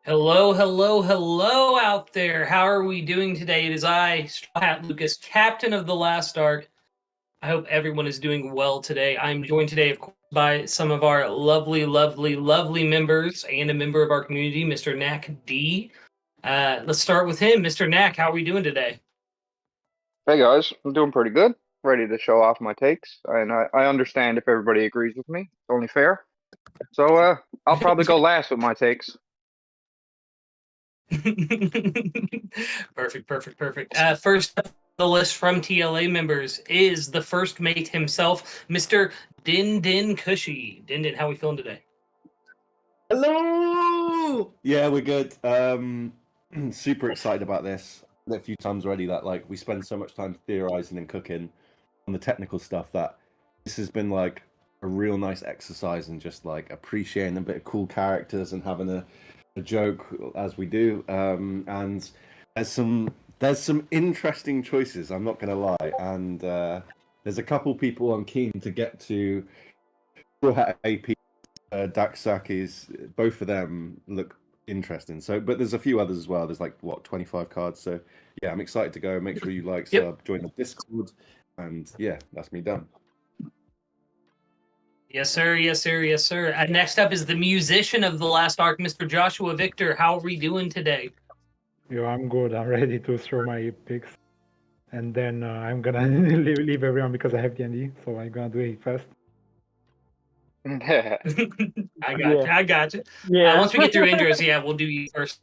Hello, hello, hello out there. How are we doing today? It is I, Straw Hat Lucas, captain of the Last Ark. I hope everyone is doing well today. I'm joined today, of course, by some of our lovely, lovely, lovely members and a member of our community, Mr. Knack D. Let's start with him. Mr. Knack, how are we doing today? Hey guys, I'm doing pretty good. Ready to show off my takes, and I understand if everybody agrees with me. It's only fair. So I'll probably go last with my takes. Perfect, perfect, perfect. First up on the list from TLA members is the first mate himself, Mr. Din Din Kushi. Din Din, how are we feeling today? Hello! Yeah, we're good. Super excited about this. A few times already that we spend so much time theorizing and cooking on the technical stuff that this has been like a real nice exercise in just appreciating a bit of cool characters and having a joke as we do. And there's some interesting choices, I'm not gonna lie. And there's a couple people I'm keen to get to. AP Daksaki's, both of them look interesting. So, but there's a few others as well. There's 25 cards. So, yeah, I'm excited to go. Make sure you sub, join the Discord, and yeah, that's me done. Yes, sir. Yes, sir. Yes, sir. Next up is the musician of the Last Ark, Mr. Joshua Vykthor. How are we doing today? Yo, I'm good. I'm ready to throw my picks, and then I'm gonna leave everyone because I have D&D, so I'm gonna do it fast. I got you. Yeah. Once we get through intros, yeah, we'll do you first.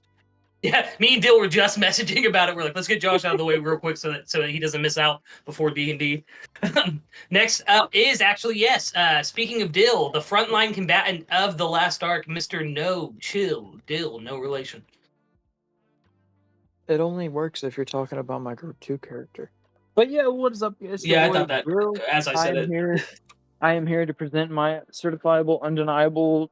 Yeah, me and Dill were just messaging about it. We're like, let's get Josh out of the way real quick so that he doesn't miss out before D&D. Next up is actually, yes, speaking of Dill, the frontline combatant of the Last Ark, Mr. NoChillDill, no relation. It only works if you're talking about my Group 2 character. But yeah, what is up, guys? Yeah, I thought that as I said it. I am here to present my certifiable, undeniable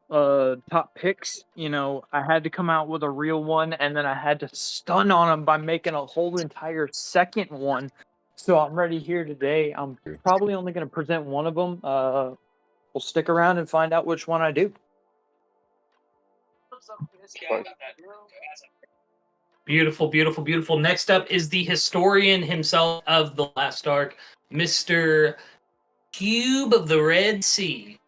top picks. You know, I had to come out with a real one, and then I had to stun on them by making a whole entire second one. So I'm ready here today. I'm probably only going to present one of them. We'll stick around and find out which one I do. Beautiful, beautiful, beautiful. Next up is the historian himself of the Last Ark, Mr. Kube of the Red Sea.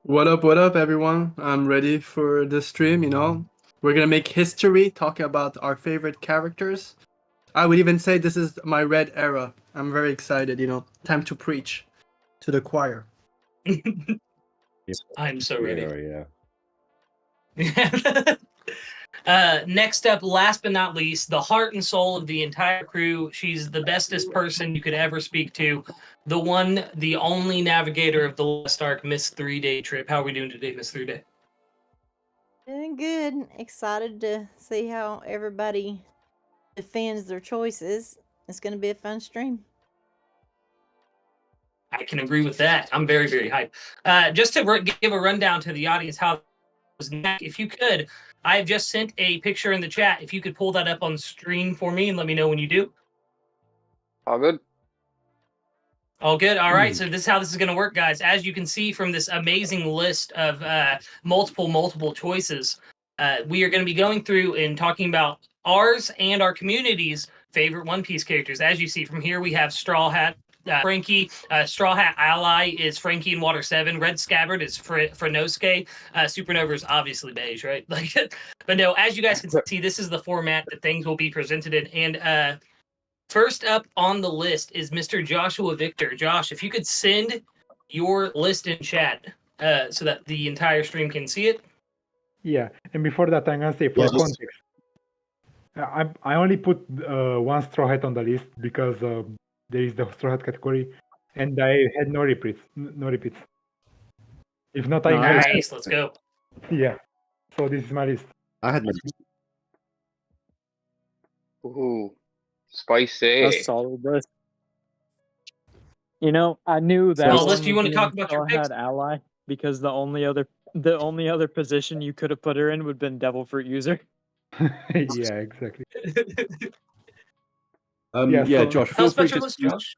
What up, everyone? I'm ready for the stream, We're gonna make history, talking about our favorite characters. I would even say this is my red era. I'm very excited, Time to preach to the choir. I'm so ready. Yeah. Next up, last but not least, the heart and soul of the entire crew. She's the bestest person you could ever speak to. The one, the only navigator of the Last Ark, Miss 3-Day Trip. How are we doing today, Miss 3-Day? Doing good. Excited to see how everybody defends their choices. It's going to be a fun stream. I can agree with that. I'm very, very hyped. Just to give a rundown to the audience, how if you could, I have just sent a picture in the chat. If you could pull that up on screen for me and let me know when you do. All good. All good. All right. So this is how this is going to work, guys. As you can see from this amazing list of multiple choices, we are going to be going through and talking about ours and our community's favorite One Piece characters. As you see from here, we have Straw Hat, Frankie. Straw Hat ally is Frankie in Water 7. Red Scabbard is Frenosuke. Supernova is obviously beige, right? But no, as you guys can see, this is the format that things will be presented in. And first up on the list is Mr. Joshua Vykthor. Josh, if you could send your list in chat so that the entire stream can see it. Yeah, and before that, I'm gonna say for context, I only put one Straw Hat on the list because there is the Straw Hat category, and I had no repeats. If not, nice. Let's go. Yeah. So this is my list. I had no. Ooh, spicy. That's solid list. I knew that. Well, do you want to talk about your picks? Ally, because the only other position you could have put her in would have been Devil Fruit user. Yeah, exactly. Josh, feel free to Josh.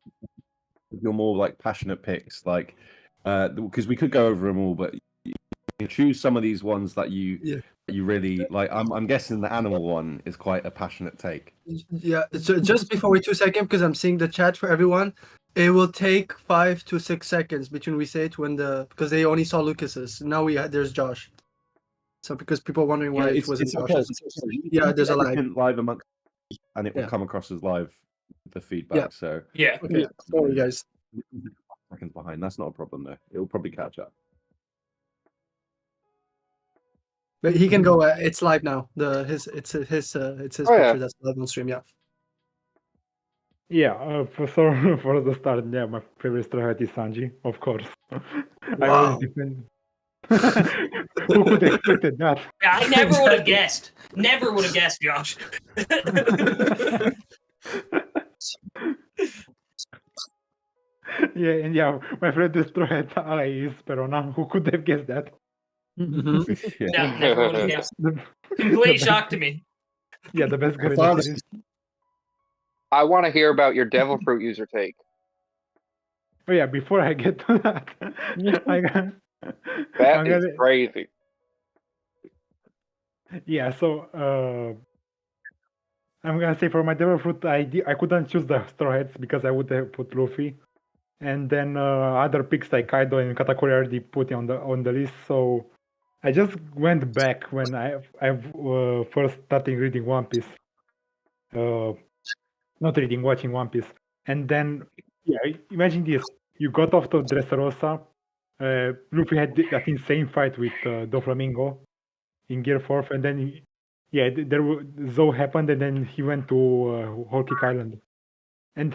your more passionate picks, because we could go over them all, but you choose some of these ones that you you really like. I'm guessing the animal one is quite a passionate take. Yeah, so just before we 2 seconds, because I'm seeing the chat for everyone, it will take 5 to 6 seconds between we say it because they only saw Lucas's. Now there's Josh. So because people are wondering why it wasn't okay. Josh's. Yeah, there's a lag. Live amongst, and it will Yeah. come across as live. The feedback. Yeah. So Yeah. Okay, yeah. sorry guys. Seconds behind. That's not a problem though. It will probably catch up. But he can go. It's live now. It's his Oh, picture yeah. that's live on stream. Yeah. Yeah, for the start, yeah, my favorite Straw Hat is Sanji, of course. I Wow. always defend. Who could have expected that? I never would have guessed. Never would have guessed, Josh. Yeah, and yeah, my favorite Straw Hat ally is Perona. Who could have guessed that? Yeah. No, never would have guessed. The Complete best- shock to me. Yeah, the best guy in the found- series. I want to hear about your devil fruit user take. Oh yeah, before I get to that, I got. That I'm is gonna- crazy. Yeah, so I'm gonna say for my devil fruit, I couldn't choose the Straw Hats because I would have put Luffy, and then other picks like Kaido and Katakuri already put on the list. So I just went back when I first started reading One Piece, not reading, watching One Piece, and then yeah, imagine this: you got off to Dressrosa, Luffy had that insane fight with Doflamingo in Gear 4, and then Zou happened, and then he went to Whole Cake Island, and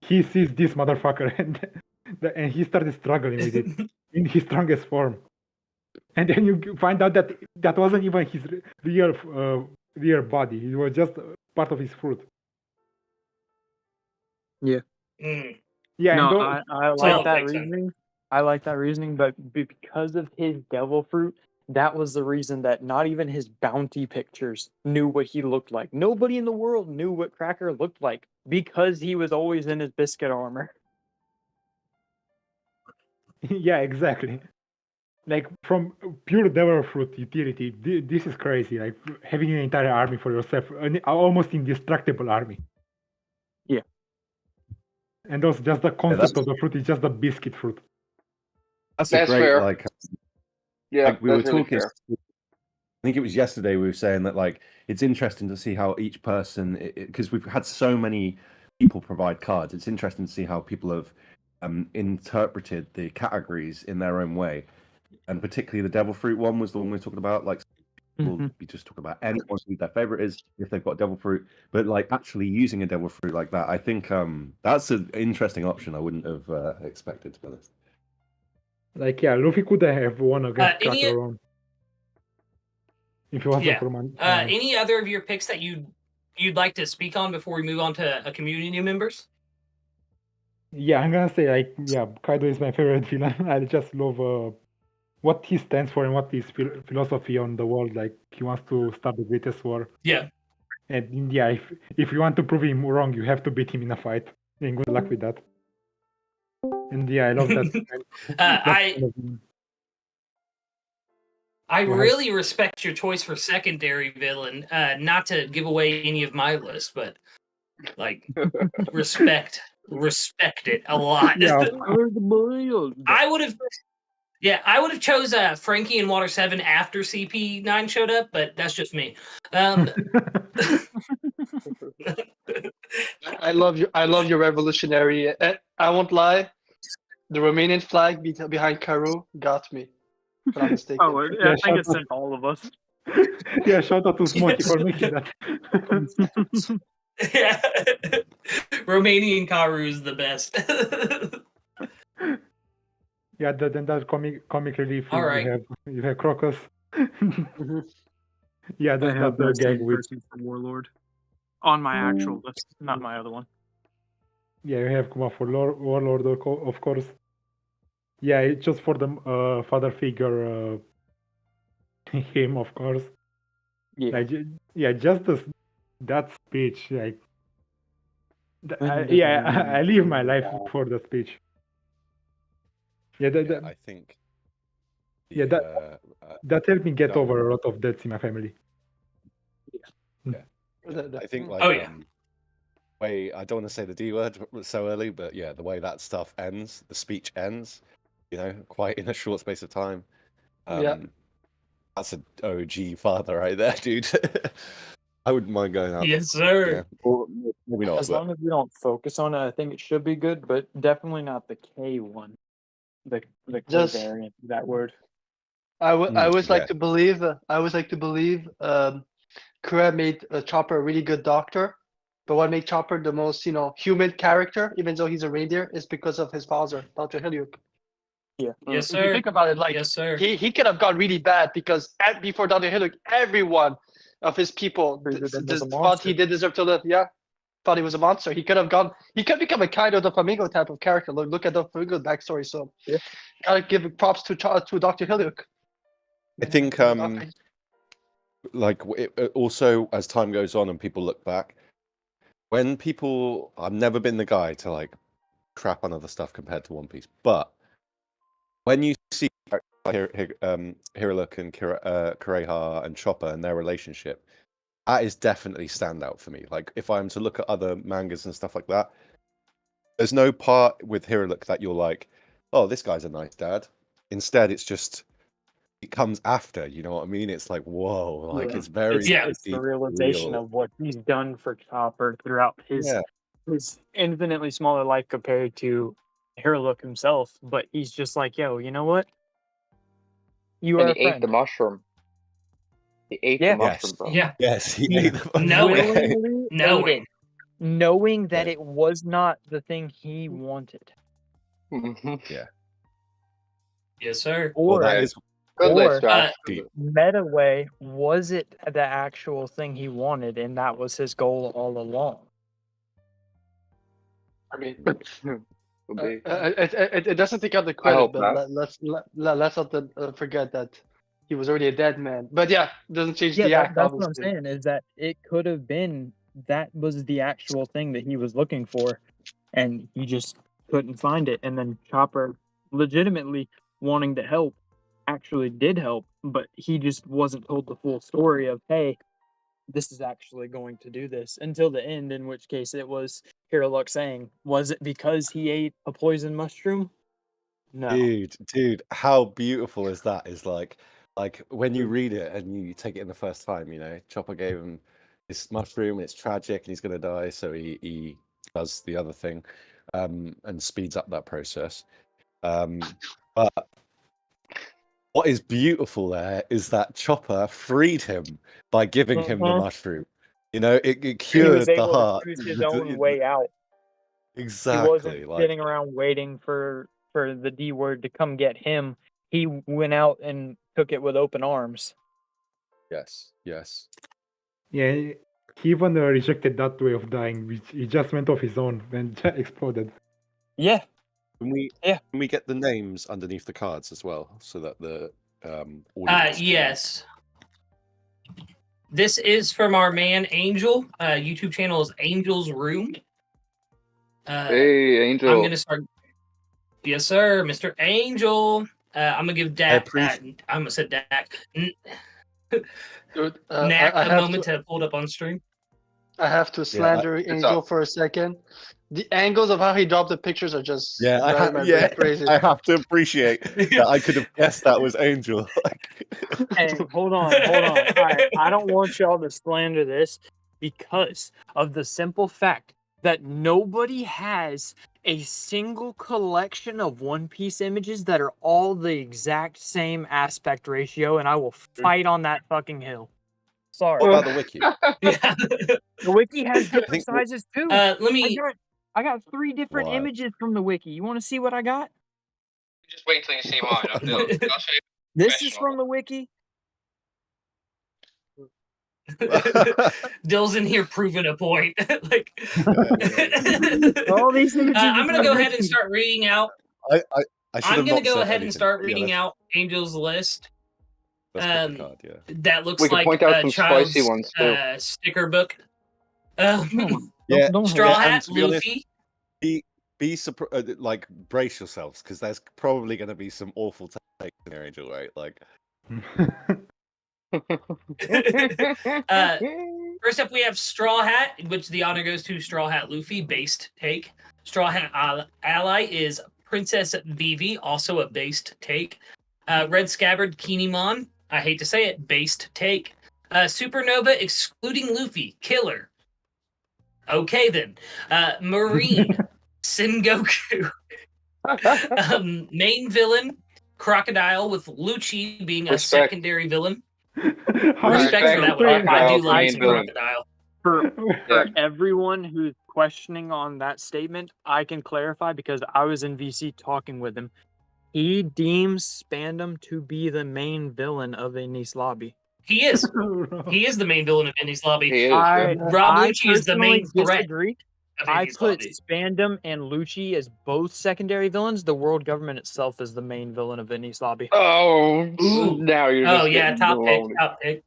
he sees this motherfucker, and he started struggling with it in his strongest form, and then you find out that that wasn't even his real body; it was just part of his fruit. Mm. Yeah, No, and I So, like that makes sense. reasoning. I like that reasoning, but because of his devil fruit, that was the reason that not even his bounty pictures knew what he looked like. Nobody in the world knew what Cracker looked like because he was always in his biscuit armor. yeah, exactly. Like from pure devil fruit utility, this is crazy. Like having an entire army for yourself, an almost indestructible army. Yeah. And also just the concept of the fruit is just the biscuit fruit. That's That's a great fair. Yeah, like we were that's really talking. fair. I think it was yesterday we were saying that like it's interesting to see how each person, because we've had so many people provide cards. It's interesting to see how people have interpreted the categories in their own way, and particularly the devil fruit one was the one we were talking about. Like we'll be just talking about anyone who their favorite is if they've got devil fruit, but like actually using a devil fruit like that, I think that's an interesting option. I wouldn't have expected, to be honest. Like yeah, Luffy could have won against any- Cracker alone. If it wasn't Yeah. for Any other of your picks that you'd like to speak on before we move on to community members? Yeah, I'm gonna say like yeah, Kaido is my favorite villain. I just love what he stands for and what his philosophy on the world. Like he wants to start the greatest war. Yeah. And yeah, if you want to prove him wrong, you have to beat him in a fight. And good luck with that. And yeah, I love that. I Go ahead. really respect your choice for secondary villain. Not to give away any of my list, but like respect it a lot. Yeah, I would have chose Frankie in Water 7 after CP9 showed up, but that's just me. I love you. I love your revolutionary. I won't lie. The Romanian flag behind Karu got me. If I'm not mistaken. Oh, I Yeah, think it's shout in all of us. yeah, shout out to Smokey for making that. Yeah. Romanian Karu is the best. Yeah, then that comic relief. All right. You have Crocus. Yeah, that's not the gag with. person for Warlord on my actual list, not my other one. Yeah, you have Kuma for Warlord, of course. Yeah, it's just for the father figure. Him, of course. Yeah. Like, yeah, just that speech. Like, I live my life for the speech. Yeah, I think Yeah, that helped me get no. over a lot of deaths in my family. I think like Oh, yeah. way I don't want to say the D word so early, but yeah, the way that stuff ends, the speech ends, you know, quite in a short space of time. Yeah. That's an OG father right there, dude. I wouldn't mind going out. Yes, sir. Yeah. Or maybe not. As long as we don't focus on it, I think it should be good, but definitely not the K one. The K Just- variant, that word. I always like yeah. to believe. Kure made Chopper a really good doctor, but what made Chopper the most, human character, even though he's a reindeer, is because of his father, Dr. Hilliuk. Yeah. Yes, If you sir. think about it, like Yes, sir. he could have gone really bad because before Dr. Hilliuk, everyone of his people Treated him as a thought he monster. did deserve to live. Yeah, thought he was a monster. He could become a kind of the Flamingo type of character. Look at the Flamingo backstory. So, Yeah. gotta give props to Dr. Hilliuk. I think like also as time goes on and people look back, when people, I've never been the guy to like crap on other stuff compared to One Piece, but when you see Hiruluk and Kureha and Chopper and their relationship, that is definitely standout for me. Like if I'm to look at other mangas and stuff like that, there's no part with Hiruluk that you're like, oh, this guy's a nice dad. Instead, it's just it comes after. You know what I mean? It's like whoa, like Yeah. it's very It's the deep, realization real. of what he's done for Chopper throughout his infinitely smaller life compared to Hiruluk himself. But he's just like, yo, you know what? You And are he a ate friend. the mushroom. He ate Yeah. the mushroom, bro. Yeah. Yes, he He ate the willingly Knowing. ate it, knowing that it was not the thing he wanted. Mhm. Yes, sir. Well, Or that is Good Or, list, Josh. deep. meta way, was it the actual thing he wanted, and that was his goal all along? I mean, Could be. it doesn't take out the I credit, hope but not. let's not forget that he was already a dead man. But yeah, doesn't change Yeah, the act. that's what I'm Obviously. saying, is that it could have been that was the actual thing that he was looking for, and he just couldn't find it. And then Chopper, legitimately wanting to help, actually did help, but he just wasn't told the full story of, hey, this is actually going to do this until the end, in which case it was Hiruluk saying, was it because he ate a poison mushroom? No. Dude, how beautiful is that? Is like when you read it and you take it in the first time, you know, Chopper gave him this mushroom, it's tragic and he's gonna die, so he does the other thing, and speeds up that process. But what is beautiful there is that Chopper freed him by giving him the mushroom. You know, it He was cured the able heart. to choose his own way out. He Exactly. wasn't Like sitting around waiting for the D word to come get him. He went out and took it with open arms. yes. Yeah, he even rejected that way of dying, which he just went off his own and exploded. Yeah. Can we get the names underneath the cards as well, so that the audience can- Yes. This is from our man Angel. YouTube channel is Angel's Room. Hey, Angel. I'm gonna start. Yes, sir, Mr. Angel. I'm gonna give Dak. appreciate- I almost said Dak. Dude, Knack I a have moment to pull it up on stream. I have to slander Angel for a second. The angles of how he dropped the pictures are just driving my brain crazy. I have to appreciate that. I could have guessed that was Angel. Hey, hold on. All right, I don't want y'all to slander this because of the simple fact that nobody has a single collection of One Piece images that are all the exact same aspect ratio, and I will fight on that fucking hill. Sorry. What about the wiki? Yeah. The wiki has different think- sizes too. Let me. I got 3 different Wow. images from the wiki. You want to see what I got? Just wait till you see mine. I'll show you. This is from the wiki. Dill's in here proving a point. Like, All these images. I'm gonna are go from ahead and wiki. start reading out. I should I'm have gonna not go said ahead and anything. start Yeah, reading let's- out Angel's list. let's put the card, yeah. That looks We can like point out a some child's spicy ones, too. Sticker book. Yeah, Don't Straw and Hat, to be honest, Luffy. be like brace yourselves, because there's probably going to be some awful like Angel, right? Like, First up, we have Straw Hat, which the honor goes to Straw Hat Luffy, based take. Straw Hat ally is Princess Vivi, also a based take. Red Scabbard Kinemon, I hate to say it, based take. Supernova excluding Luffy, killer. Okay then. Marine, Sengoku. Main villain, Crocodile, with Lucci being a Respect. secondary villain. How Respect for that one. I do Crocodile's like main some villain. Crocodile. For Yeah. everyone who's questioning on that statement, I can clarify because I was in VC talking with him. He deems Spandam to be the main villain of Enies Lobby. He is. He is the main villain of Enies Lobby. He is. Yeah. Rob Lucci is the main personally threat disagree. of I Enies put Lobby. Spandam and Lucci as both secondary villains. The world government itself is the main villain of Enies Lobby. Oh, Ooh. now you're just Oh yeah, getting top pick, blown. top pick.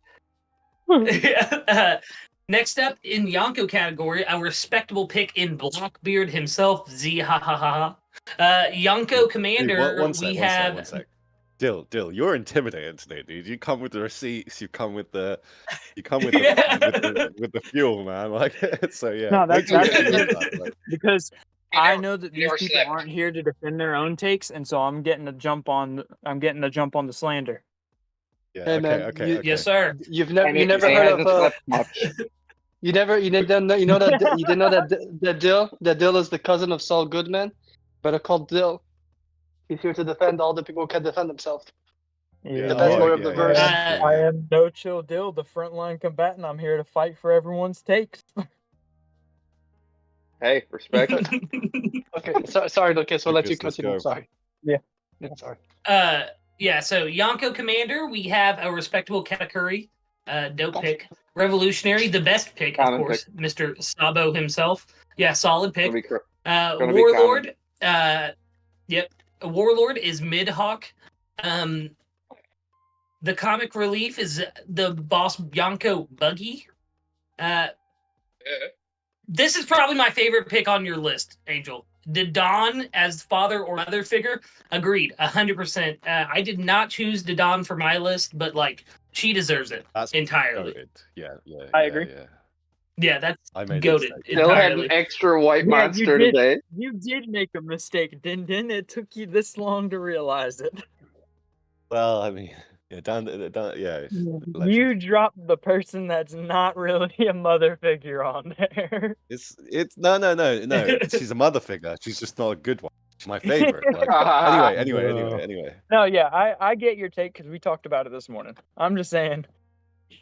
Next up in Yonko category, a respectable pick in Blackbeard himself, Z ha ha ha ha. Yonko Commander, Dude, one sec. Dill, you're intimidating today, dude. You come with the receipts. You come with the with the fuel, man. Like, so yeah. No, wait that's till we get to because, this part, like, because You I never- know that you these never people slept. aren't here to defend their own takes, and so I'm getting a jump on the slander. yeah, Hey, man, okay. Yes, sir. You've And never he- you never and he heard hasn't of slept much. you didn't know that you didn't know that Dill is the cousin of Saul Goodman, better called Dill. He's here to defend all the people who can defend themselves. Yeah, The best oh, lawyer of the yeah, verse. yeah. I am NoChillDill, the frontline combatant. I'm here to fight for everyone's takes. Hey, respect. Okay, sorry, Lucas. We'll let you Lucas, let's continue. go. Sorry. Yeah, sorry. Yeah, so Yonko Commander, we have a respectable Katakuri, dope pick. Revolutionary, the best pick, of Common course, Mr. Sabo himself. Yeah, solid Gonna pick. be be Warlord, yep, Warlord is Midhawk. The comic relief is the boss Yonko Buggy. This is probably my favorite pick on your list, Angel. Didon as father or mother figure, agreed, 100%. I did not choose Didon for my list, but like she deserves it That's entirely. goated. Yeah. I agree. Yeah. Yeah, that's I made a goated mistake. Still had an entirely. extra white Yeah, monster today. You did make a mistake, didn't it? Took you this long to realize it. Well, I mean, yeah, down, yeah. legend. You dropped the person that's not really a mother figure on there. It's no. She's a mother figure. She's just not a good one. She's my favorite. Like, anyway. No, yeah, I get your take because we talked about it this morning. I'm just saying.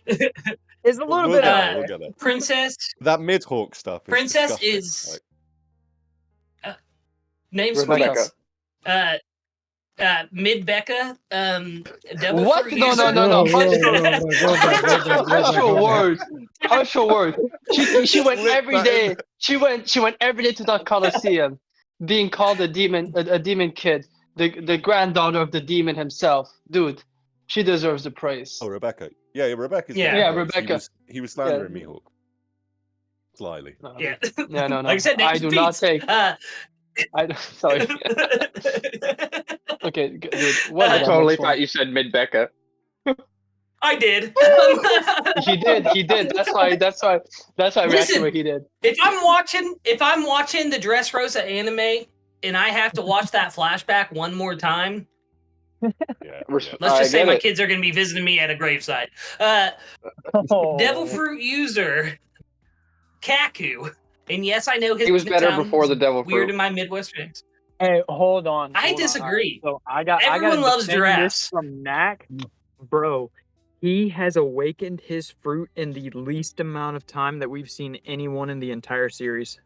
It's a little We'll bit get out it, there. we'll get it. Princess That Midhawk stuff. Princess disgusting. is name some Rebecca. tweets. Mid Becca, Devil What? Fruit No. User. Hush your words. Hush your words. She went Flip every that day. in. She went every day to that Coliseum, being called a demon kid, the granddaughter of the demon himself. Dude, she deserves the praise. Oh, Rebecca. Yeah, Rebecca's Yeah. getting Yeah, praise. Rebecca. He was slandering Mihawk. Slyly. Yeah. No. Like I said, I name do some not tweets. take. Sorry. Okay, dude. What? I the totally next one? thought you said mid-Becca. I did. He did. That's why I reacted Listen. the way he did. If I'm watching the Dressrosa anime and I have to watch that flashback one more time, Yeah. Res- let's I just say get my it. kids are going to be visiting me at a gravesite. Oh. Devil Fruit User, Kaku, and yes, I know his He was better sounds before the Devil weird Fruit. in my Midwestern accent. Hey, hold on. I hold on. disagree. All right, so I Everyone gotta loves defend giraffes. this from Knack. Bro, he has awakened his fruit in the least amount of time that we've seen anyone in the entire series.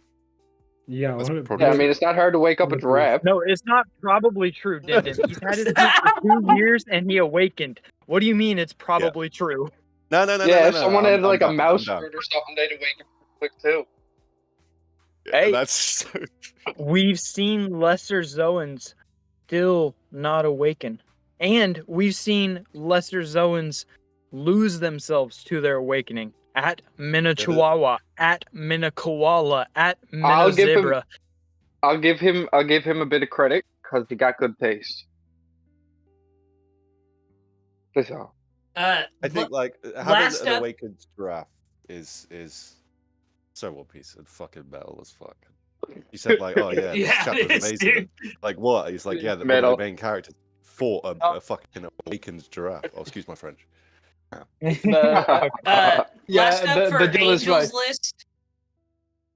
Yeah, That's well, probably Yeah, I mean, it's not hard to wake up a giraffe. No, it's not probably true, Dindin. He's had his fruit for 2 years and he awakened. What do you mean it's probably true? No. Yeah, if someone had like a I'm mouse down. fruit or something, they'd wake up quick too. Yeah, Hey. that's so... We've seen lesser Zoans still not awaken. And we've seen lesser Zoans lose themselves to their awakening. At Minachihuahua, at Minakoala, at I'll give him- Minazebra. I'll give him a bit of credit because he got good taste. Please all. I think like having last an up- awakened giraffe is so One Piece and fucking metal as fuck. You said like, oh yeah, this Yeah, chapter it was is, amazing. dude. Like what? He's like, yeah, one of Metal. the main characters fought a fucking awakened giraffe. Oh, excuse my French. But, Yeah, last up for but Dylan is right. Angel's list.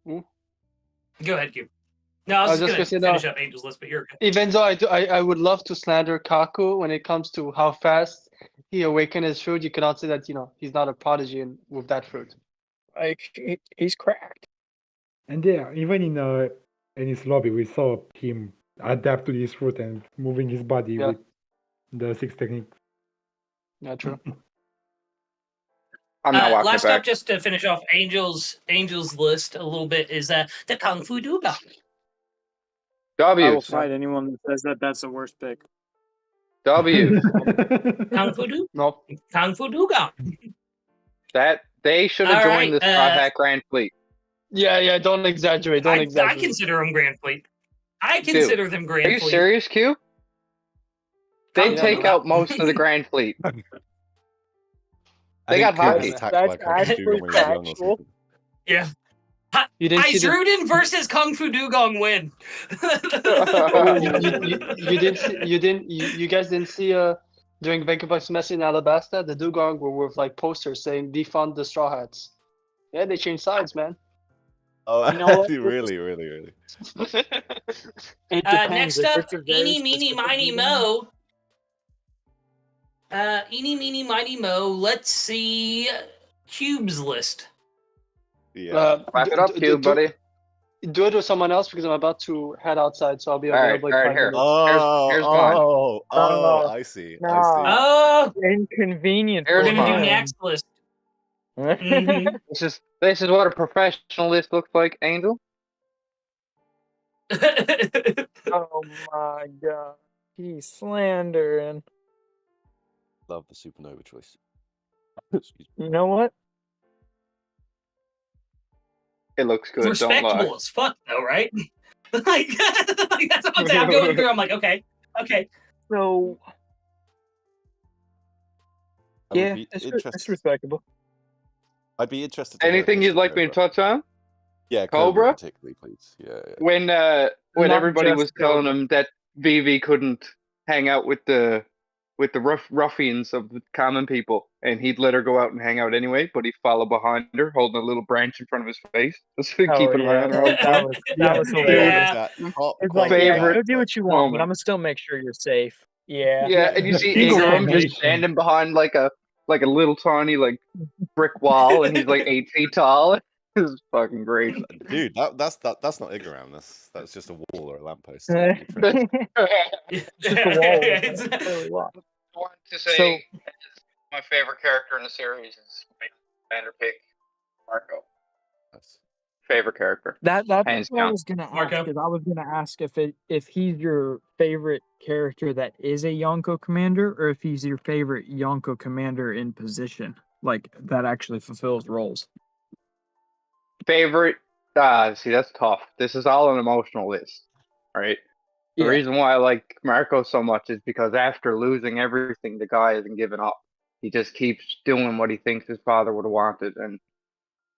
Hmm? Go ahead, Cube. No, I was just gonna finish up Angel's list, but you're good. Even though I would love to slander Kaku when it comes to how fast he awakened his fruit, you cannot say that he's not a prodigy with that fruit. Like he's cracked. And yeah, even in his lobby, we saw him adapt to this fruit and moving his body Yeah. with the 6 techniques. Yeah, true. I'm not walking it Last back. up, just to finish off Angel's list a little bit, is the Kung Fu Duga. I will W's. fight anyone that says that that's the worst pick. W's. Kung Fu Du? Nope. Kung Fu Duga. That they should have All joined right, the Straw Hat Grand Fleet. Yeah, don't exaggerate. Don't I exaggerate. consider them Grand Fleet. I consider them Grand Are you Fleet. serious, Q? They Kung Fu take Duga. out most of the Grand Fleet. I They think got Kube hockey. was attacked That's by Kung Fu actually when he was young or factual. something. Yeah. You didn't see the Aizruden versus Kung Fu Dugong win. you guys didn't see during Vancouver's mess in Alabasta, the Dugong were with like posters saying defund the Straw Hats. Yeah, they changed sides, man. Oh, You know what? really. It Next depends. If up, it's a very Eeny, Meeny, specific Miny, reason- Mo. Eeny, Meeny, Miny, Mo. Let's see Cube's list. Yeah. Wrap it up, Q, buddy. Do it with someone else because I'm about to head outside, so I'll be All right, available in all right, 5 here. minutes. Here's one. Oh, I see. I Oh, Inconvenient. Here's we're for gonna do mine. him. next list. Mhm. This is what a professional list looks like, Angel. Oh my god. He's slandering. see. Love the supernova choice. Excuse me. You know what? It looks good. Don't lie. Respectable as fuck, though, right? like that's what I'm going through. I'm like, okay. So I would yeah, be it's interested- respectable. I'd be interested. To hear Anything this you'd like me to Cobra. touch on? Yeah, Cobra? particularly, please. Yeah. When Not everybody just was telling Cobra. him that Vivi couldn't hang out with the ruffians of the common people, and he'd let her go out and hang out anyway, but he'd follow behind her, holding a little branch in front of his face, just keeping an eye on her all the time. that was Yeah. hilarious. That top It's like, quality yeah, favorite go do what you want, moment. but I'm gonna still make sure you're safe. Yeah. Yeah, and you see Eagle Ingram formation. just standing behind like a little tiny brick wall, and he's like 8 feet tall. This is fucking great. Dude, that's not Igaram. That's just a wall or a lamppost. It's just a wall. It's- It's really wall. I wanted to say So- my favorite character in the series is Commander Pick Marco. That's- Favorite character. That's Hands what I down. was gonna ask. Marco? Because I was gonna ask if he's your favorite character that is a Yonko commander, or if he's your favorite Yonko commander in position, like that actually fulfills roles. Favorite. See, that's tough. This is all an emotional list, right? The Yeah. reason why I like Marco so much is because after losing everything, the guy hasn't given up. He just keeps doing what he thinks his father would have wanted, and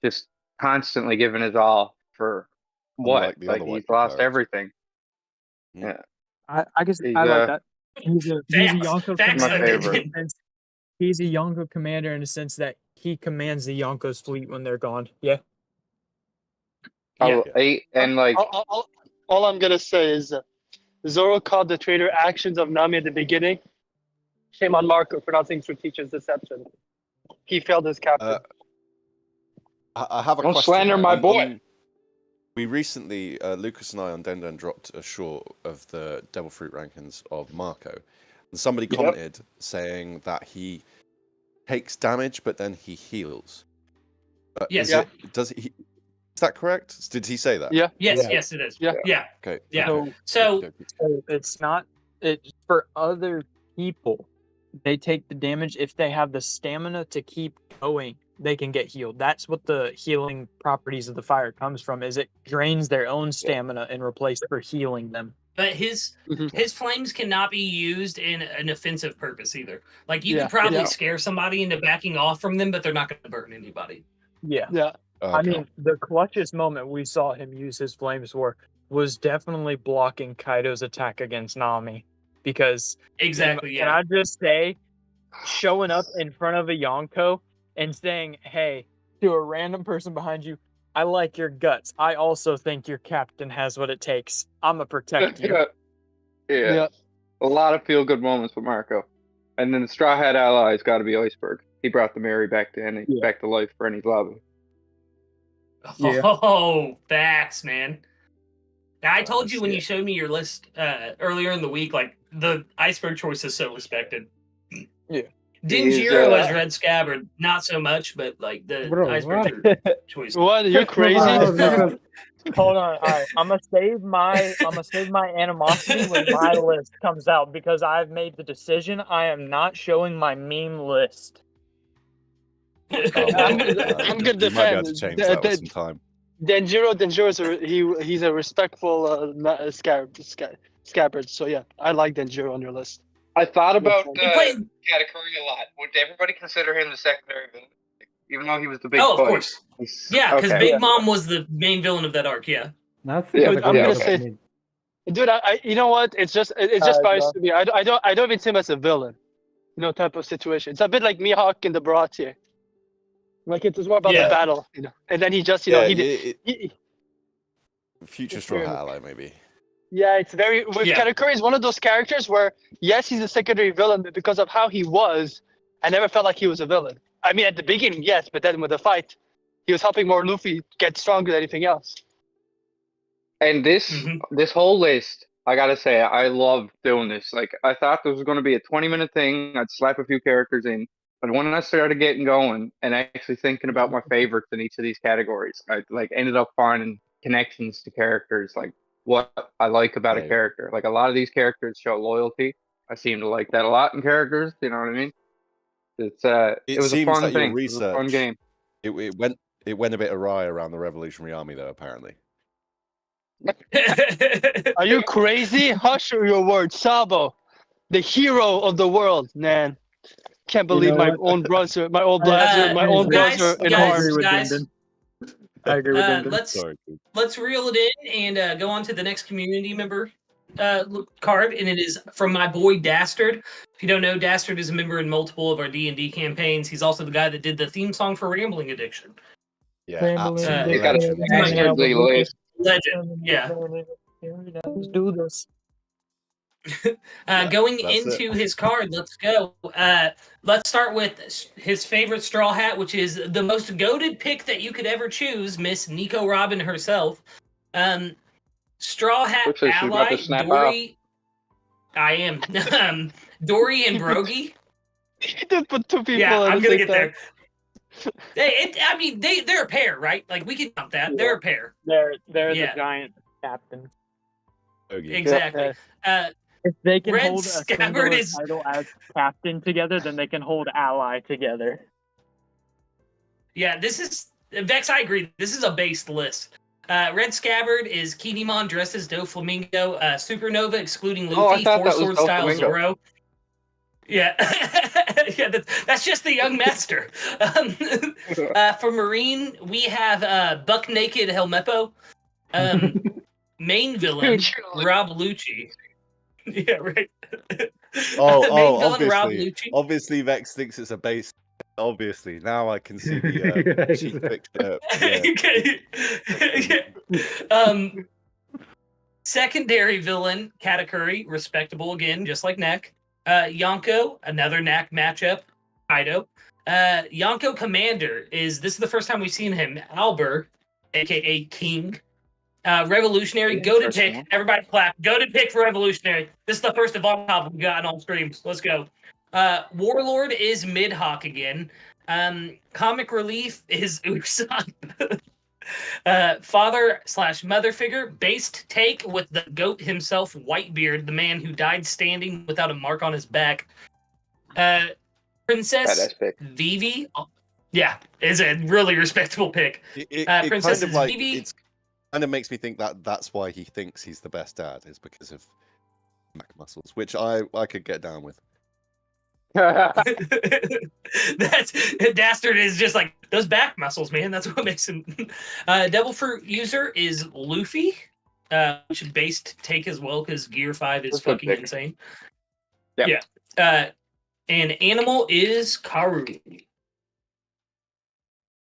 just constantly giving his all for what? Unlike the other Like white he's lost characters. everything. I guess He's, I like uh, that. He's a Facts. Yonko Facts. My commander. favorite. in the sense- He's a Yonko commander in the sense that he commands the Yonko's fleet when they're gone. Yeah. Yeah. And like All I'm gonna say is Zoro called the traitor actions of Nami at the beginning. Shame on Marco for not thinking through teacher's deception. He failed as captain. I have a Don't question. slander right? my boy. We recently, Lucas and I on Den dropped a short of the Devil Fruit rankings of Marco, and somebody commented saying that he takes damage but then he heals. Yes. Is that correct? Did he say that? Yeah. Yes, Yeah. yes, it is. Yeah. Yeah. Okay. Yeah. okay. So Okay. So it's not for other people. They take the damage if they have the stamina to keep going. They can get healed. That's what the healing properties of the fire comes from. Is it drains their own stamina and replaces for healing them. But his Mhm. his flames cannot be used in an offensive purpose either. Like you Yeah, could probably yeah. scare somebody into backing off from them, but they're not going to burn anybody. Yeah. Yeah. I Okay. mean, the clutchest moment we saw him use his flames for was definitely blocking Kaido's attack against Nami. Because Exactly. can Yeah. I just say, showing up in front of a Yonko and saying, "Hey," to a random person behind you, "I like your guts. I also think your captain has what it takes. I'ma protect you." Yeah. A lot of feel good moments with Marco. And then the Straw Hat ally's got to be Iceberg. He brought the Mary back to life for any lobby. Yeah. Oh, facts, man. I told you when Yeah. you showed me your list earlier in the week, like the iceberg choice is so respected. Yeah. Dinjiro He's, as Red Scabbard, not so much, but like the Bro, iceberg choice. What? You're crazy? No, because Hold on. All right, I'm gonna save my animosity when my list comes out because I've made the decision. I am not showing my meme list. I'm You gonna might be able defend. to change that with some time. Denjiro he's a respectful scabbard. So yeah, I like Denjiro on your list. I thought about He played. Katakuri a lot. Would everybody consider him the secondary villain? Even though he was the big Oh, of fight. course. Yeah, because Okay. Big Mom was the main villain of that arc. Yeah. that's Yeah, the I'm yeah, gonna okay. say, dude, you know what? It's just biased to me. I don't even see him as a villain, type of situation. It's a bit like Mihawk in the Baratie. Like it was more about the Yeah. battle, and then he just, Future Straw Hat ally, maybe. Yeah, it's very. With Katakuri is one of those characters where yes, he's a secondary villain, but because of how he was, I never felt like he was a villain. I mean, at the beginning, yes, but then with the fight, he was helping more Luffy get stronger than anything else. And this whole list, I gotta say, I love doing this. Like, I thought this was going to be a 20-minute thing. I'd slap a few characters in, but when I started getting going and actually thinking about my favorites in each of these categories, I ended up finding connections to characters, like what I like about a character. Like a lot of these characters show loyalty. I seem to like that a lot in characters. You know what I mean? It was a seems fun that thing. your It was a fun research, game. it went a bit awry around the Revolutionary Army, though. Apparently. Are you crazy? Hush your words, Sabo, the hero of the world, man. Can't believe my own brother, my old brother, my own brother in arms. Guys, I agree with Dindin. let's reel it in and go on to the next community member card, and it is from my boy Dastard. If you don't know, Dastard is a member in multiple of our D&D campaigns. He's also the guy that did the theme song for Rambling Addiction. Yeah, absolutely. He's got a dastardly list. Legend, yeah. Let's do this. Going into his card, let's go. Let's start with his favorite Straw Hat, which is the most goated pick that you could ever choose, Miss Nico Robin herself. Straw Hat ally, Dory. I am. Dory and Brogy. He did put two people. Yeah, I'm gonna get there. They're a pair, right? Like we can count that. They're a pair. They're the giant captain. Exactly. If they can Red hold a Scabbard singular title as captain together, then they can hold ally together. Yeah, this is Vex. I agree. This is a based list. Red Scabbard is Kinemon dressed as Doflamingo. Supernova excluding Luffy. Four Sword Style Zoro. Yeah, yeah. That's just the young master. For Marine, we have Buck Naked Helmeppo. Main villain Rob Lucci. Yeah, right. Obviously, Vex thinks it's a base. Obviously, now I can see the cheap picture. Yeah. Secondary villain Katakuri, respectable again, just like Nek. Yonko, another Nek matchup. Kaido. Yonko Commander this is the first time we've seen him. Albert, aka King. Revolutionary, go to pick. Everybody clap. Go to pick for Revolutionary. This is the first of all we've gotten on streams. Let's go. Warlord is Midhawk again. Comic Relief is Usopp. Father/mother figure, based take with the goat himself, Whitebeard, the man who died standing without a mark on his back. Princess Vivi, yeah, is a really respectable pick. Princess Vivi. It's kind of makes me think that that's why he thinks he's the best dad, is because of back muscles, which I could get down with. That's Dastard is just like those back muscles, man. That's what makes him. Devil Fruit user is Luffy. Should based take as well because Gear 5 is That's fucking big. insane. Yep. Yeah. And animal is Karu.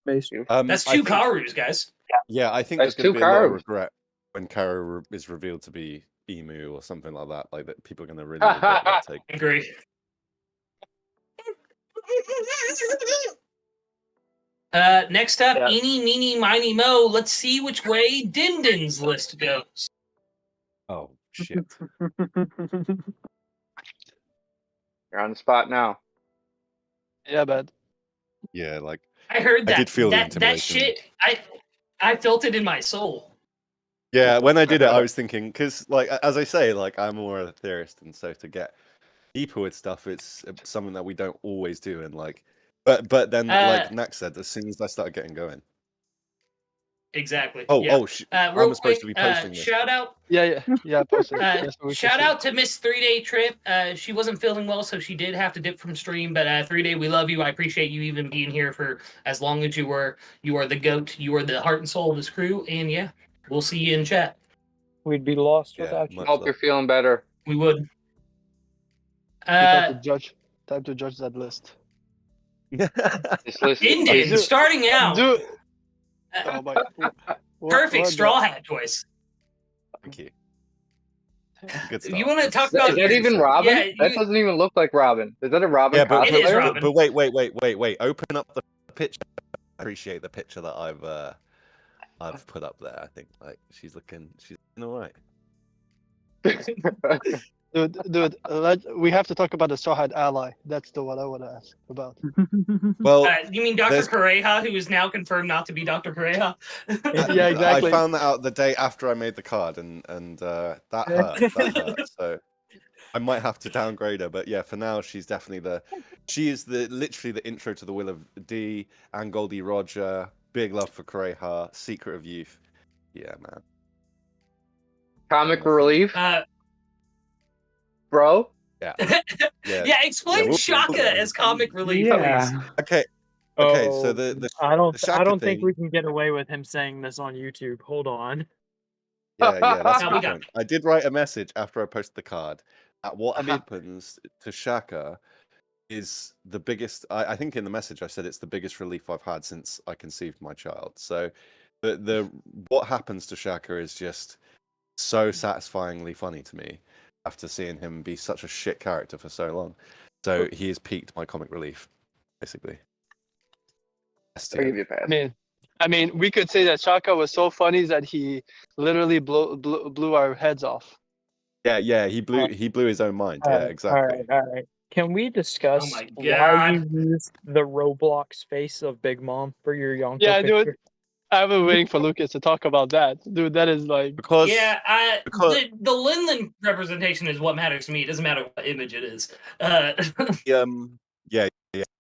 Based. That's I two think- Karus, guys. Yeah, I think That's there's going to two be a lot of Karus. regret when Karu is revealed to be Emu or something like that. Like that, people are going to really regret that take. I agree. Next up, Yeah. Eeny, Meeny, Miny, Mo. Let's see which way Din Din's list goes. Oh shit! You're on the spot now. Yeah, but Yeah, like I heard that. I did feel the that intimidation. shit. I felt it in my soul. yeah. When I did it, I was thinking because, like, as I say, like I'm more a theorist, and so to get deeper with stuff, it's something that we don't always do, and like, but then, like Nak said, as soon as I started getting going. Exactly. Oh, yeah. Real I'm supposed to be quick, posting this. shout out. yeah. Post it. That's what we should Shout see. out to Miss 3-Day Trip. She wasn't feeling well, so she did have to dip from stream. But 3-Day, we love you. I appreciate you even being here for as long as you were. You are the GOAT. You are the heart and soul of this crew. And yeah, we'll see you in chat. We'd be lost Yeah, without you. much Hope love. you're feeling better. We would. Time to judge that list. This list Din is Din, Dude, starting out. Dude, uh, oh my, perfect what straw hat choice. Thank you. Good stuff. You want to talk Is that about even Robin? Yeah, That you- doesn't even look like Robin. Is that a Robin Yeah, but, It is cosplayer? Robin. but wait. Open up the picture. I appreciate the picture that I've put up there. I think like she's looking all right. dude, we have to talk about the Straw Hat ally. That's the one I want to ask about. Well, you mean Dr. there's- Correja, who is now confirmed not to be Dr. Correja? Yeah, exactly. I found that out the day after I made the card, and that hurt. That hurt. So I might have to downgrade her, but yeah, for now she is literally the intro to the Will of D and Goldie Roger. Big love for Correja, Secret of Youth. Yeah, man. Comic relief, bro. Yeah. Yeah, explain we'll- Shaka as comic relief, please. Yeah. Okay. So the I don't Shaka think thing- we can get away with him saying this on YouTube. Hold on. Yeah, that's a No, we good got point. I did write a message after I posted the card that what happens to Shaka is the biggest. I think in the message I said it's the biggest relief I've had since I conceived my child. So the what happens to Shaka is just so satisfyingly funny to me after seeing him be such a shit character for so long. So he has peaked my comic relief, basically. I'll give you a pass. I mean, we could say that Shaka was so funny that he literally blew our heads off. Yeah, he blew his own mind. Yeah, exactly. All right. Can we discuss Oh my why you God. used the Roblox face of Big Mom for your Yonko Yeah, picture? dude. I've been waiting for Lucas to talk about that. Dude, that is like... Because Yeah, the Linlin representation is what matters to me. It doesn't matter what image it is. Yeah.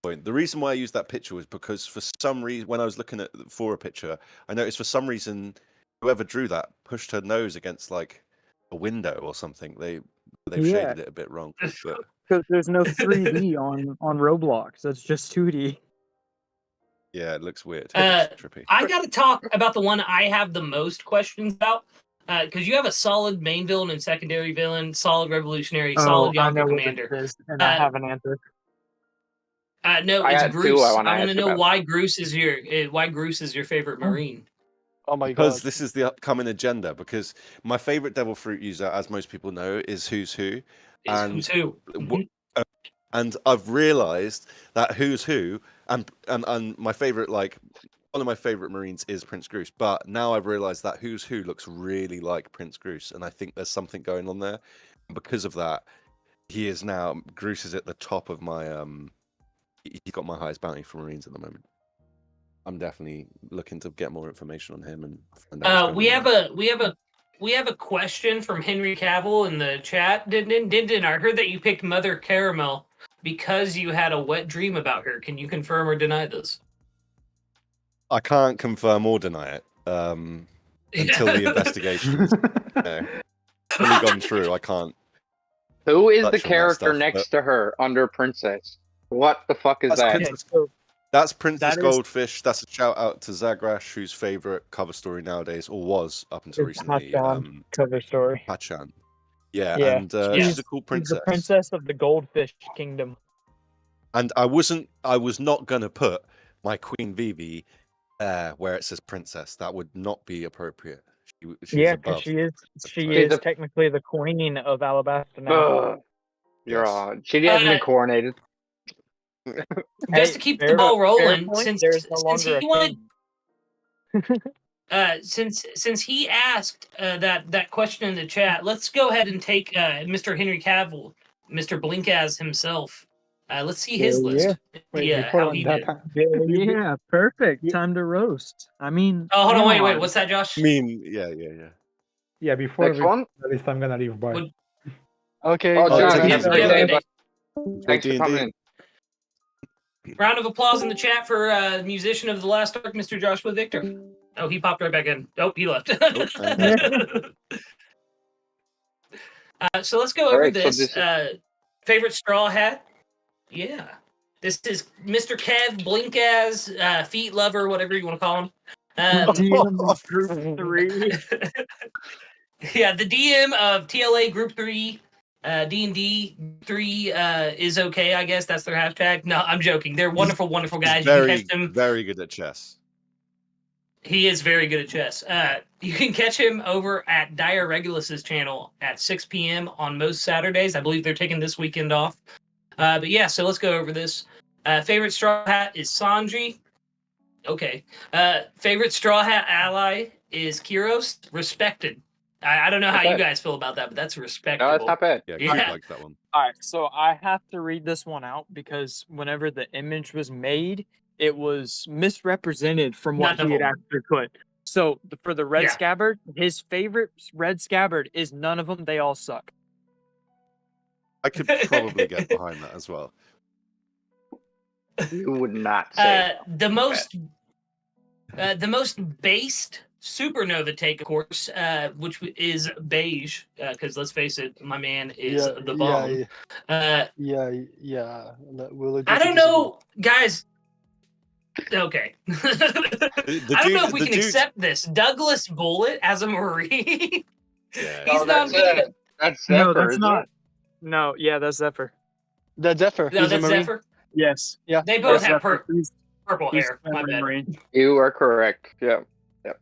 Point. The reason why I used that picture was because for some reason, when I was looking for a picture, I noticed for some reason whoever drew that pushed her nose against like a window or something. They've shaded it a bit wrong. But... Because there's no 3D on Roblox. That's just 2D. Yeah, it looks weird. It's trippy. I got to talk about the one I have the most questions about. Because you have a solid main villain and secondary villain, solid revolutionary, solid I know Yonko what commander. it is, and I have an answer. No, I it's got two Groose. I I wanna want to ask know about. why Groose is your favorite Marine. Oh my Because god. this is the upcoming agenda. Because my favorite Devil Fruit user, as most people know, is Who's Who. Is Who's Who. And I've realised that Who's Who, and my favorite, like one of my favorite Marines is Prince Groose. But now I've realised that Who's Who looks really like Prince Groose, and I think there's something going on there. And because of that, Groose is at the top of my He's got my highest bounty for Marines at the moment. I'm definitely looking to get more information on him and find out. We have a question from Henry Cavill in the chat. Din, I heard that you picked Mother Caramel because you had a wet dream about her. Can you confirm or deny this? I can't confirm or deny it. until the investigation is fully gone through. I can't. Who is the touch on that character stuff, next to her under Princess? What the fuck is That's that? Princess. So That's Princess That is- Goldfish. That's a shout out to Zagrash, whose favorite cover story nowadays, or was up until it's recently, Hachan cover story. Hachan. Yeah, Yeah. and Yes. she's a cool She's princess. the princess of the Goldfish Kingdom. And I was not gonna put my Queen Vivi where it says princess. That would not be appropriate. She's Yeah, because above. she is She's is the- technically the queen of Alabasta now. Ugh. You're Yes. on. She hasn't been coronated. Just to keep the ball fair rolling, point, since there's no longer he a wanted, king. since he asked that question in the chat, let's go ahead and take Mr. Henry Cavill, Mr. Blinkaz himself. Let's see his Yeah, list. Wait, Yeah, before how he that, did. Yeah, perfect. You- Time to roast. I mean, Oh, hold on, come wait. on. What's that, Josh? I mean, yeah. yeah, before Next we one? the list, I'm gonna leave by. Would- Okay. Oh, Oh, John, take it have a easy, great Yeah, day. okay. bud. Thanks for D&D. coming in. Round of applause in the chat for musician of the last arc, Mr. Joshua Victor. Oh, he popped right back in. Oh, he left. So let's go All over right, so this. this Favorite straw hat? Yeah. This is Mr. Kev Blinkaz, feet lover, whatever you want to call him. DM of Group 3. Yeah, the DM of TLA Group 3, D&D 3 is okay, I guess. That's their hashtag. No, I'm joking. They're wonderful, wonderful guys. You can Very, catch them. very good at chess. He is very good at chess. You can catch him over at Dire Regulus's channel at 6 p.m. on most Saturdays. I believe they're taking this weekend off. But yeah, so let's go over this. Favorite straw hat is Sanji. Okay. Favorite straw hat ally is Kyros. Respected. I don't know how Not you bad. guys feel about that, but that's respectable. No, that's not bad. Yeah, Yeah. Greg likes that one. All right, so I have to read this one out because whenever the image was made, it was misrepresented from what None of he had them. actually put. So for the red Yeah. scabbard, his favorite red scabbard is none of them. They all suck. I could probably get behind that as well. You would not say. The most based supernova take, of course, which is beige, because let's face it, my man is the bomb. We'll I don't know, guys. Okay. I don't know if we can accept this. Douglas Bullet as a Marine. Yeah. He's not good. That's Zephyr, No, that's isn't not. it? No, yeah, that's Zephyr. That's Zephyr. No, He's a that's Marine. Zephyr. Yes. Yeah. They both That's have Zephyr. purple He's hair. a My bad. Marine. You are correct. Yeah. Yep.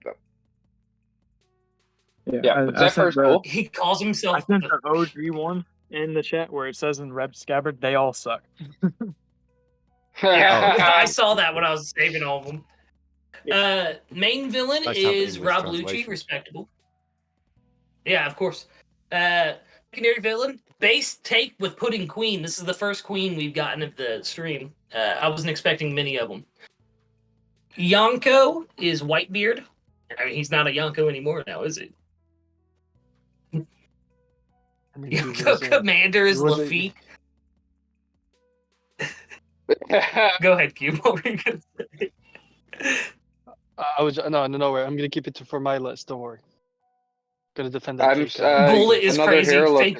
Yeah, but Zephyr's cool. He calls I himself. sent the OG one in the chat where it says in red scabbard, they all suck. Yeah, I saw that when I was saving all of them. Main villain Nice to have is English Rob Lucci, translation. respectable. Yeah, of course. Secondary villain, base take with Pudding Queen. This is the first queen we've gotten of the stream. I wasn't expecting many of them. Yonko is Whitebeard. I mean, he's not a Yonko anymore now, is he? Yonko Commander is was a- Lafitte. Go ahead, Cube. What were you gonna say? I was no. I'm gonna keep it for my list. Don't worry. Gonna defend that. I'm take, Bullet is another crazy. hero Fake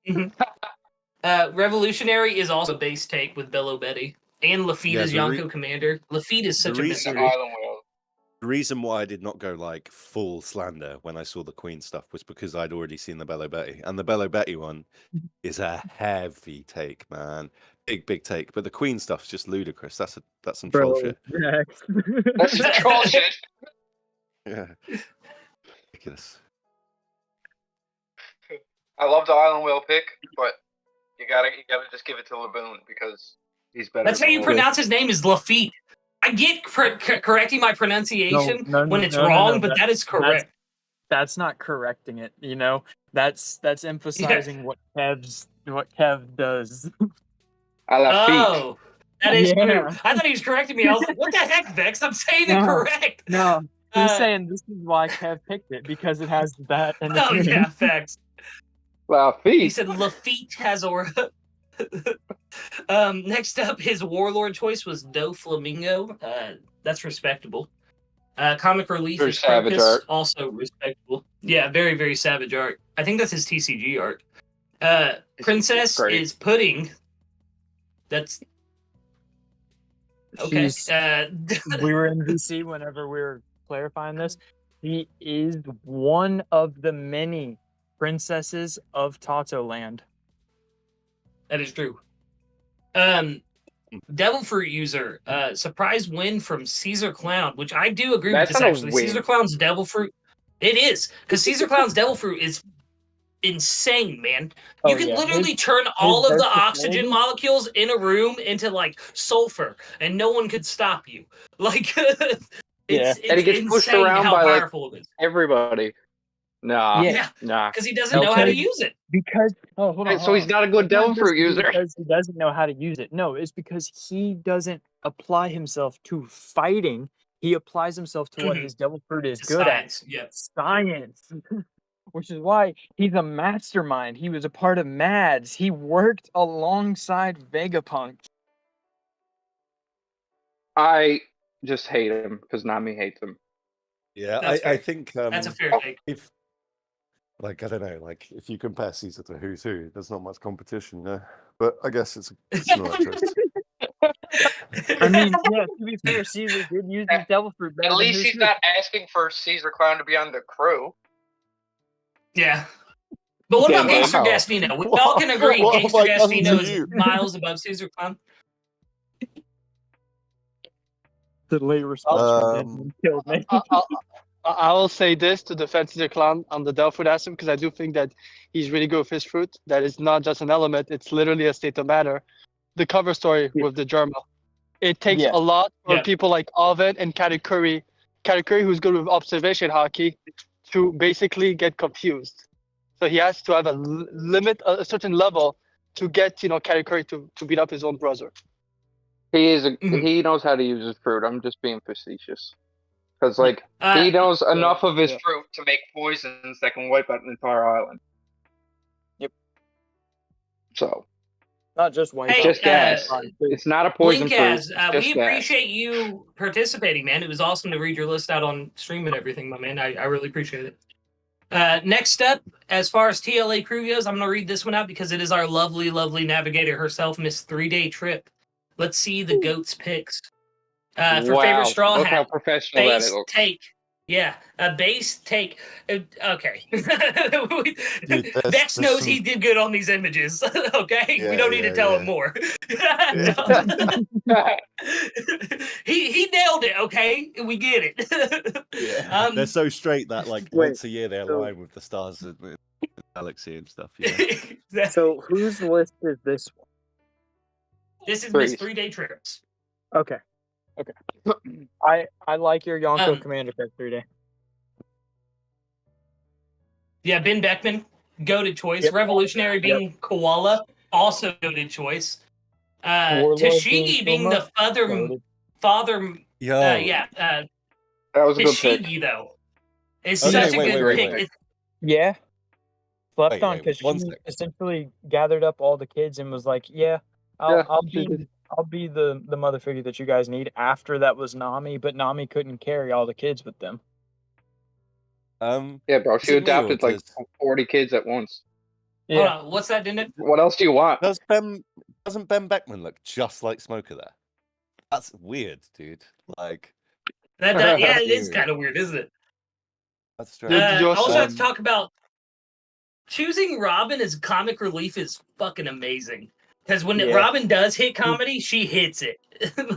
looking fan. Revolutionary is also base take with Bello Betty. And Lafitte Yeah, is the Yonko Commander. Lafitte is such a reason- mystery. The reason why I did not go like full slander when I saw the Queen stuff was because I'd already seen the Bello Betty, and the Bello Betty one is a heavy take, man. Big take. But the Queen stuff's just ludicrous. That's some troll shit. That's some troll shit. Yeah. Ridiculous. I love the Island Whale pick, but you gotta just give it to Laboon because he's better. That's how than you Laboon. pronounce his name is Lafitte. I get correcting my pronunciation No, when it's no, wrong, no, but that is correct. That's not correcting it, you know. That's emphasizing what Kev does. I love feet. Oh, that is Yeah. true. I thought he was correcting me. I was like, what the heck, Vex? I'm saying it No. correct. No, he's Uh, saying this is why Kev picked it because it has that. And Oh, yeah, facts. Well, He feet. said Lafitte has aura. Next up, his warlord choice was Doflamingo. That's respectable. Comic relief Very is savage Crocus, art. also respectable. Yeah, very, very savage art. I think that's his TCG art. Princess great. is Pudding. That's okay. She's we were in DC whenever we were clarifying this. She is one of the many princesses of Tato Land. That is true. Devil Fruit user, surprise win from Caesar Clown, which I do agree That's with this not a actually. win. Caesar Clown's Devil Fruit. It is, because Caesar Clown's Devil Fruit is insane, man. You can literally turn all of the oxygen molecules in a room into like sulfur, and no one could stop you. Like, it's And he gets pushed insane around how by like powerful it is. everybody. Nah, Yeah, nah. because he doesn't know how to use it. Because hold on. So he's not a good It's not Devil Fruit just user. because he doesn't know how to use it. No, it's because he doesn't apply himself to fighting. He applies himself to what his Devil Fruit is good Science, at. yeah. Science. Which is why he's a mastermind. He was a part of Mads. He worked alongside Vegapunk. I just hate him because Nami hates him. Yeah, That's I fair. think That's a fair take. if, like, I don't know, like if you compare Caesar to who's who, there's not much competition, yeah. But I guess it's an alright choice. I mean, yeah, to be fair, Caesar did use his Devil Fruit better At than least Who's he's Who. not asking for Caesar Clown to be on the crew. Yeah. But what Damn, about Gangster wow. Gastino? We all can agree What have Gangster I done to Gastino is you? miles above Caesar Clown. The late response from Denton killed me. I will say this to defend Caesar Clown on the Delphoid Asim, because I do think that he's really good with his fruit. That is not just an element, it's literally a state of matter. The cover story with the Germa. It takes a lot for people like Ovid and Katakuri, who's good with observation hockey, to basically get confused. So he has to have a limit, a certain level, to get Katakuri to beat up his own brother. He knows how to use his fruit. I'm just being facetious. Because like he knows enough of his fruit to make poisons that can wipe out an entire island. Yep. So not just white. It's just gas. It's not a poison fruit. Blinkaz, we appreciate you participating, man. It was awesome to read your list out on stream and everything, my man. I really appreciate it. Next up, as far as TLA crew goes, I'm going to read this one out because it is our lovely, lovely navigator herself, Miss 3-Day Trip. Let's see the GOAT's picks. For favorite straw look hat, how professional that base looks. take. Yeah, a base take. Okay. Dude, Vex knows he did good on these images. Okay, we don't need to tell him more. he nailed it. Okay, we get it. They're so straight that like once a year they align with the stars in the galaxy and stuff. Yeah. So whose list is this one? This is Miss 3-Day Trips. Okay. I like your Yonko commander pick 3-Day. Yeah, Ben Beckman, goated choice. Yep. Revolutionary being Koala, also goated choice. Tashigi being the father. That was a good pick. Tashigi though is such a good pick. Yeah. Slept on because she essentially gathered up all the kids and was like, I'll be the mother figure that you guys need. After that was Nami, but Nami couldn't carry all the kids with them. Yeah, bro, she adopted like 40 kids at once. Yeah. Hold on, what's that, didn't it? What else do you want? Doesn't Ben Beckman look just like Smoker there? That's weird, dude. Like it is kind of weird, isn't it? That's strange. Also have to talk about choosing Robin as comic relief is fucking amazing. Because when Robin does hit comedy, she hits it.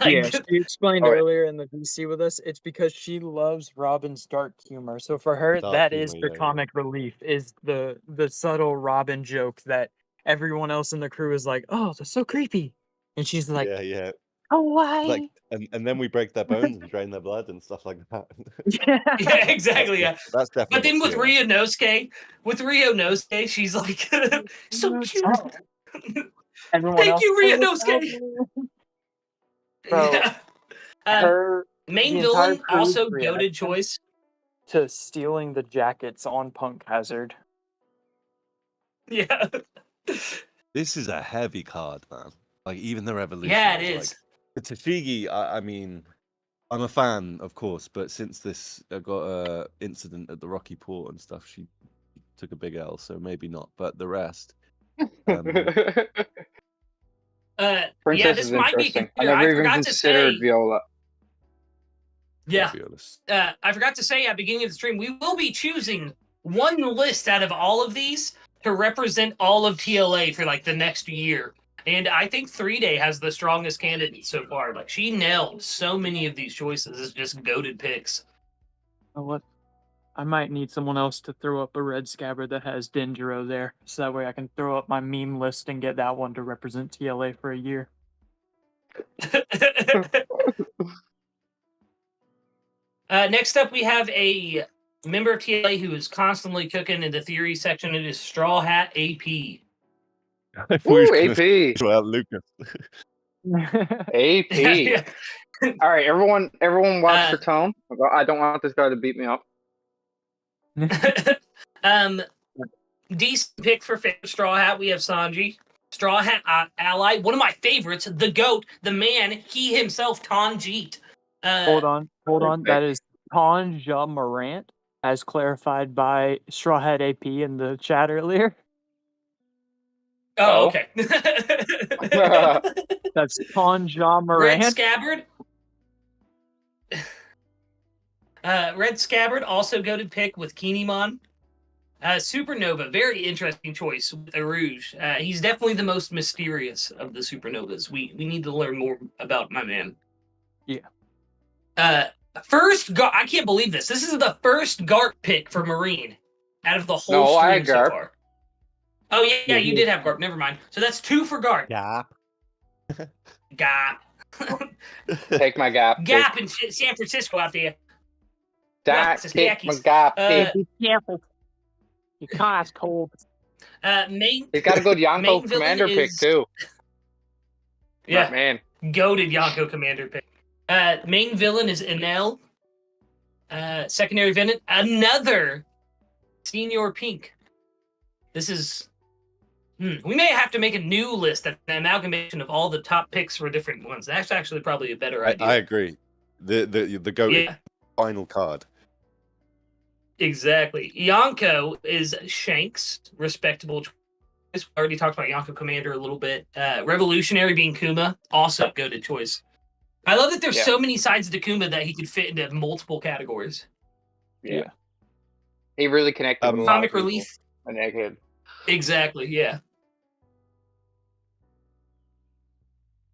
She explained earlier in the VC with us, it's because she loves Robin's dark humor. So for her, that is the comic relief, is the subtle Robin joke that everyone else in the crew is like, oh, that's so creepy. And she's like, oh, why? Like, and then we break their bones and drain their blood and stuff like that. Yeah, exactly. That's definitely. But then with Rio Nosuke, she's like, so cute. Thank you, Ryunosuke. Her main villain also goated choice to stealing the jackets on Punk Hazard. Yeah. This is a heavy card, man. Like even the revolution. Yeah, it is. Like, Tashigi, I mean, I'm a fan, of course, but since this got a incident at the Rocky Port and stuff, she took a big L, so maybe not. But the rest, Yeah, Princess this is might be a interesting. I contender. never I even forgot to considered say. Viola. Yeah, fabulous. I forgot to say at the beginning of the stream, we will be choosing one list out of all of these to represent all of TLA for like the next year. And I think 3-Day has the strongest candidate so far. Like she nailed so many of these choices. It's just goated picks. Oh, what? I might need someone else to throw up a red scabbard that has Dendro there, so that way I can throw up my meme list and get that one to represent TLA for a year. Next up, we have a member of TLA who is constantly cooking in the theory section. It is Straw Hat AP. I thought we Ooh, were gonna AP. talk about Lucas. AP. Yeah. All right, everyone watch your tone. I don't want this guy to beat me up. Decent pick for favorite Straw Hat. We have Sanji. Straw Hat ally. One of my favorites, the GOAT, the man, he himself, Tanjit. Hold on. That is Tanja Morant, as clarified by Straw Hat AP in the chat earlier. Oh, okay. That's Tanja Red Morant. Scabbard. Red Scabbard also goated pick with Kinemon. Supernova, very interesting choice with Arouge. He's definitely the most mysterious of the Supernovas. We need to learn more about my man. Yeah. I can't believe this. This is the first Garp pick for Marine out of the whole No, I stream had so Garp. far. Oh yeah, you did have Garp. Never mind. So that's 2 for Garp. Yeah. Gap. Take my gap. Gap in San Francisco out there. Take Saskakis. my gap. Be careful. Your car's cold. Main. He's got a good main Yonko villain commander pick is- too. Yeah, Smart man. goated Yonko commander pick. Main villain is Enel. Secondary villain, another Senior Pink. This is. We may have to make a new list, an amalgamation of all the top picks for different ones. That's actually probably a better idea. I agree. The GOAT final card. Exactly. Yonko is Shanks, respectable choice. We already talked about Yonko Commander a little bit. Revolutionary being Kuma, also goated choice. I love that there's so many sides to Kuma that he could fit into multiple categories. Yeah. He really connected with a lot Comic of people. relief. An egghead. Exactly, yeah.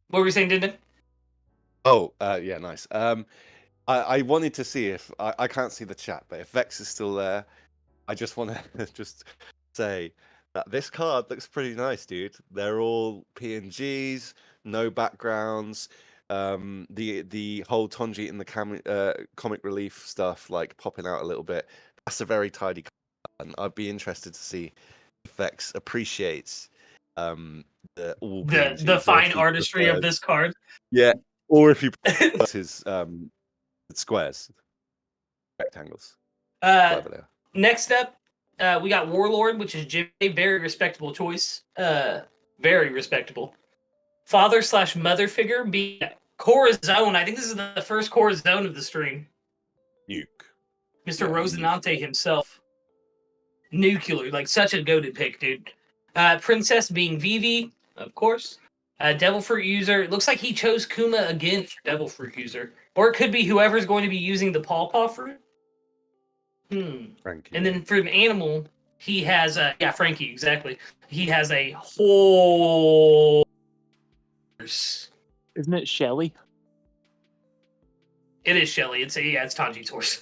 What were you saying, Dinden? Oh, yeah, nice. I wanted to see if I can't see the chat, but if Vex is still there, I just want to just say that this card looks pretty nice, dude. They're all PNGs, no backgrounds. The whole Tonji in the comic relief stuff like popping out a little bit. That's a very tidy card, and I'd be interested to see if Vex appreciates the fine artistry of this card. Yeah, or if you put his squares, rectangles. Next up, we got Warlord, which is Jimmy. Very respectable choice. Very respectable. Father/mother figure be Corazon. I think this is the first Corazon of the stream. Nuke. Mr. Rosinante himself. Nuclear, like such a goated pick, dude. Princess being Vivi, of course. Devil Fruit user. It looks like he chose Kuma again for Devil Fruit user. Or it could be whoever's going to be using the Pawpaw Fruit. Frankie. And then for the animal, he has Frankie, exactly. He has a whole. Isn't it Shelly? It is Shelly. It's Tanji's horse.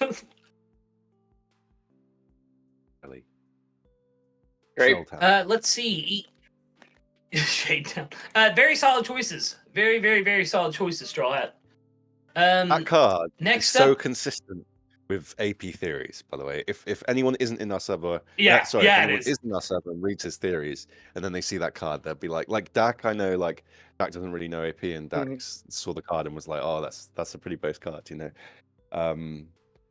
Shelly. Great. Let's see. Shakedown. Very solid choices. Very, very, very solid choices, Straw Hat. That card next is so up, consistent with AP theories, by the way. If anyone isn't in our server, if anyone is in our server and reads his theories, and then they see that card, they'll be like Dak. I know, like Dak doesn't really know AP, and Dak saw the card and was like, "Oh, that's a pretty base card," you know. But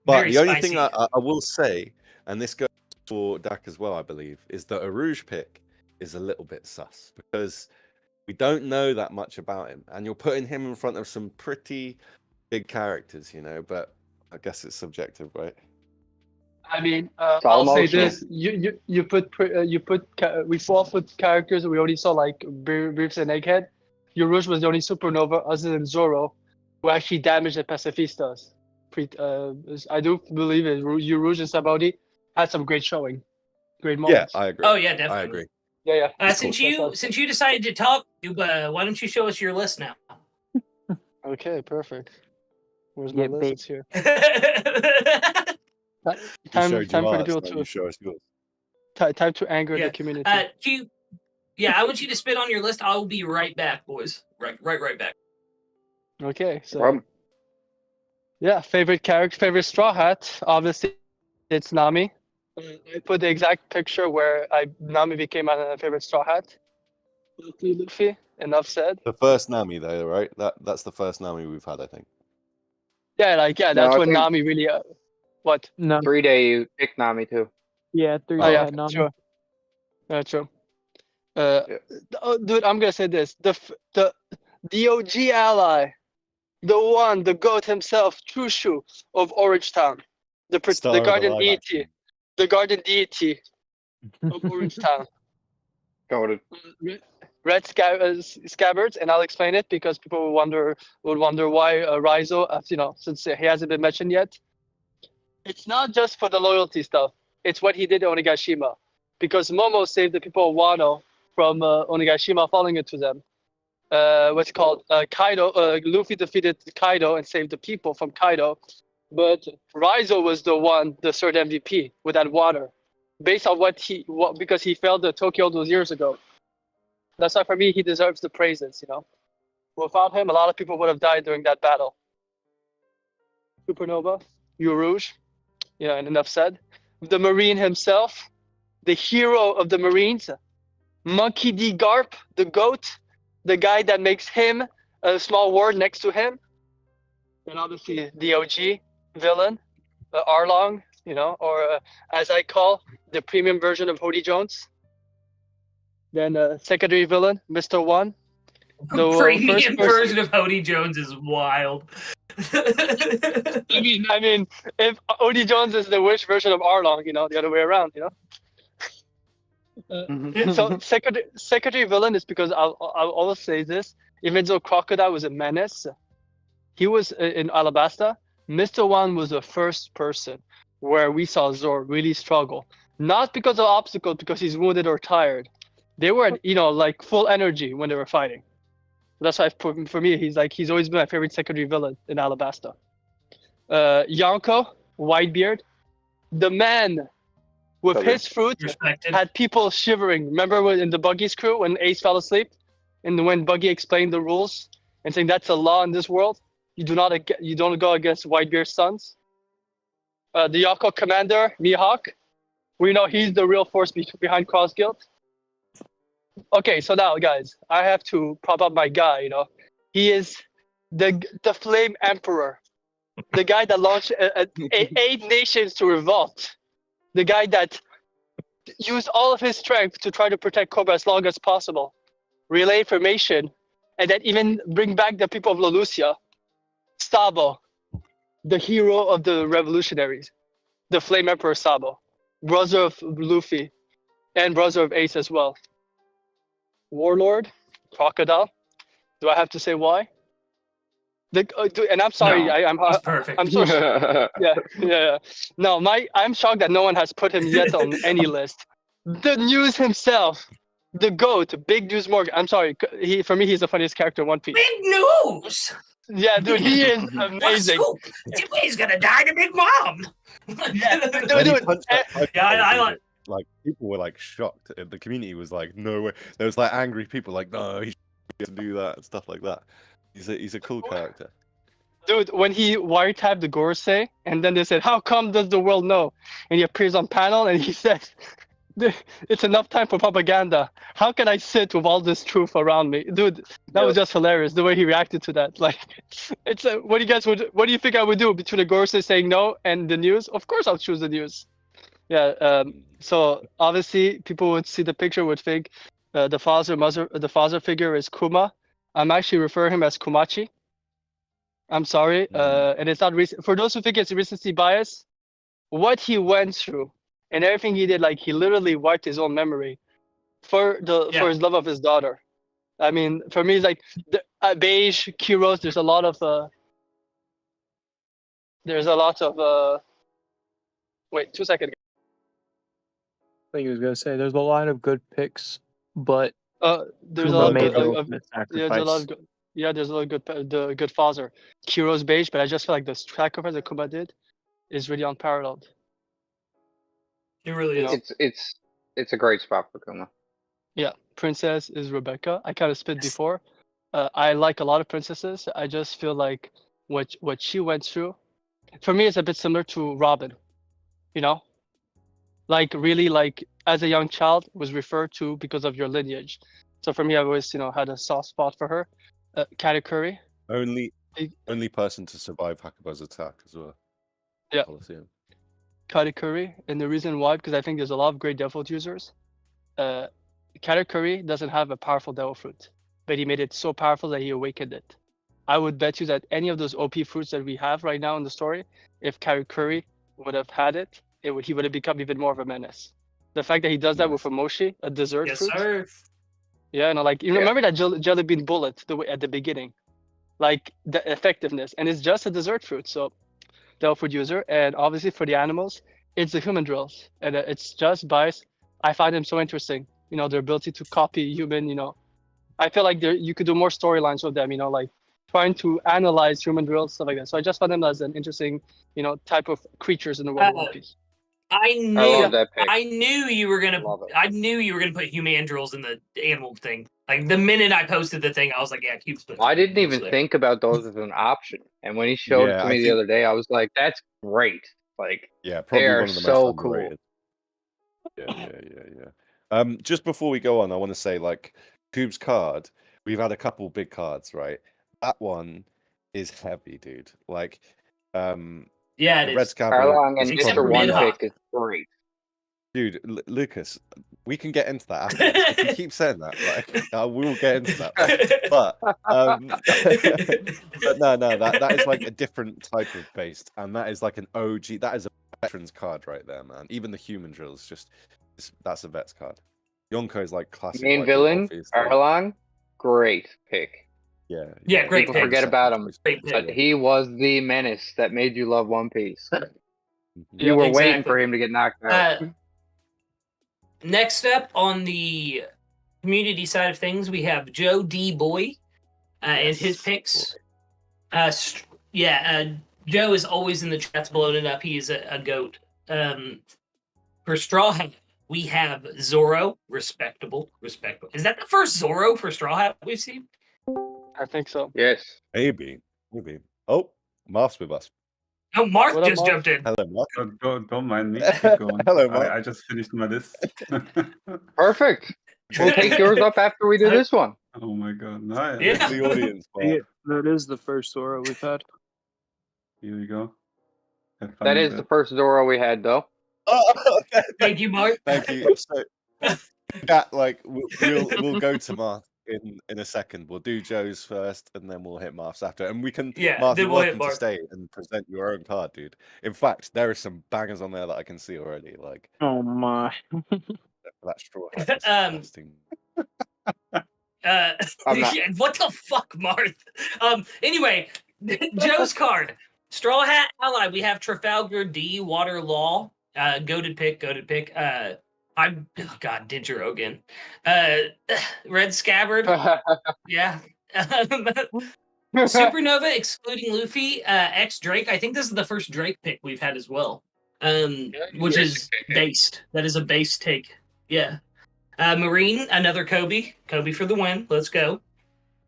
very the only spicy. thing I will say, and this goes for Dak as well, I believe, is that a Rouge pick is a little bit sus because we don't know that much about him, and you're putting him in front of some pretty big characters, you know, but I guess it's subjective, right? I mean, It's all I'll say emotional. this: we fought with characters we already saw, like Briefs and Egghead. Urouge was the only supernova other than Zoro who actually damaged the pacifistas. I do believe it. Urouge and Sabaody had some great showing, great moments. Yeah, I agree. Oh yeah, definitely. I agree. Yeah. Since you decided to talk, why don't you show us your list now? Okay, perfect. Where's my Yeah, list? babe. It's here. You Time showed for your the arts, people now to you show us yours. time to anger Yeah. the community. I want you to spit on your list. I will be right back, boys. Right back. Okay, so Problem. yeah, favorite character, favorite Straw Hat. Obviously, it's Nami. I put the exact picture where Nami became my favorite Straw Hat. Luffy. Enough said. The first Nami, though, right? That's the first Nami we've had, I think. Yeah, No, that's I when think- Nami really. What? No. 3-day you picked Nami too. Yeah, 3 Oh day yeah, had Nami. sure. Yeah, true. Yeah. Oh, dude, I'm gonna say this: the OG ally, the one, the goat himself, Chushu of Orange Town, the Star of the guardian live deity, action. the guardian deity of Orange Town. Got it. Red scabbards, and I'll explain it because people will wonder why Raizo, since he hasn't been mentioned yet. It's not just for the loyalty stuff. It's what he did to Onigashima, because Momo saved the people of Wano from Onigashima falling into them. What's it called? Kaido. Luffy defeated Kaido and saved the people from Kaido, but Raizo was the third MVP with that water, based on because he failed the Tokyo those years ago. That's why for me he deserves the praises. Without him, a lot of people would have died during that battle. Supernova, Urouge. And enough said. The Marine himself, the hero of the Marines, Monkey D. Garp, the goat, the guy that makes him a small ward next to him, and obviously the OG villain, Arlong, or as I call the premium version of Hody Jones. Then secondary villain, Mr. One. The Premium first version of Hody Jones is wild. I mean, if Hody Jones is the wish version of Arlong, the other way around, So secondary villain is because I'll always say this: even though Crocodile was a menace, he was in Alabasta. Mr. One was the first person where we saw Zoro really struggle, not because of obstacles, because he's wounded or tired. They were, like full energy when they were fighting. That's why for me, he's always been my favorite secondary villain in Alabasta. Yonko, Whitebeard, the man with his fruit Respected. had people shivering. Remember in the Buggy's crew when Ace fell asleep, and when Buggy explained the rules and saying that's a law in this world, you don't go against Whitebeard's sons. The Yonko commander, Mihawk, we know he's the real force behind Cross Guild. Okay, so now guys, I have to prop up my guy. He is the Flame Emperor, the guy that launched 8 nations to revolt, the guy that used all of his strength to try to protect Kobe as long as possible, relay information, and then even bring back the people of Lolucia. Sabo, the hero of the revolutionaries, the Flame Emperor Sabo, brother of Luffy, and brother of Ace as well. Warlord, Crocodile. Do I have to say why? And I'm sorry, No, he's perfect. I'm so yeah. No, I'm shocked that no one has put him yet on any list. The News himself, the GOAT, Big News Morgan. I'm sorry, for me he's the funniest character in One Piece. Big news! Yeah, dude, he is What a amazing. scoop! He's gonna die to Big Mom. When he Dude, punched that pipe Yeah, I bomb, like. like people were like shocked. The community was like, "No way!" There was like angry people, like, "No, he should do that," and stuff like that. He's a cool character. Dude, when he wiretapped the Gorosei, and then they said, "How come does the world know?" And he appears on panel, and he says, "It's enough time for propaganda. How can I sit with all this truth around me?" Dude, that was just hilarious. The way he reacted to that, like, it's what do you think I would do between the Gorosei saying no and the News? Of course, I'll choose the News. Yeah. So obviously, people would see the picture would think the father figure is Kuma. I'm actually referring him as Kumachi. I'm sorry, and it's not recent. For those who think it's recency bias, what he went through and everything he did, like he literally wiped his own memory for his love of his daughter. I mean, for me, it's like beige, Kyros. There's a lot of wait 2 seconds. I think he was gonna say there's a lot of good picks, but there's Kuma a made the lot ultimate yeah, there's a lot sacrifice. of good, there's a lot of good father. Kyros beige, but I just feel like the sacrifice that Kuba did is really unparalleled. It really is. It's a great spot for Kuma. Yeah, princess is Rebecca. I kind of spit before. I like a lot of princesses. I just feel like what she went through, for me, it's a bit similar to Robin. You know, like really, like as a young child, was referred to because of your lineage. So for me, I've always had a soft spot for her. Katakuri. Only person to survive Hakuba's attack as well. Yeah. Colosseum. Katakuri, and the reason why, because I think there's a lot of great default users. Katakuri doesn't have a powerful devil fruit, but he made it so powerful that he awakened it. I would bet you that any of those OP fruits that we have right now in the story, if Katakuri would have had it, he would have become even more of a menace. The fact that he does that with a mochi, a dessert fruit. Sir. Yeah, like you remember that jelly bean bullet at the beginning, like the effectiveness, and it's just a dessert fruit. So, devil fruit user, and obviously for the animals, it's the human drills, and it's just bias. I find them so interesting. Their ability to copy human. I feel like you could do more storylines with them. Like trying to analyze human drills, stuff like that. So I just find them as an interesting, type of creatures in the world of One Piece. I love that pick. I knew you were gonna put humandrils in the animal thing. Like the minute I posted the thing, I was like, yeah, Cube's put. I didn't even think about those as an option, and when he showed it to me the other day, I was like, that's great. Like, probably they are one of the so most cool. underrated. Yeah. Just before we go on, I want to say, like, Kube's card, we've had a couple big cards, right? That one is heavy, dude. Like, yeah, it Red is. Scabber, Arlong and Mr. One Pick is great. Dude, Lucas, we can get into that after. If you keep saying that, like, we will get into that. But no, that is like a different type of based, and that is like an OG. That is a veteran's card right there, man. Even the human drills, that's a vet's card. Yonko is like classic. Main villain, Arlong, great pick. Yeah, great People pick. forget about him, Great but he was the menace that made you love One Piece. You were waiting for him to get knocked out. Next up on the community side of things, we have Joe D. Boy and his picks. Joe is always in the chats blowing it up. He is a goat. For Straw Hat, we have Zoro, respectable. Is that the first Zoro for Straw Hat we've seen? I think so. Yes. Maybe. Oh, Marth's with us. Oh, Marth just jumped in. Hello, Marth. Don't mind me. Keep going. Hello, Marth. I just finished my list. Perfect. We'll take yours up after we do this one. Oh my god. Nice. Yeah. The audience, Marth. That is the first Zoro we've had. Here we go. That is the first Zoro we had, though. Oh, Thank you, Marth. Thank you. So, we'll go to Marth in a second. We'll do Joe's first, and then we'll hit Marth's after. And we can, Marth, you're welcome to stay and present your own card, dude. In fact, there are some bangers on there that I can see already. Like, oh my, that straw. What the fuck, Marth? Anyway, Joe's card. Straw Hat Ally. We have Trafalgar D. Water Law. Goated pick. Dinjiro again. Red Scabbard. Yeah. Supernova excluding Luffy. X Drake. I think this is the first Drake pick we've had as well. Which is based. That is a base take. Yeah. Marine, another Kobe. Kobe for the win. Let's go.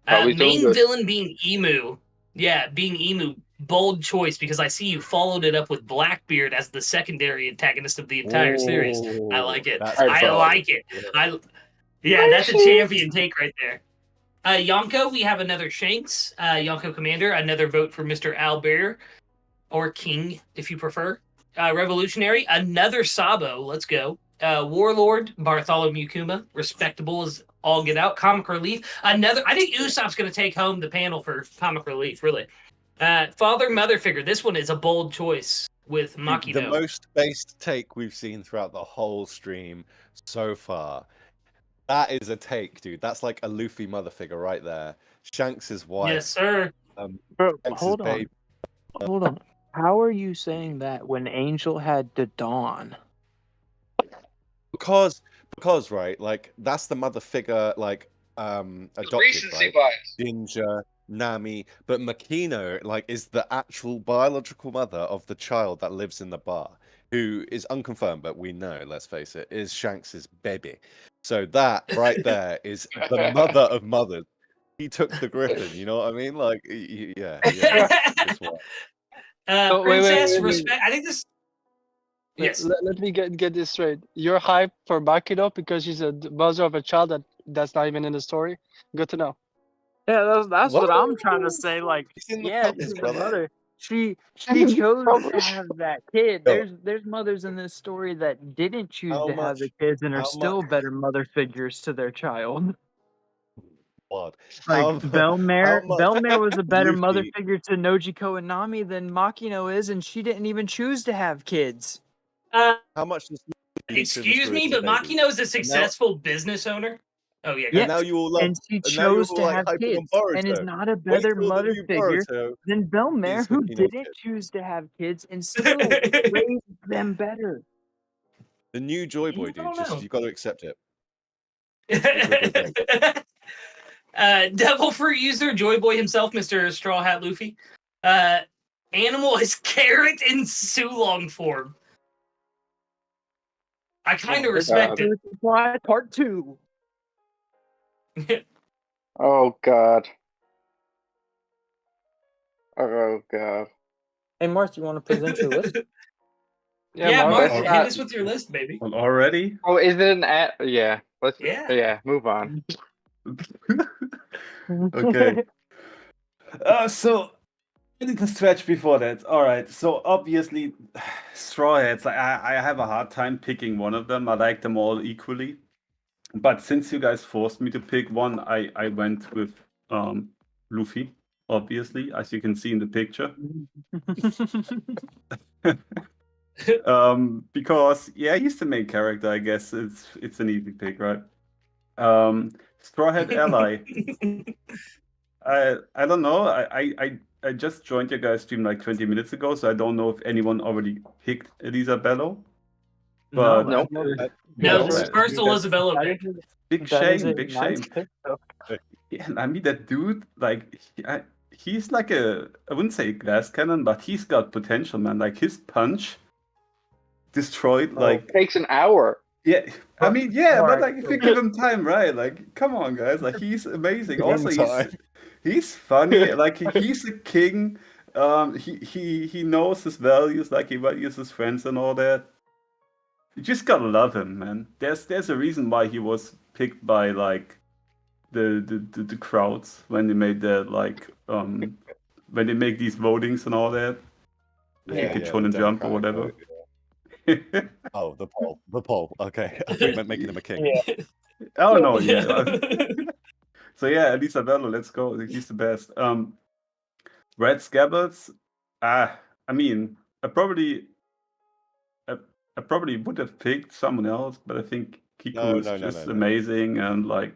Main villain being Emu. Yeah, being Emu. Bold choice, because I see you followed it up with Blackbeard as the secondary antagonist of the entire series. I like it. I like it. That's a champion take right there. Yonko, we have another Shanks. Yonko Commander, another vote for Mr. Albert, or King, if you prefer. Revolutionary, another Sabo. Let's go. Warlord, Bartholomew Kuma, respectable as all get out. Comic Relief, another. I think Usopp's going to take home the panel for Comic Relief, really. Father mother figure. This one is a bold choice with The Makino. most based take we've seen throughout the whole stream so far. That is a take, dude. That's like a Luffy mother figure right there. Shanks' wife. Yes, sir. Bro, Shanks' hold on. baby. Hold on. How are you saying that when Angel had the Dawn? Because right, like that's the mother figure, like adopted, Recency right? bias. Ginger, Nami, but Makino like is the actual biological mother of the child that lives in the bar, who is unconfirmed, but we know, let's face it, is Shanks's baby. So that right there is the mother of mothers. He took the griffin, you know what I mean? Like, yeah. It's wild. Oh, Princess, wait. respect. I think this. Yes. Let me get this straight. You're hyped for Bakito because she's a mother of a child that's not even in the story. Good to know. Yeah, that's what What? I'm trying to say. Like, It's in the yeah, comments, she's the brother. mother. She chose to Publish. have that kid. Yo. There's mothers in this story that didn't choose How to have the much- kids and are how still much- better mother figures to their child. What? Like How Belmare much was a better mother Luffy- figure to Nojiko and Nami than Makino is, and she didn't even choose to have kids. How much does Luffy Excuse consider me, his but baby? Makino's a successful business owner. Oh yeah. Yeah, And now you all love, and she and now you're chose all to like have hyping on kids, and is Boruto. not a Wait better till the mother new figure Boruto than Belmare, is who Makino's didn't kid. choose to have kids and still raised them better. The new Joy Boy, I dude. don't Just know. you got to accept it. Joy Boy great. Devil Fruit user, Joy Boy himself, Mr. Straw Hat Luffy. Animal is carrot in Sulong form. I kind of respect it. Part 2. Oh God. Oh God. Hey, Marth, you want to present your list? Yeah, Mark, Mark, hit us with your list, baby. Well, already? Oh, is it an at? Yeah. Let's. Yeah. Yeah. Move on. Okay. So I need to stretch before that. All right. So obviously, Straw Hats. I have a hard time picking one of them. I like them all equally. But since you guys forced me to pick one, I went with Luffy. Obviously, as you can see in the picture. Because yeah, he's the main character. I guess it's an easy pick, right? Straw Hat Ally. I don't know. I just joined your guys' stream like 20 minutes ago, so I don't know if anyone already picked Elisabello. But Nope. No, No, first Elizabeth pick. big shame, big shame. Pick, though. Yeah, I mean that dude, like he's like I wouldn't say glass cannon, but he's got potential, man. Like his punch destroyed like Takes an hour. yeah. I mean yeah, but Alright, like if you give him time, right? Like come on, guys. Like he's amazing. Also, he's funny. Like he's a king. He knows his values. Like he values his friends and all that. You just gotta love him, man. There's a reason why he was picked by like the crowds when they made that like when they make these votings and all that. I think it's Shonen Jump or whatever. Oh, the poll. Okay, I thought you meant making him a king. Yeah. Oh no, yeah. So yeah, Elisabello, let's go. He's the best. Red Scabbards. I mean, I probably would have picked someone else, but I think Kiku is just amazing, and like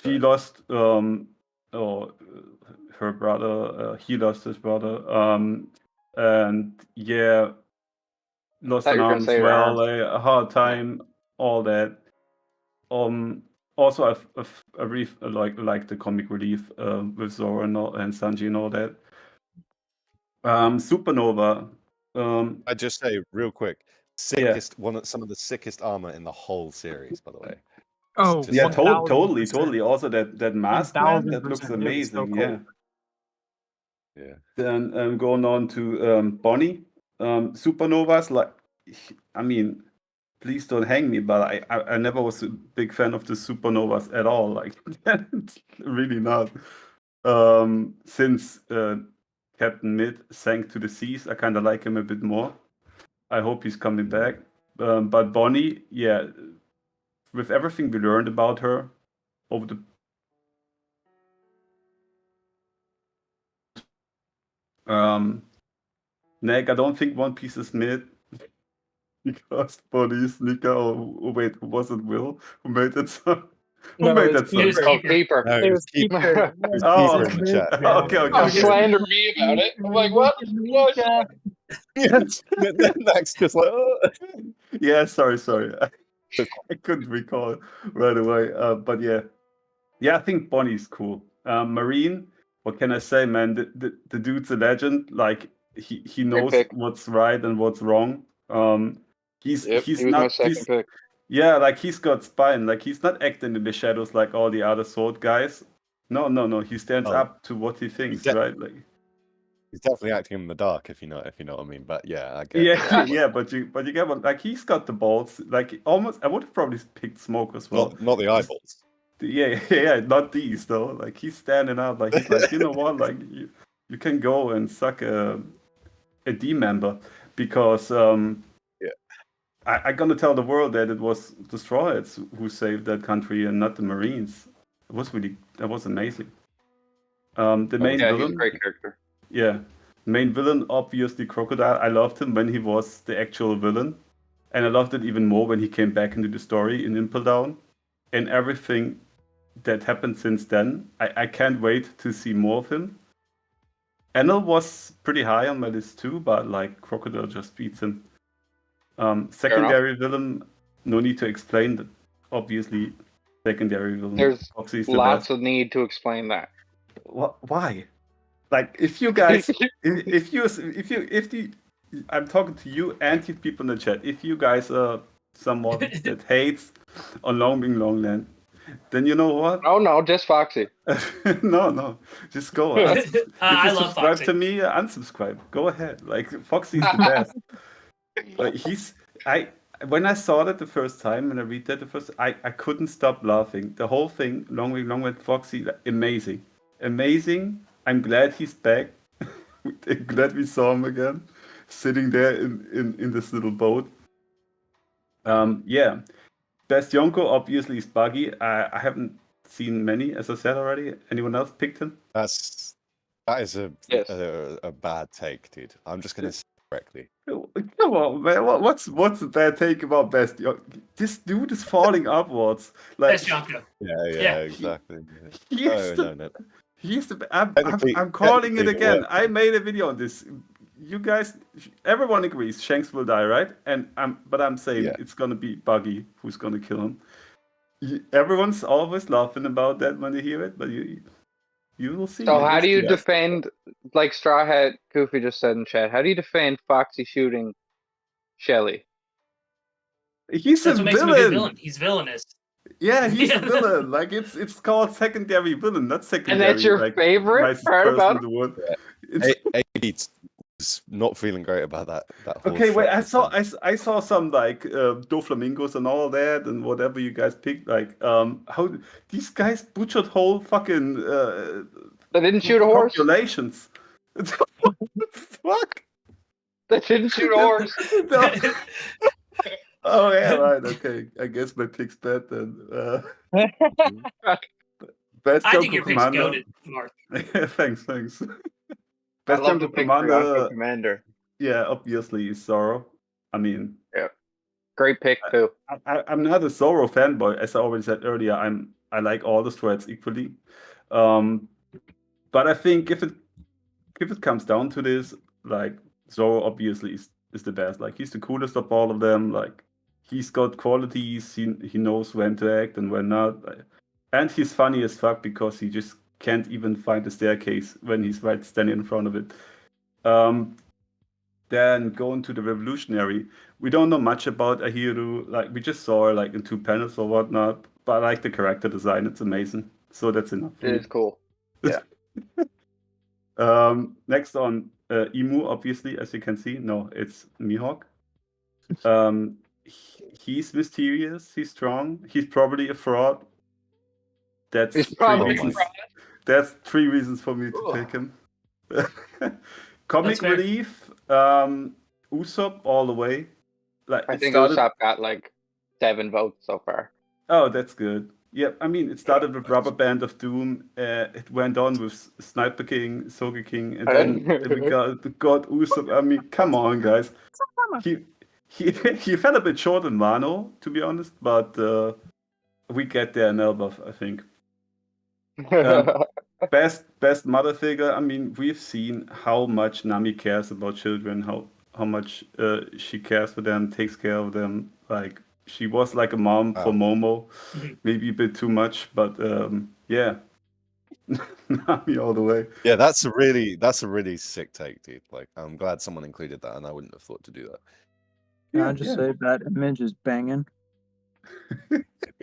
she lost or her brother, he lost his brother, and yeah, lost an arm as well, like, a hard time, all that. Also, I really like the comic relief with Zoro and Sanji and all that. Supernova. I just say real quick, some of the sickest armor in the whole series, by the way. Oh, yeah, 1000%. totally. Also, that mask, man, that looks 1000%. amazing. So cool. Yeah. Then going on to Bonnie, Supernovas. Like, I mean, please don't hang me, but I never was a big fan of the Supernovas at all. Like, really not. Since Captain Mid sank to the seas, I kind of like him a bit more. I hope he's coming back. But Bonnie, yeah, with everything we learned about her over the Neg, I don't think One Piece is mid. Because Bonnie, Sneaker, or wait, who was it? Will? Who made that song? Who No, made it's that song? It was Keeper. Keeper. Keeper. No, It was Keeper. Oh, Keeper in the chat. okay, okay. Oh, slander me about it. I'm like, what? What? Yes. Next, just like, oh. Yeah, sorry. I couldn't recall it right away. But yeah, I think Bonnie's cool. Marine, what can I say, man? The dude's a legend. Like he knows pick. what's right and what's wrong. He's Yep, he's he was not my second pick. Yeah, like he's got spine. Like he's not acting in the shadows like all the other sword guys. No. He stands Oh. up to what he thinks, de- right? Like He's definitely acting in the dark, if you know what I mean. But yeah, I get. yeah, but you get what, like he's got the balls. Like almost, I would have probably picked Smoke as well. Not the eyeballs. Yeah, not these though. Like he's standing up. Like he's like, you know what? Like you can go and suck a D member because I'm gonna tell the world that it was the Strawheads who saved that country and not the Marines. That was amazing. The main Yeah, he's a villain, great character. yeah, main villain obviously Crocodile. I loved him when he was the actual villain, and I loved it even more when he came back into the story in Impel Down, and everything that happened since then. I can't wait to see more of him. Enel was pretty high on my list too, but like Crocodile just beats him. Secondary villain, no need to explain that. Obviously, secondary villain. There's Foxy's the lots best. of need to explain that. Why? Like, if you guys, I'm talking to you and to people in the chat. If you guys are someone that hates on Long Bing Longland, then you know what? Oh no, just Foxy. No, just go. If you I love subscribe Foxy. to me, unsubscribe. Go ahead. Like Foxy's the best. Like when I saw that the first time and I read that the first, I couldn't stop laughing. The whole thing, Long with Foxy, like, amazing. I'm glad he's back. I'm glad we saw him again, sitting there in this little boat. Yeah, best Yonko obviously is Buggy. I haven't seen many, as I said already. Anyone else picked him? That is Yes. a bad take, dude. I'm just gonna say it correctly. Come on, man. What's the bad take about best Yonko? This dude is falling upwards. Like Best Yonko. Yeah, exactly. No. I'm calling it technically, again. yeah. I made a video on this. You guys, everyone agrees Shanks will die, right? But I'm saying Yeah. it's gonna be Buggy who's gonna kill him. Everyone's always laughing about that when they hear it, but you will see. So how do you Yes. defend, like Straw Hat Goofy just said in chat, how do you defend Foxy shooting Shelly? He's That's a what makes him a good villain. villain. He's villainous. Yeah, he's a Yeah. villain. Like it's called secondary villain, not secondary. And that's your like, favorite nicest part person about in the world. Yeah. It's AB's not feeling great about that. Whole okay. Wait, shot. I saw some like Doflamingos and all that, and whatever you guys picked. Like how these guys butchered whole fucking They didn't shoot a horse. populations. Fuck. They didn't shoot a horse. No. Oh yeah, right. Okay, I guess my pick's bad then. Best I think Yonko your pick's commander. goated, Mark. Thanks. I Best love the Yonko pick for Yonko commander. Commander. Yeah, obviously is Zoro. I mean, Great pick too. I'm not a Zoro fanboy, as I already said earlier. I like all the threads equally, but I think if it comes down to this, like Zoro obviously is the best. Like he's the coolest of all of them. Like he's got qualities. He knows when to act and when not, and he's funny as fuck because he just can't even find the staircase when he's right standing in front of it. Then going to the Revolutionary, we don't know much about Ahiru. Like we just saw her like in 2 panels or whatnot. But I like the character design; it's amazing. So that's enough. It is cool. Next on Emu, obviously, as you can see. No, it's Mihawk. He's mysterious. He's strong. He's probably a fraud. That's He's 3 probably reasons. a fraud. That's 3 reasons for me to pick him. Comic That's fair. relief, Usopp all the way. Like I it think started. Usopp got like 7 votes so far. Oh, that's good. Yeah, I mean, it started with Rubber Band of Doom. It went on with Sniper King, Soga King, and then we got the God Usopp. I mean, come on, guys. He he fell a bit short in Wano, to be honest, but we get there in Elbaf, I think. Best mother figure. I mean, we've seen how much Nami cares about children, how much she cares for them, takes care of them. Like she was like a mom for Momo, maybe a bit too much, but yeah, Nami all the way. Yeah, that's a really sick take, dude. Like, I'm glad someone included that, and I wouldn't have thought to do that. Can I just say that image is banging?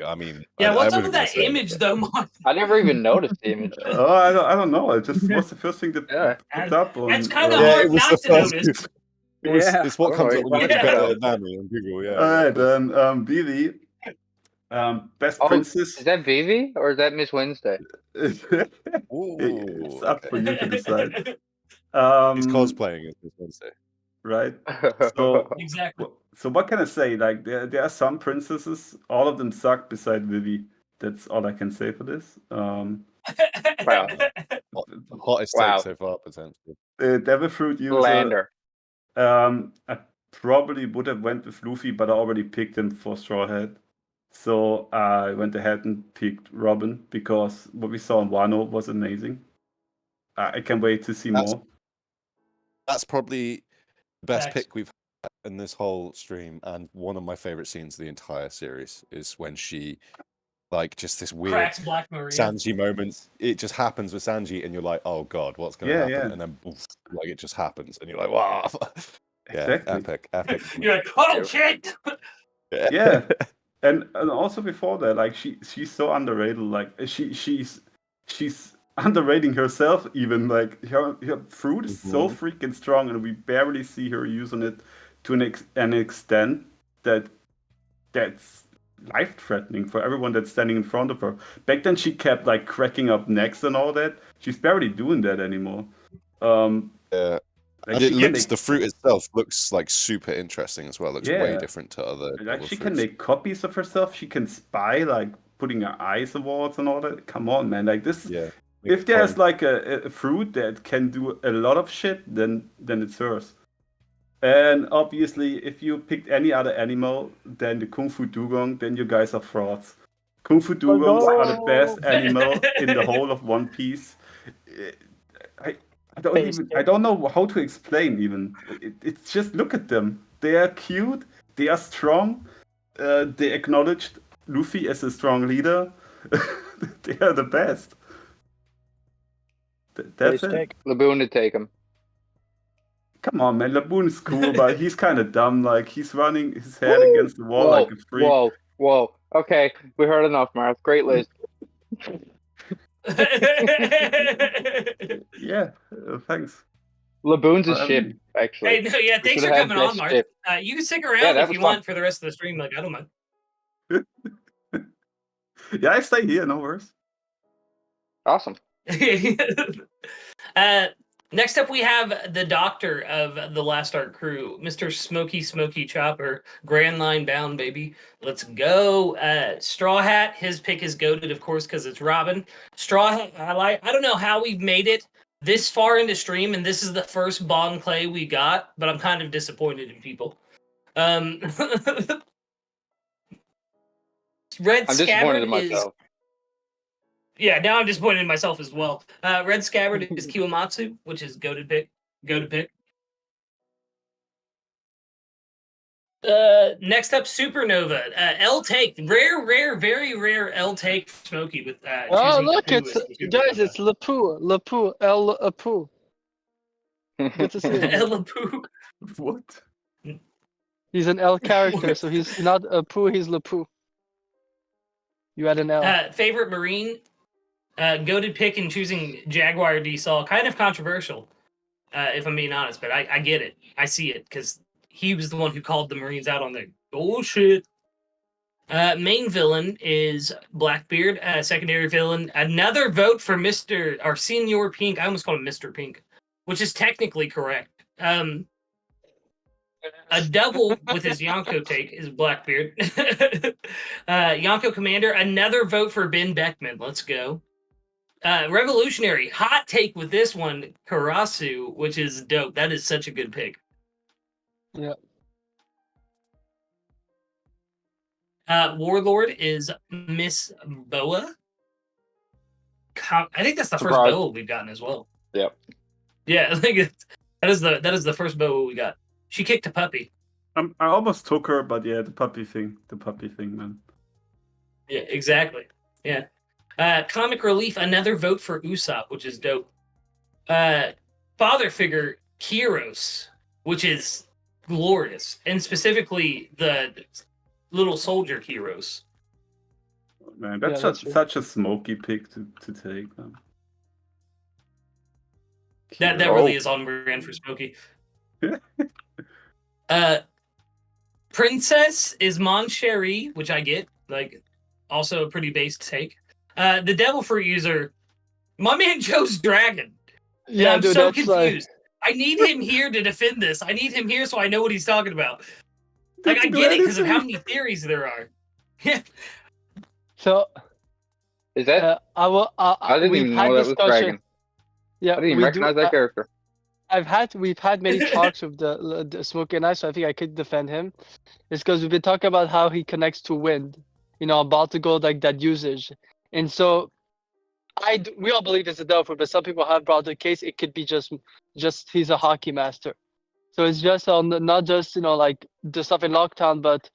I mean, Yeah, I what's up wasn't with gonna that say image, it, though, Mark? I never even noticed the image. Oh, I don't know. It just was the first thing that popped up on. That's kind of Yeah, hard it was not the to first. notice. It's what I don't comes know, up when you it's think fine. better Nami on Google. Yeah. All right, then Billy, best princess. Is that Vivi or is that Miss Wednesday? It's up for you to decide. He's cosplaying as Miss Wednesday. Right. So Exactly. So what can I say? Like there are some princesses, all of them suck beside Vivi. That's all I can say for this. Wow. Hottest take so far, potentially. Devil Fruit user. Lander. I probably would have went with Luffy, but I already picked him for Straw Hat. So I went ahead and picked Robin because what we saw in Wano was amazing. I can't wait to see more. That's probably the best pick we've had in this whole stream, and one of my favorite scenes of the entire series is when she, like, just this weird Cracks Black Maria. Sanji moment. It just happens with Sanji, and you're like, "Oh God, what's going to happen?" Yeah. And then, oof, like, it just happens, and you're like, "Wow!" Yeah, Exactly. epic. You're like, "Oh shit!" Yeah. And also before that, like she's so underrated. Like she's underrating herself even. Like her fruit is so freaking strong, and we barely see her using it to an extent that's life threatening for everyone that's standing in front of her. Back then, she kept like cracking up necks and all that. She's barely doing that anymore. Yeah. Like And it looks, make... the fruit itself looks like super interesting as well. It looks way different to other. Like she fruits. can make copies of herself. She can spy, like putting her eyes awards and all that. Come on, man! Like this. Yeah. If there's like a fruit that can do a lot of shit, then it's hers. And obviously, if you picked any other animal than the Kung Fu Dugong, then you guys are frauds. Kung Fu Dugongs are the best animal in the whole of One Piece. I don't know how to explain even. It's just look at them. They are cute. They are strong. They acknowledged Luffy as a strong leader. They are the best. That's it. Laboon to take him. Come on, man. Laboon's cool, but he's kind of dumb. Like he's running his head against the wall like a freak. Whoa. Okay, we heard enough, Marth. Great list. Yeah, thanks. Laboon's a ship, actually. Hey, no, yeah, thanks for coming on, Mark. You can stick around if you want for the rest of the stream. Like, I don't mind. Yeah, I stay here. No worries. Awesome. Next up, we have the doctor of the Last Arc crew, Mr. Smokey Chopper, Grand Line bound, baby. Let's go. Straw Hat, his pick is goated, of course, because it's Robin. Straw Hat, I don't know how we've made it this far into stream, and this is the first bong play we got, but I'm kind of disappointed in people. Red I'm disappointed in myself. Yeah, now I'm disappointed in myself as well. Red Scabbard is Kiwamatsu, which is goated pick. Next up, Supernova. L take. Very rare L take Smokey with oh look, it's guys, it's Lapu. El Apu. Good to see him. El Apu. What? He's an L character, so he's not Apu, he's Lapu. You had an L. Favorite Marine. Goated pick and choosing Jaguar D-Saw. Kind of controversial, if I'm being honest, but I get it. I see it, because he was the one who called the Marines out on their bullshit. Main villain is Blackbeard. Secondary villain, another vote for Senior Pink. I almost called him Mr. Pink, which is technically correct. A double with his Yonko take is Blackbeard. Yonko Commander, another vote for Ben Beckman. Let's go. Revolutionary, hot take with this one, Karasu, which is dope. That is such a good pick. Yeah. Warlord is Miss Boa. I think that's the first Surprise. Boa we've gotten as well. Yep. Yeah, I think that is the first Boa we got. She kicked a puppy. I almost took her, but yeah, the puppy thing, man. Yeah, exactly. Yeah. Comic Relief, another vote for Usopp, which is dope. Father figure Kiros, which is glorious, and specifically the little soldier Kiros. Man, that's such a smoky pick to take. Man. That really is on brand for Smokey. Princess is Mon Cherie, which I get, like, also a pretty based take. The Devil Fruit user, my man chose Dragon. Yeah, I'm dude, so that's confused. I need him here to defend this. I need him here so I know what he's talking about. Like, I get it because of how many theories there are. Yeah. So, Is that? I didn't even know that was Dragon. Yeah, I didn't even recognize that character. We've had many talks with the Smokey and I, so I think I could defend him. It's because we've been talking about how he connects to wind, about to go like that usage, and so we all believe it's a Delphi, but some people have brought the case it could be just he's a hockey master. So it's just not just like the stuff in Lockdown, but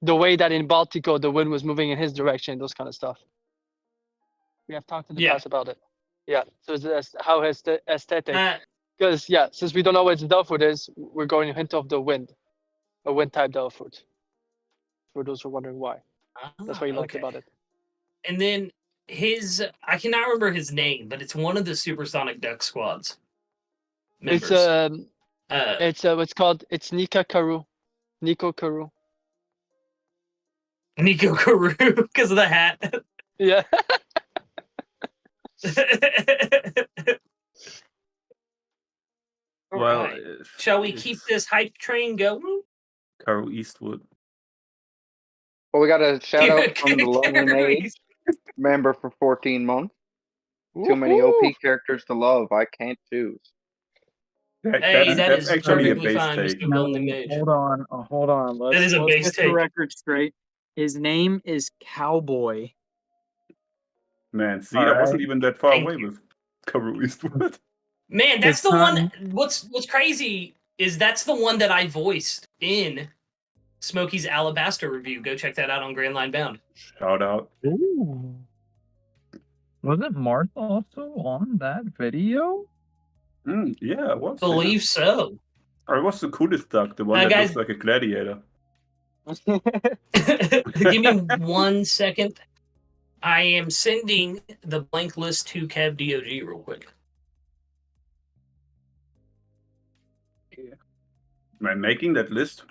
the way that in Baltico the wind was moving in his direction, those kind of stuff. We have talked in the past about it. Yeah, so it's how his aesthetic. Because since we don't know what the Delphoot is, we're going to hint of the wind, a wind type Delphoot. For those who are wondering why, that's what you liked about it. And then I cannot remember his name, but it's one of the Supersonic Duck Squads members. It's what's called. It's Nico Karu. Nico Karu because of the hat. Yeah. Well, right. Shall we keep this hype train going? Carol Eastwood. Well, we got a shout out from the Lonely Maid member for 14 months. Too many OP characters to love. I can't choose. That's actually a perfectly base fine, take. Mr. Lonely Maid. Hold on. That is a base get take. the record straight. His name is Cowboy. Man, see, I wasn't even that far away with Carol Eastwood. Man, that's the one. What's crazy is that's the one that I voiced in Smokey's Alabaster review. Go check that out on Grand Line Bound. Shout out. Ooh. Wasn't Martha also on that video? Yeah, it was. Believe so. Or it was the coolest duck, the one that guys, looks like a gladiator. Give me 1 second. I am sending the blank list to Kev DOG real quick. Yeah. Man, making that list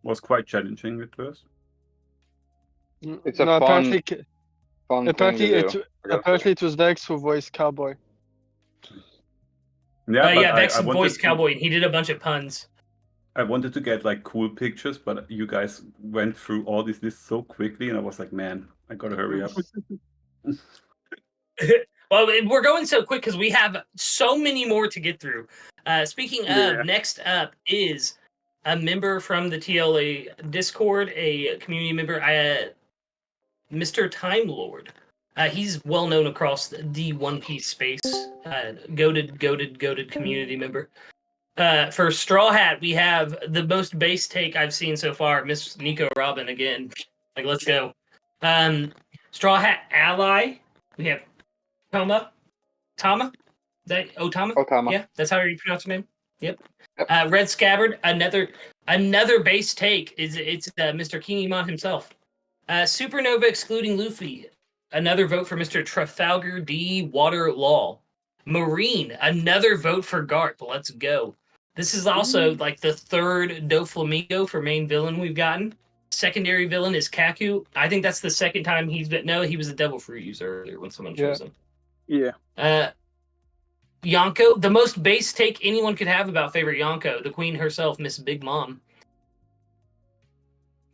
was quite challenging at first. It's a fun apparently it was Vex who voiced Cowboy. Yeah, Vex voiced Cowboy, and he did a bunch of puns. I wanted to get like cool pictures, but you guys went through all these lists so quickly, and I was like, man, I gotta hurry up. Well, we're going so quick because we have so many more to get through. Speaking of, next up is a member from the TLA Discord, a community member, Mr. Time Lord. He's well known across the One Piece space. Goated community member. For Straw Hat, we have the most base take I've seen so far, Miss Nico Robin again. Like, let's go. Straw Hat Ally, we have Tama? Is that Otama? Otama. Yeah, that's how you pronounce your name? Yep. Red Scabbard, another base take. It's Mr. Kinemon himself. Supernova excluding Luffy. Another vote for Mr. Trafalgar D. Water Law. Marine, another vote for Garp. Let's go. This is also like the third Doflamingo for main villain we've gotten. Secondary villain is Kaku. I think that's the second time he's been. No, he was a Devil Fruit user earlier when someone chose him. Yeah. Yonko, the most base take anyone could have about favorite Yonko, the queen herself, Miss Big Mom.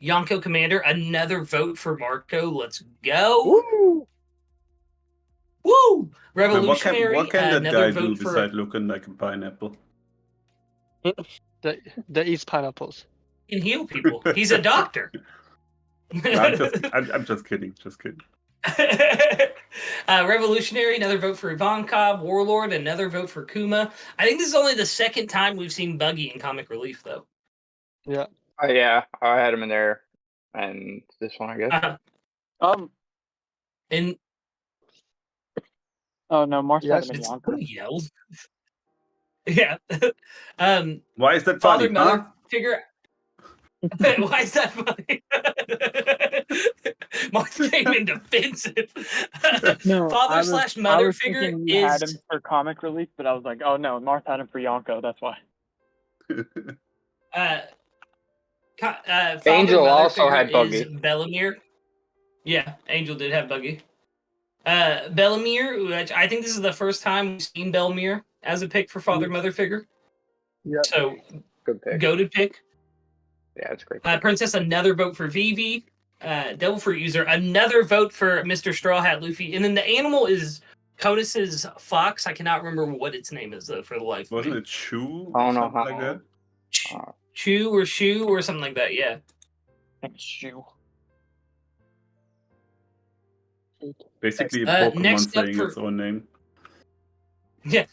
Yonko Commander, another vote for Marco. Let's go. Woo! Woo! But Revolutionary, what can that another guy do vote for. besides looking like a pineapple? That eats pineapples. He can heal people. He's a doctor. No, I'm just kidding. Just kidding. Revolutionary, another vote for Ivankov. Warlord, another vote for Kuma. I think this is only the second time we've seen Buggy in Comic Relief, though. Yeah. Yeah, I had him in there, and this one, I guess. And Oh no, Mark's Yes, having a it's Yonko. who yelled. Yeah. Why is that Father funny, mother huh? figure. Why is that funny? Mark came in defensive. No, Father slash mother I was figure thinking you had him is. for Comic Relief, but I was like, oh no, Mark had him for Yonko. That's why. Father Angel mother also figure had Buggy. is Bellemere. Yeah, Angel did have Buggy. Bellemere, which I think this is the first time we've seen Bellemere as a pick for father mother figure. Yeah. So Good pick. goated pick. Yeah, it's great. Princess, another vote for Vivi. Devil Fruit User, another vote for Mr. Straw Hat Luffy. And then the animal is Conus's fox. I cannot remember what its name is, though, for the life of Wasn't me. it Chew I or don't know something like how. that? Chew or Shoe or something like that, yeah. Shoe. Basically, Next Pokemon up saying for- its own name. Yeah.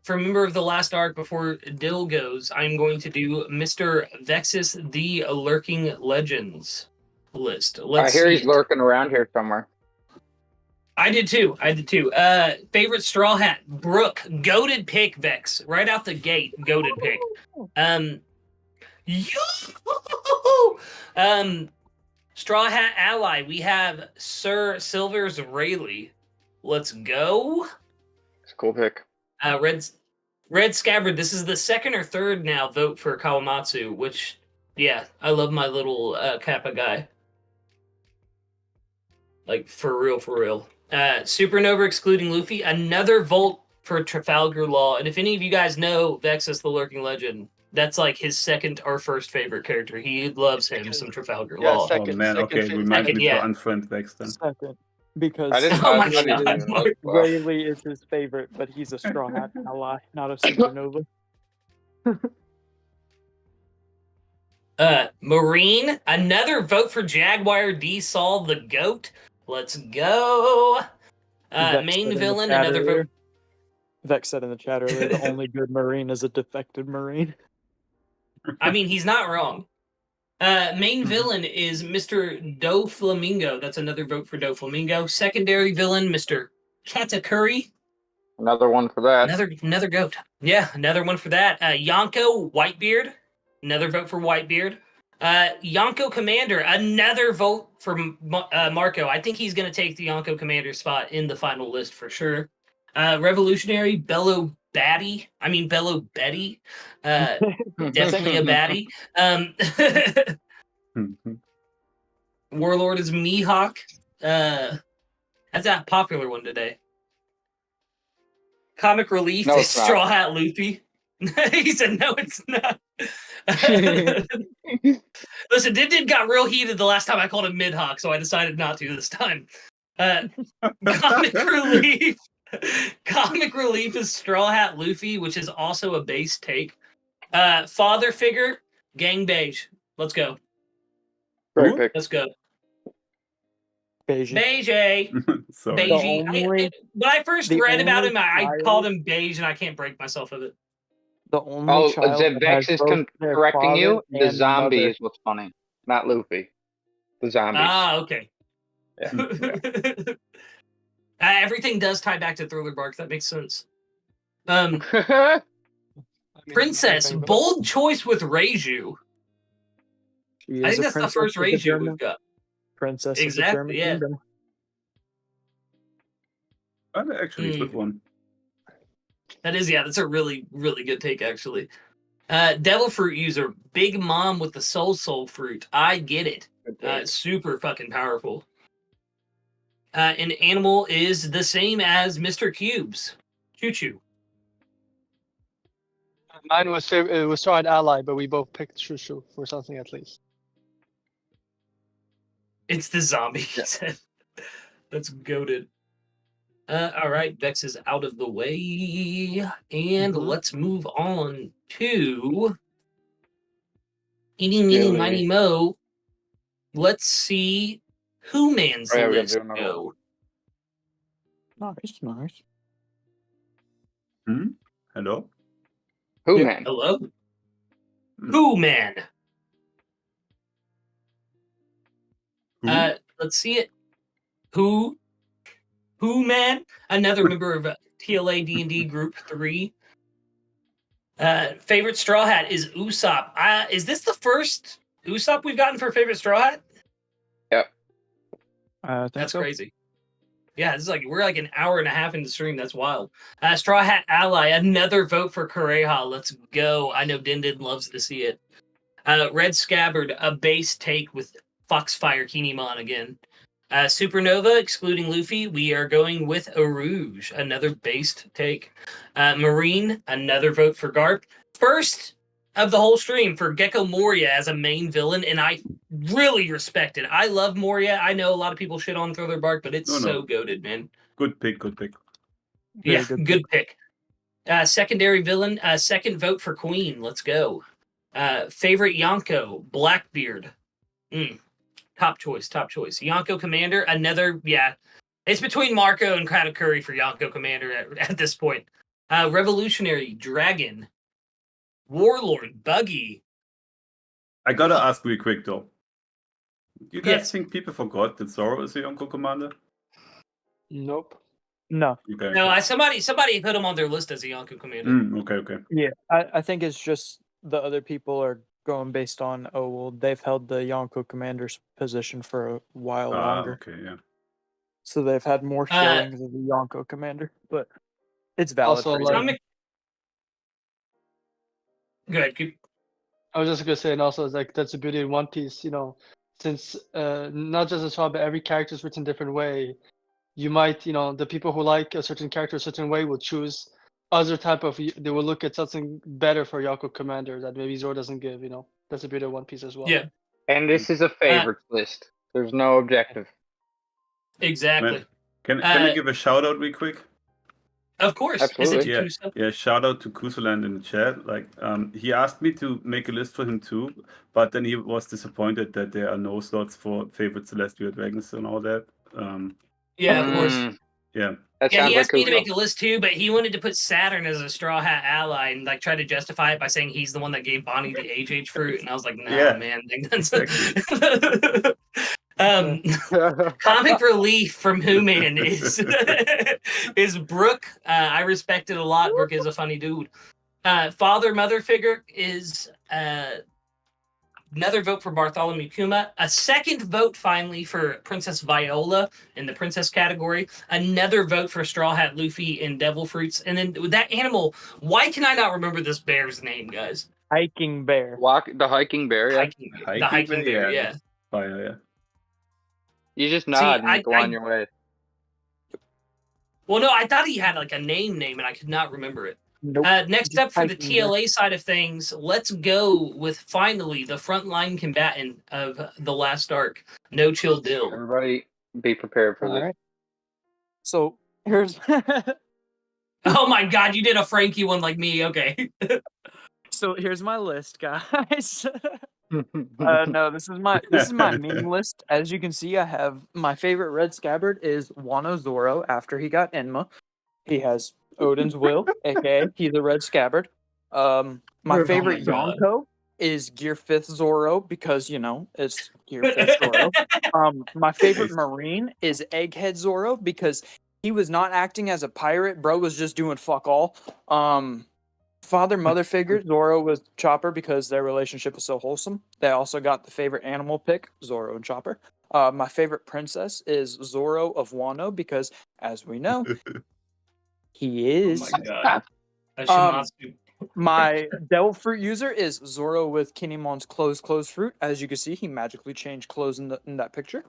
For member of the last arc before Dill goes, I'm going to do Mr. Vexyz the Lurking Legends list. Let's I hear see he's it. lurking around here somewhere. I did too. Favorite Straw Hat, Brooke, goated pick, Vex. Right out the gate, goated pick. Straw Hat ally, we have Sir Silver's Rayleigh. Let's go. It's a cool pick. Red Scabbard, this is the second or third now vote for Kawamatsu, which, yeah, I love my little Kappa guy. Like, for real, for real. Supernova excluding Luffy, another vote for Trafalgar Law. And if any of you guys know Vexyz the Lurking Legend, that's like his second or first favorite character. He loves him some Trafalgar Yeah, Law. second. Oh man, okay, Second, remind me yeah. to unfriend Vex then. Second, because I didn't. Oh my I didn't God, even Mark. look. Wow. Rayleigh is his favorite, but he's a Straw Hat ally, not a Supernova. Marine, another vote for Jaguar D. Saul the Goat. Let's go. Vex Main said in the villain, chat another earlier- vote. Vex said in the chat earlier, the only good Marine is a defected Marine. I mean, he's not wrong. Main villain is Mr. Doflamingo. That's another vote for Doflamingo. Secondary villain, Mr. Katakuri. Another one for that. Another goat. Yeah, another one for that. Yonko Whitebeard. Another vote for Whitebeard. Yonko Commander. Another vote for Marco. I think he's going to take the Yonko Commander spot in the final list for sure. Revolutionary Bello Betty. Definitely a baddie. Warlord is Mihawk. That's a popular one today. Comic Relief No, is it's not. Straw Hat Luffy. He said, no, it's not. Listen, Did got real heated the last time I called him Midhawk, so I decided not to this time. Comic Relief. Comic Relief is Straw Hat Luffy, which is also a base take. Father figure, Gang Beige. Let's go. Great pick. Let's go. Beige. Beige. Sorry. Beige. only- When I first the read about only him, I child- called him Beige, and I can't break myself of it. The only Oh, child the that Vex has is both their correcting you. father The and zombie mother. is what's funny, not Luffy. The zombie. Ah, okay. Yeah. Everything does tie back to Thriller Bark. That makes sense. I mean, Princess, everything, but- bold choice with Reiju. She I is think a that's the princess first of the Reiju German- we've got. Princess Exactly, of the German yeah. Kingdom. That's actually a good one. That is, yeah, that's a really, really good take, actually. Devil Fruit user, Big Mom with the Soul Fruit. I get it. Good pick. Super fucking powerful. An animal is the same as Mr. Cube's. Choo choo. Mine was it was Straw Hat Ally, but we both picked Shushu for something at least. It's the zombie. That's goated. All right, Vex is out of the way, and let's move on to Eeny, Meeny, Miny, Mo. Let's see who man's we gotta list do another go. Nice. Hello? Who Yeah, man? hello? Who man? Let's see it. Who man? Another member of TLA D&D Group 3. Favorite Straw Hat is Usopp. Is this the first Usopp we've gotten for favorite Straw Hat? Yep. That's crazy. Yeah, this is we're like an hour and a half into the stream. That's wild. Straw Hat Ally, another vote for Kureha. Let's go. I know Din loves to see it. Red Scabbard, a base take with Foxfire Kinemon again. Supernova, excluding Luffy, we are going with Arouge, another based take. Marine, another vote for Garp. First of the whole stream for Gecko Moria as a main villain, and I really respect it. I love Moria. I know a lot of people shit on Throw Their Bark, but it's so goated, man. Good pick. Yeah, good pick. Secondary villain, second vote for Queen. Let's go. Favorite Yonko, Blackbeard. Top choice. Yonko Commander, another, it's between Marco and Katakuri for Yonko Commander at this point. Revolutionary, Dragon. Warlord, Buggy. I gotta ask real quick though. You guys Yes. think people forgot that Zoro is a Yonko commander? Nope. No. Okay. No, somebody put him on their list as a Yonko Commander. Okay. Yeah, I think it's just the other people are going based on, they've held the Yonko commander's position for a while longer. Okay, yeah. So they've had more showings of the Yonko commander, but it's valid Also, for like, them. Good. I was just gonna say, and also, it's like that's the beauty in One Piece, since not just a Straw, but every character is written a different way. You might, the people who like a certain character a certain way will choose other type of. They will look at something better for Yonko Commander that maybe Zoro doesn't give. That's the beauty of One Piece as well. Yeah. And this is a favorites list. There's no objective. Exactly. Man, can I give a shout out real quick? Of course. Absolutely. Is it Yeah, shout out to Kusuland in the chat. Like, he asked me to make a list for him too, but then he was disappointed that there are no slots for favorite Celestial Dragons and all that. Yeah, of course. Yeah. That Yeah, sounds he like asked me to Kushi. make a list too, but he wanted to put Saturn as a Straw Hat ally and try to justify it by saying he's the one that gave Bonnie the HH fruit, and I was like, no, Yeah, man, that's comic relief from Who Man is Brooke. I respect it a lot. Brooke is a funny dude. Father mother figure is another vote for Bartholomew Kuma. A second vote finally for Princess Viola in the princess category. Another vote for Straw Hat Luffy in Devil Fruits. And then with that animal, why can I not remember this bear's name, guys? Hiking bear. The hiking bear, yeah. The hiking bear, yeah. Fire, yeah. You just nod and go on your way. Well, no, I thought he had like a name, and I could not remember it. Nope. Next up for the TLA side of things, let's go with finally the frontline combatant of the last arc, NoChillDill. Everybody be prepared for this. Right. So here's Oh my god, you did a Frankie one like me, okay. So here's my list, guys. No, this is my meme list. As you can see, I have my favorite Red Scabbard is Wano Zoro after he got Enma. He has Odin's Will, aka he's a Red Scabbard. My favorite Yonko is Gear 5th Zoro because it's Gear 5th Zoro. My favorite Marine is Egghead Zoro because he was not acting as a pirate. Bro was just doing fuck all. Father mother figure Zoro was Chopper because their relationship was so wholesome. They also got the favorite animal pick, Zoro and Chopper. My favorite princess is Zoro of Wano because, as we know, he is. Oh my god. My Devil Fruit user is Zoro with Kinemon's clothes fruit. As you can see, he magically changed clothes in that picture.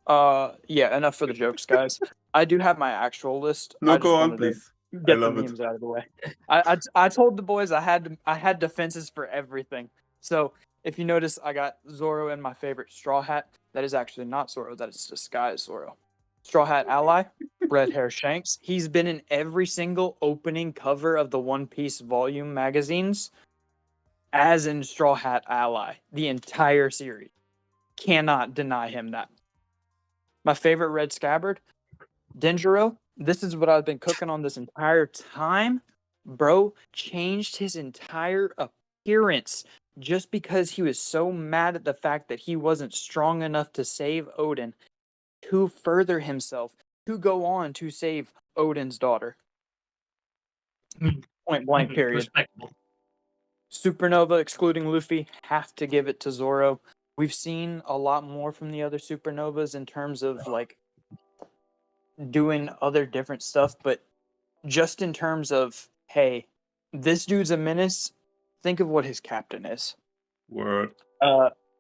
Yeah, enough for the jokes, guys. I do have my actual list. No, I just go on, wanted please. to I get the love it. memes out of the way. I told the boys I had defenses for everything. So if you notice, I got Zoro in my favorite Straw Hat. That is actually not Zoro. That is disguised Zoro. Straw Hat ally, red hair Shanks. He's been in every single opening cover of the One Piece volume magazines, as in Straw Hat ally, the entire series. Cannot deny him that. My favorite red scabbard, Denjiro. This is what I've been cooking on this entire time. Bro changed his entire appearance just because he was so mad at the fact that he wasn't strong enough to save Odin, to further himself, to go on to save Odin's daughter. Point blank, period. Respectable. Supernova, excluding Luffy, have to give it to Zoro. We've seen a lot more from the other Supernovas in terms of like doing other different stuff, but just in terms of, hey, this dude's a menace, think of what his captain is. Word.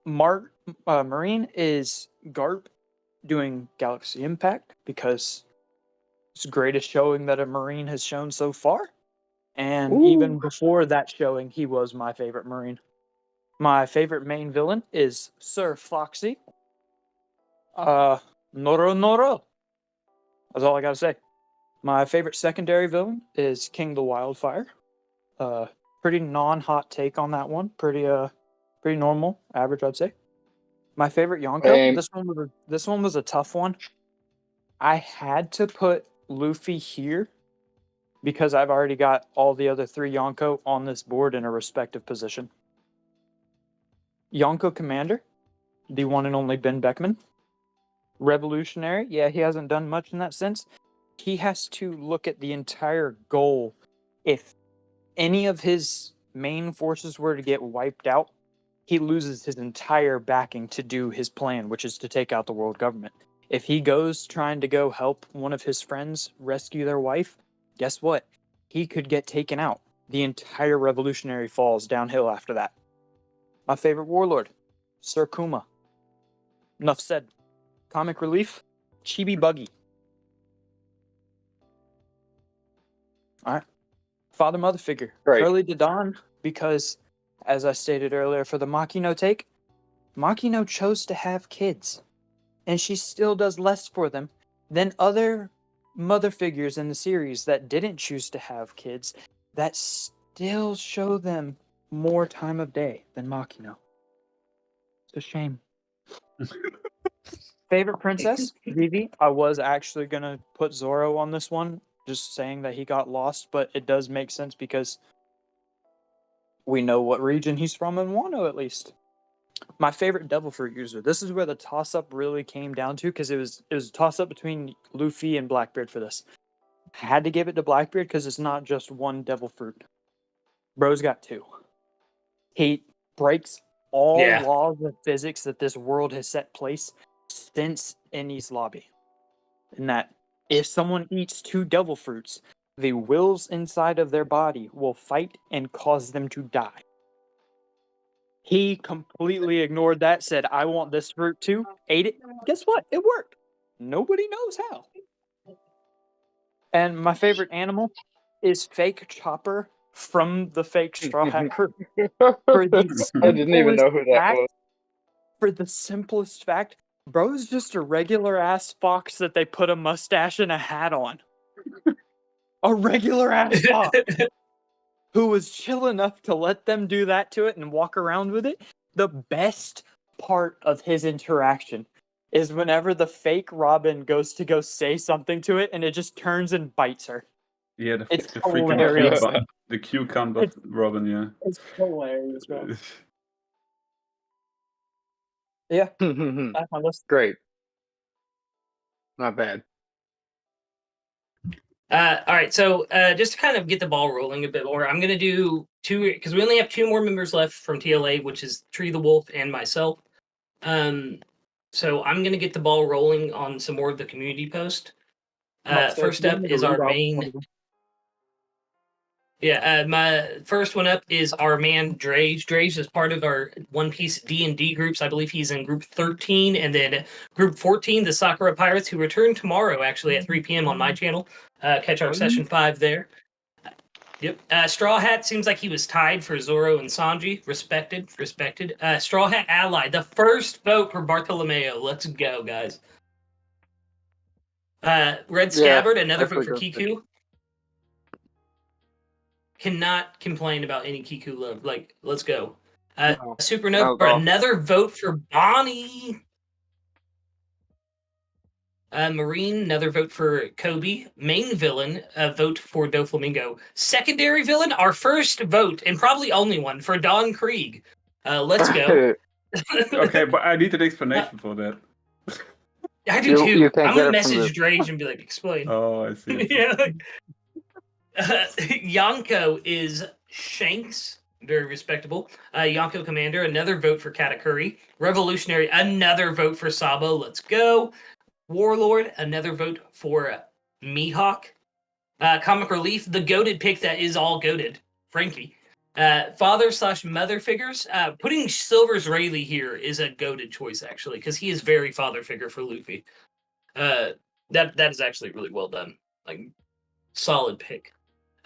Marine is Garp doing Galaxy Impact because it's the greatest showing that a Marine has shown so far. And even before that showing, he was my favorite Marine. My favorite main villain is Sir Foxy. Noro. That's all I gotta say. My favorite secondary villain is King the Wildfire. Pretty non-hot take on that one. Pretty normal, average, I'd say. My favorite Yonko. This one was a tough one. I had to put Luffy here because I've already got all the other 3 Yonko on this board in a respective position. Yonko Commander, the one and only Ben Beckman. Revolutionary, yeah, he hasn't done much in that sense. He has to look at the entire goal. If any of his main forces were to get wiped out, he loses his entire backing to do his plan, which is to take out the world government. If he goes trying to go help one of his friends rescue their wife, guess what? He could get taken out. The entire revolutionary falls downhill after that. My favorite warlord, Sir Kuma. Enough said. Comic relief, Chibi Buggy. All right. Father mother figure, Right. Curly Dodon, because as I stated earlier for the Makino take, Makino chose to have kids, and she still does less for them than other mother figures in the series that didn't choose to have kids that still show them more time of day than Makino. It's a shame. Favorite princess, Vivi. I was actually gonna put Zoro on this one, just saying that he got lost, but it does make sense because we know what region he's from in Wano, at least. My favorite devil fruit user. This is where the toss-up really came down to, because it was a toss-up between Luffy and Blackbeard for this. I had to give it to Blackbeard because it's not just one devil fruit. Bro's got 2. He breaks all laws of physics that this world has set place since Eni's lobby. In that, if someone eats 2 devil fruits, the wills inside of their body will fight and cause them to die. He completely ignored that, said, I want this fruit too, ate it. Guess what? It worked. Nobody knows how. And my favorite animal is Fake Chopper from the fake Straw Hat crew. For the I didn't even know who that fact, was. For the simplest fact, bro's just a regular ass fox that they put a mustache and a hat on. A regular ass fox who was chill enough to let them do that to it and walk around with it. The best part of his interaction is whenever the fake Robin goes to go say something to it and it just turns and bites her. Yeah, the It's freaking hilarious. the cucumber Robin, yeah. It's hilarious, bro. Yeah, that's my list. Great. Not bad. All right, so just to kind of get the ball rolling a bit more, I'm going to do 2, because we only have 2 more members left from TLA, which is Tree the Wolf and myself. So I'm going to get the ball rolling on some more of the community post. First up is our main... Yeah, my first one up is our man Drage. Drage is part of our One Piece D&D groups. I believe he's in Group 13, and then Group 14, the Sakura Pirates, who return tomorrow, actually, at 3 p.m. on my channel. Catch our Session 5 there. Yep. Straw Hat seems like he was tied for Zoro and Sanji. Respected. Straw Hat Ally, the first vote for Bartolomeo. Let's go, guys. Red Scabbard, another vote for Kiku. Cannot complain about any Kiku love. Like, let's go. Supernova, another vote for Bonnie. Marine, another vote for Kube. Main villain, a vote for Doflamingo. Secondary villain, our first vote, and probably only one, for Don Krieg. Let's go. Okay, but I need an explanation for that. I do too. I'm going to message Drage and be like, explain. Oh, I see. Yeah, like, Yonko is Shanks, very respectable. Yonko Commander, another vote for Katakuri. Revolutionary, another vote for Sabo. Let's go. Warlord, another vote for Mihawk. Comic Relief, the goated pick that is all goated, Frankie. Father/mother figures. Putting Silver's Rayleigh here is a goated choice, actually, because he is very father figure for Luffy. That is actually really well done. Like, solid pick.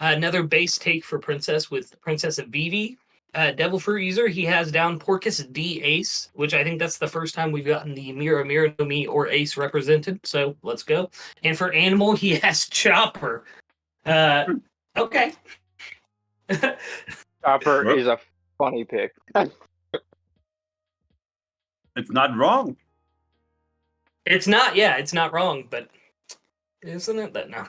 Another base take for Princess with Princess of Vivi. Devil Fruit user, he has down Porcus D Ace, which I think that's the first time we've gotten the Mira no Mi or Ace represented. So let's go. And for Animal, he has Chopper. Okay. Chopper is a funny pick. It's not wrong. It's not, yeah, it's not wrong, but isn't it that now?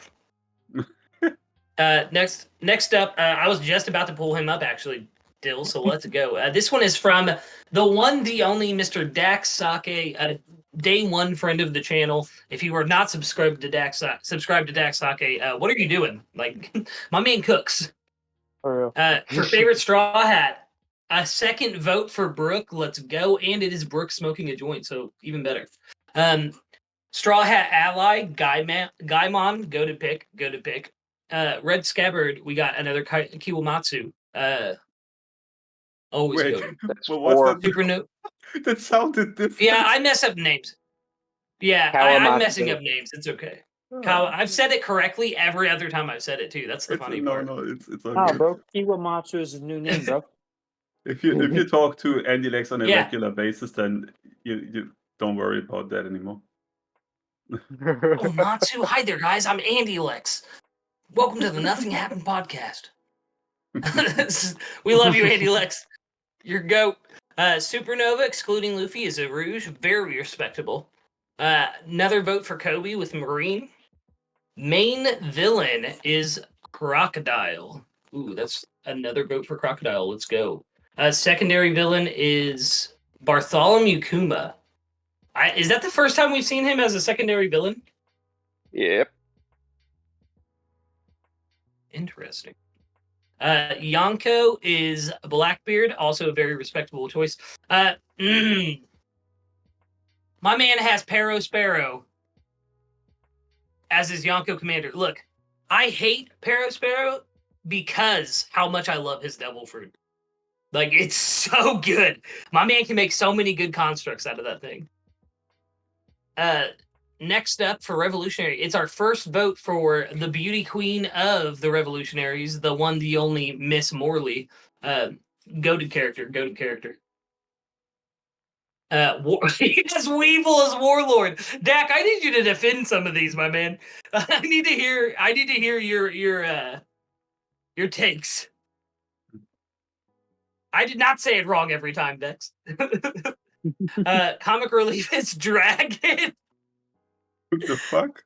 Next up, I was just about to pull him up, actually, Dill, so let's go. This one is from the one, the only Mr. Dax Sake, day one friend of the channel. If you are not subscribed to Dax Sake, what are you doing? Like, my man cooks. For favorite Straw Hat, a second vote for Brooke. Let's go. And it is Brooke smoking a joint, so even better. Straw Hat Ally, Gaimon, go to pick. Red Scabbard, we got another Kiwamatsu. Always Wait, good. what was that? That sounded different. Yeah, I mess up names. Yeah, I'm messing up names. It's okay. I've said it correctly every other time I've said it too. That's the funny part. No, it's all Nah, good. bro. Kiwamatsu is a new name, bro. If you talk to Andy Lex on a regular basis, then you don't worry about that anymore. Oh, Matsu. Hi there, guys. I'm Andy Lex. Welcome to the Nothing Happened podcast. We love you, Andy Lex. Your goat. Supernova, excluding Luffy, is a Rouge. Very respectable. Another vote for Kube with Marine. Main villain is Crocodile. Ooh, that's another vote for Crocodile. Let's go. Secondary villain is Bartholomew Kuma. Is that the first time we've seen him as a secondary villain? Yep. Interesting. Yonko is Blackbeard, also a very respectable choice. My man has Pero Sparrow as his Yonko commander. Look, I hate Pero Sparrow because how much I love his Devil Fruit. Like, it's so good. My man can make so many good constructs out of that thing. Next up for Revolutionary, it's our first vote for the beauty queen of the Revolutionaries, the one, the only Miss Morley. Goated character. He has Weevil as Warlord. Dak, I need you to defend some of these, my man. I need to hear your takes. I did not say it wrong every time, Dex. Comic Relief is Dragon. What the fuck?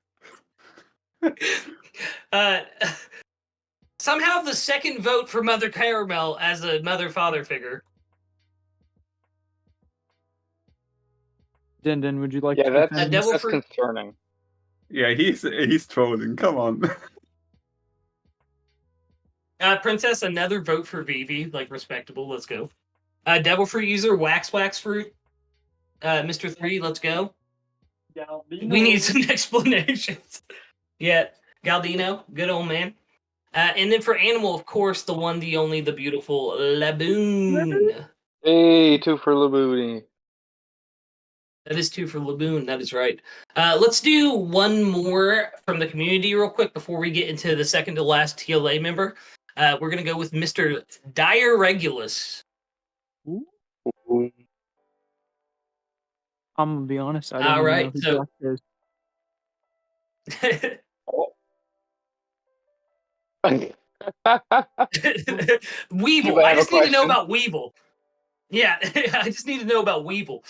Somehow the second vote for Mother Caramel as a mother-father figure. Den, would you like to that's concerning. Yeah, he's trolling. Come on. Princess, another vote for Vivi, like respectable. Let's go. Devil Fruit user, Wax Fruit. Mr. 3, let's go. Galdino. We need some explanations. Yeah, Galdino, good old man. And then for animal, of course, the one, the only, the beautiful Laboon. Hey, 2 for Laboon. That is 2 for Laboon. That is right. Let's do one more from the community real quick before we get into the second to last TLA member. We're going to go with Mr. Dire Regulus. I'm gonna be honest. I don't All even right, know who so- Jack is. Weevil. I I have a just need to know question. about Weevil. Yeah, I just need to know about Weevil.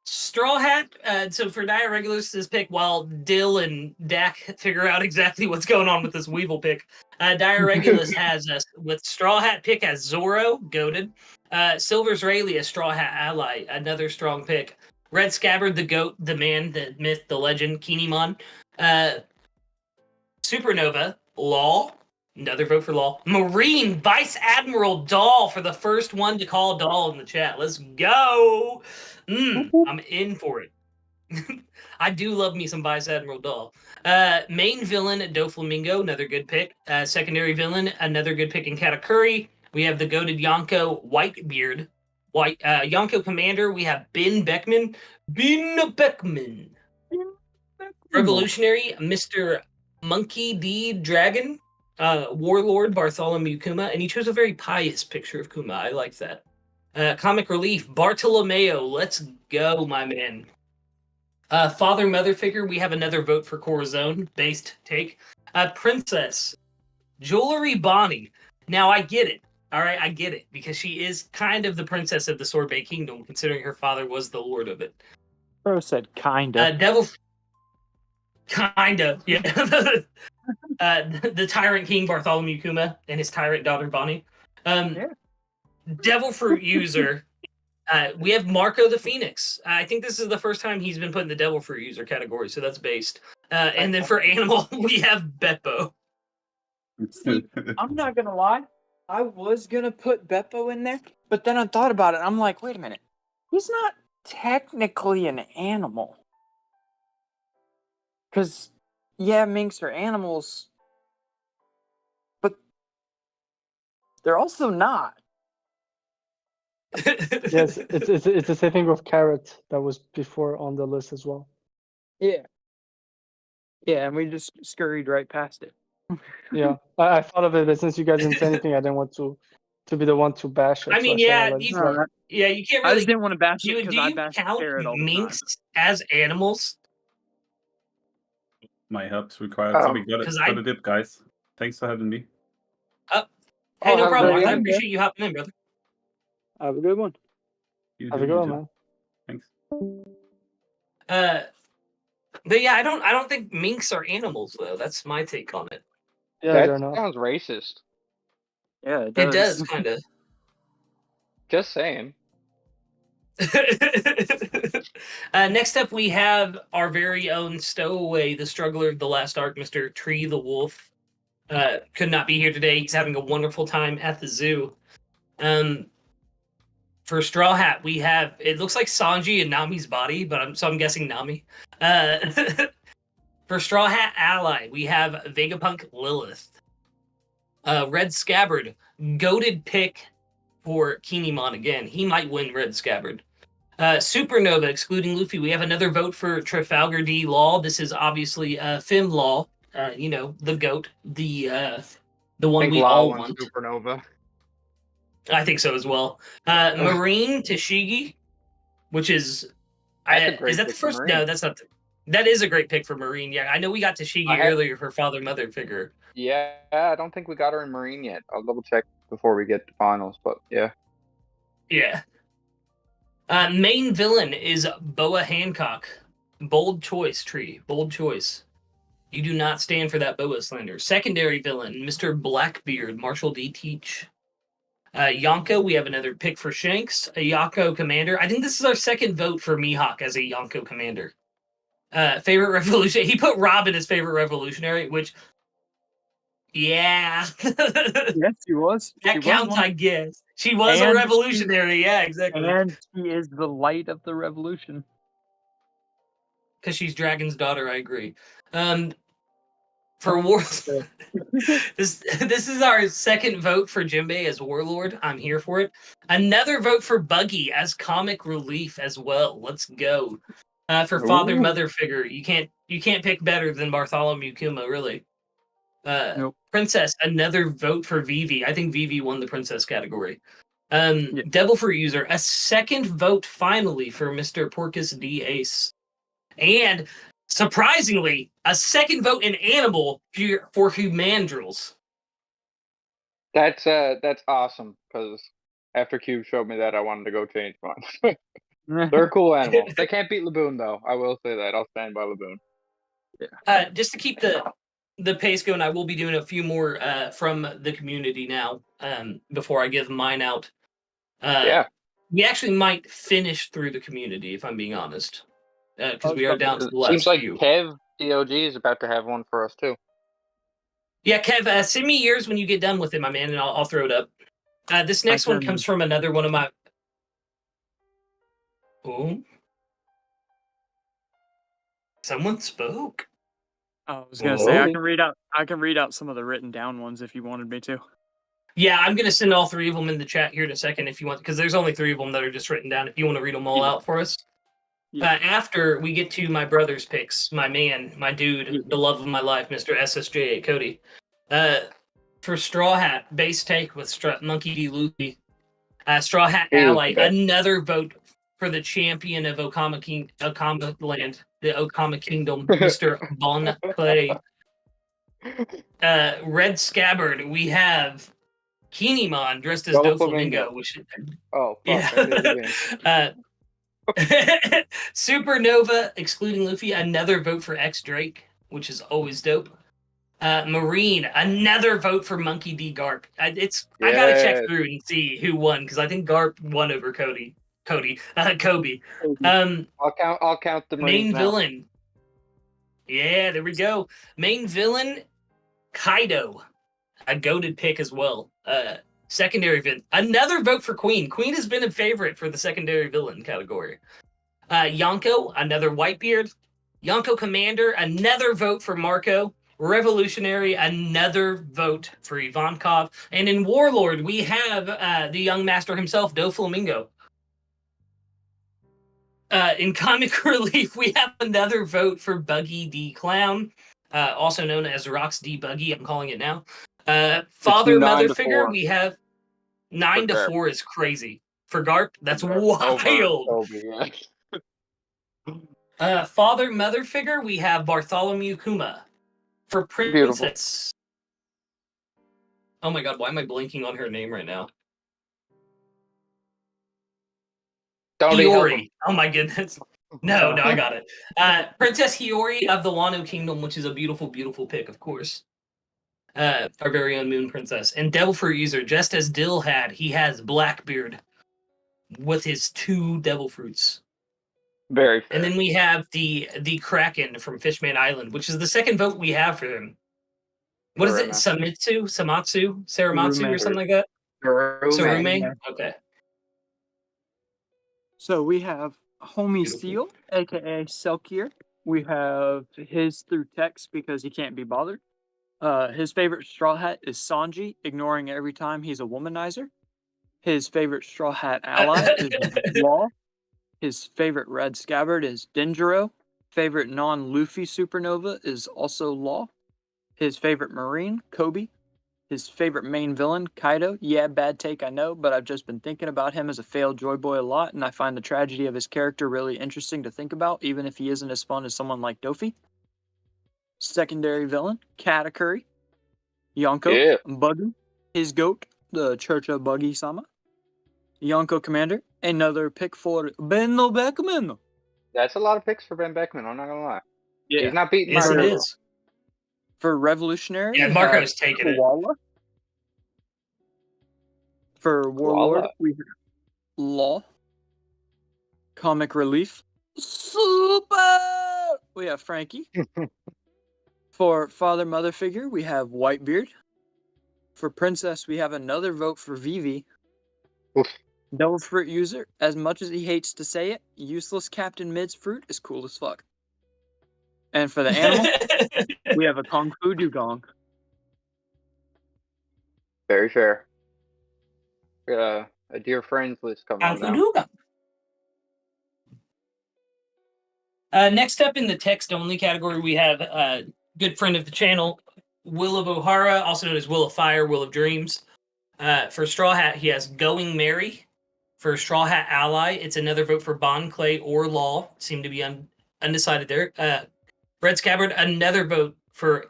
Straw Hat. So for Dire Regulus, this pick, while Dill and Dak figure out exactly what's going on with this Weevil pick, Dire Regulus has us with Straw Hat pick as Zoro, goated. Silver's Rayleigh, a Straw Hat ally, another strong pick. Red Scabbard, the goat, the man, the myth, the legend, Kinemon. Supernova, Law, another vote for Law. Marine, Vice Admiral Doll for the first one to call Doll in the chat. Let's go. I'm in for it. I do love me some Vice Admiral Doll. Main villain, Doflamingo, another good pick. Secondary villain, another good pick in Katakuri. We have the goated Yonko Whitebeard. Yonko Commander, we have Ben Beckman. Revolutionary, Mr. Monkey D. Dragon. Warlord, Bartholomew Kuma. And he chose a very pious picture of Kuma. I like that. Comic Relief, Bartolomeo. Let's go, my man. Father Mother figure, we have another vote for Corazon based take. Princess, Jewelry Bonnie. Now I get it. All right, I get it because she is kind of the princess of the Sorbet Kingdom, considering her father was the lord of it. Bro said kinda. Devil, kinda, yeah. The Tyrant King Bartholomew Kuma and his tyrant daughter Bonnie. Devil Fruit user. We have Marco the Phoenix. I think this is the first time he's been put in the Devil Fruit user category, so that's based. And then for animal, we have Beppo. I'm not gonna lie. I was gonna put Beppo in there, but then I thought about it. I'm like, wait a minute. He's not technically an animal. Because, yeah, minks are animals, but they're also not. Yes, it's the same thing with Carrot that was before on the list as well. Yeah. Yeah, and we just scurried right past it. Yeah, I thought of it, but since you guys didn't say anything, I didn't want to be the one to bash it. I mean, so yeah, I you, thought, yeah, you can't I really. just didn't want to bash it Do because I you bash count Carrot all the time. minks as animals? My help's required. So we got it. 'cause Got a dip, guys. Thanks for having me. Hey, no have a problem. good I one. appreciate you hopping in, brother. have a good one. You Have do, a good you one, do. man. Thanks. But yeah, I don't think minks are animals though. That's my take on it. Yeah, That they're not. sounds racist. Yeah, it It does. does kind of. Just saying. Next up, we have our very own Stowaway, the struggler of the last arc, Mr. Tree the Wolf. Could not be here today. He's having a wonderful time at the zoo. For Straw Hat, we have, it looks like Sanji and Nami's body, but I'm guessing Nami. For Straw Hat Ally, we have Vegapunk Lilith. Red Scabbard, goated pick for Kinemon again. He might win Red Scabbard. Supernova, excluding Luffy, we have another vote for Trafalgar D. Law. This is obviously Fim Law, the goat, the one think we Law all wants want. Supernova. I think so as well. Marine Tashigi, which is That's a great is that the pick for first? Marine. No, that's not. That is a great pick for Marine. Yeah, I know we got Tashigi earlier for father mother figure. Yeah, I don't think we got her in Marine yet. I'll double check before we get to finals, but yeah. Yeah. Main villain is Boa Hancock. Bold choice, Tree. Bold choice. You do not stand for that Boa slander. Secondary villain, Mr. Blackbeard, Marshall D. Teach. Yonko, we have another pick for Shanks. A Yonko commander. I think this is our second vote for Mihawk as a Yonko commander. Favorite revolution. He put Robin as favorite revolutionary, which, yeah. Yes, she was. That She counts, was one. I guess. She was a And revolutionary. Yeah, exactly. And she is the light of the revolution. Because she's Dragon's daughter, I agree. For Warlord, this is our second vote for Jinbei as Warlord. I'm here for it. Another vote for Buggy as comic relief as well. Let's go. For father mother figure, you can't pick better than Bartholomew Kuma, really. Nope. Princess, another vote for Vivi. I think Vivi won the princess category. Devil Fruit user, a second vote finally for Mr. Porcus D Ace. And surprisingly, a second vote in animal for Humandrils. That's awesome because after Cube showed me that, I wanted to go change mine. They're a cool animal. They can't beat Laboon though. I will say that. I'll stand by Laboon. Just to keep the pace going, I will be doing a few more from the community now. Before I give mine out. We actually might finish through the community if I'm being honest, because we are down to the last Seems like few. Kev DOG is about to have one for us too. Yeah, Kev, send me yours when you get done with it, my man, and I'll throw it up. This next one comes from another one of my. Oh, someone spoke. I was gonna say I can read out some of the written down ones if you wanted me to. Yeah, I'm gonna send all three of them in the chat here in a second if you want, because there's only three of them that are just written down. If you want to read them all out for us. After we get to my brother's picks, my man, my dude, the love of my life, Mr. SSJ Cody. For Straw Hat, base take with Monkey D. Luffy. Straw Hat Ally, another vote for the champion of Okama Land, the Okama Kingdom, Mr. Bon Clay. Red Scabbard, we have Kinemon dressed as Doflamingo. Which, Supernova, excluding Luffy, another vote for X Drake, which is always dope. Marine, another vote for Monkey D. Garp. I gotta check through and see who won because I think Garp won over Kobe. I'll count the main now. Villain. Yeah, there we go. Main villain, Kaido, a goated pick as well. Secondary villain, another vote for Queen. Queen has been a favorite for the secondary villain category. Yonko, another Whitebeard. Yonko Commander, another vote for Marco. Revolutionary, another vote for Ivankov. And in Warlord, we have the young master himself, Doflamingo. In Comic Relief, we have another vote for Buggy D. Clown, also known as Rox D. Buggy. I'm calling it now. Father Mother Figure, we have 9-4 is crazy. For Garp, that's wild. Father Mother Figure, we have Bartholomew Kuma. For Princess. Oh my god, why am I blanking on her name right now? Hiyori. Oh my goodness. No, I got it. Princess Hiyori of the Wano Kingdom, which is a beautiful, beautiful pick, of course. Our very own Moon Princess. And Devil Fruit user, just as Dill had, he has Blackbeard with his 2 Devil Fruits. Very fair. And then we have the Kraken from Fishman Island, which is the second vote we have for him. What is it? Samatsu, Saramatsu, or something like that? Sarume? Okay. So we have Homie Seal, aka Selkier. We have his through text because he can't be bothered. His favorite Straw Hat is Sanji, ignoring every time he's a womanizer. His favorite Straw Hat ally is Law. His favorite Red Scabbard is Denjiro. Favorite non-Luffy supernova is also Law. His favorite Marine, Kobe. His favorite main villain, Kaido. Yeah, bad take, I know, but I've just been thinking about him as a failed Joy Boy a lot, and I find the tragedy of his character really interesting to think about, even if he isn't as fun as someone like Dofi. Secondary villain, Katakuri. Yonko, Buggy. His goat, the Church of Buggy-sama. Yonko Commander, another pick for Benno Beckman. That's a lot of picks for Ben Beckman, I'm not gonna lie. Yeah. He's not beating Yes, Marco. it is. For Revolutionary, Yeah, Marco's taking it. For Warlord, we have Law. Comic Relief, Super! We have Frankie. For Father Mother Figure, we have Whitebeard. For Princess, we have another vote for Vivi. Devil Fruit user, as much as he hates to say it, useless Captain Mid's fruit is cool as fuck. And for the animal, we have a Kung Fu Dugong. Very fair. We got a dear friends list coming on now. Next up in the text-only category, we have a good friend of the channel, Will of O'Hara, also known as Will of Fire, Will of Dreams. For Straw Hat, he has Going Merry. For Straw Hat Ally, it's another vote for Bon Clay or Law. Seem to be undecided there. Red Scabbard, another vote for...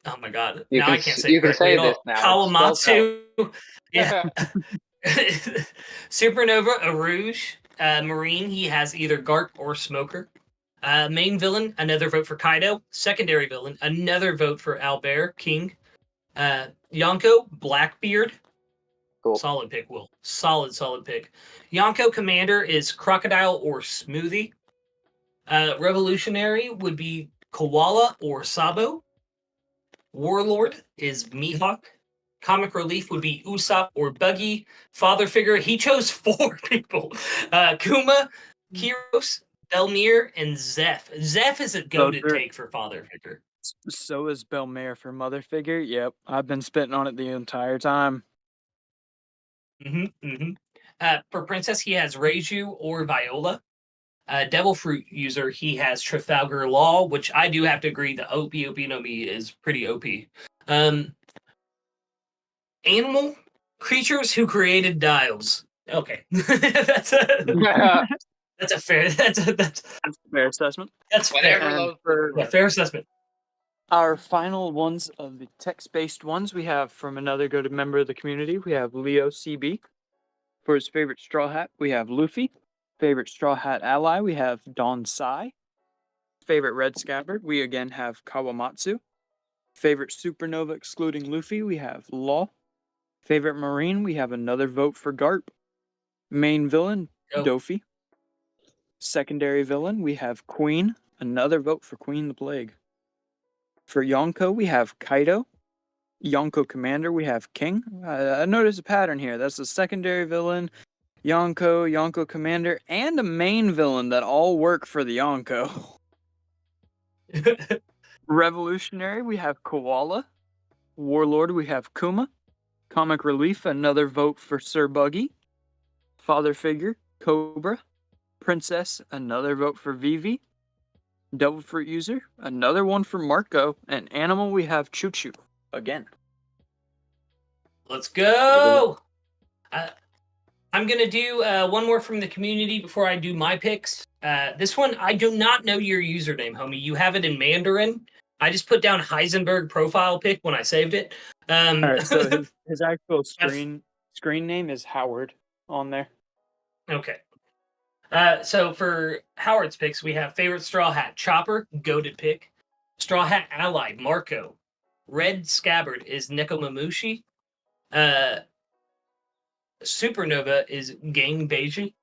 Oh my god. You now can, I can't say you it can correctly say at this all. now. It's spelled Kawamatsu. Yeah. Supernova, a Rouge. Marine, he has either Garp or Smoker. Main villain, another vote for Kaido. Secondary villain, another vote for Albert, King. Yonko, Blackbeard. Cool. Solid pick, Will. Solid pick. Yonko Commander is Crocodile or Smoothie. Revolutionary would be Koala or Sabo. Warlord is Mihawk. Comic Relief would be Usopp or Buggy. Father Figure, he chose 4 people. Kuma, Kiros, Belmir, and Zeph. Zeph is a goated take for Father Figure. So is Belmir for Mother Figure. Yep, I've been spitting on it the entire time. For Princess, he has Reiju or Viola. Devil Fruit user, he has Trafalgar Law, which I do have to agree the OP no Mi is pretty OP. Animal creatures who created dials. Okay, that's a fair fair assessment. That's fair. Fair assessment. Our final ones of the text-based ones we have from another good member of the community. We have Leo CB. For his favorite Straw Hat, we have Luffy. Favorite Straw Hat ally, we have Don Sai. Favorite Red Scabbard, we again have Kawamatsu. Favorite Supernova excluding Luffy, we have Law. Favorite Marine, we have another vote for Garp. Main villain, Dofi. Secondary villain, we have Queen. Another vote for Queen the Plague. For Yonko, we have Kaido. Yonko Commander, we have King. I noticed a pattern here. That's the secondary villain, Yonko Commander, and a main villain that all work for the Yonko. Revolutionary, we have Koala. Warlord, we have Kuma. Comic Relief, another vote for Sir Buggy. Father Figure, Cobra. Princess, another vote for Vivi. Devil Fruit user, another one for Marco. And Animal, we have Choo Choo again. Let's go. I'm going to do one more from the community before I do my picks. This one, I do not know your username, homie. You have it in Mandarin. I just put down Heisenberg profile pic when I saved it. All right, so his actual screen name is Howard on there. Okay. So for Howard's picks, we have favorite Straw Hat Chopper, goated pick. Straw Hat ally Marco. Red Scabbard is Nekomamushi. Supernova is Gang Beiji.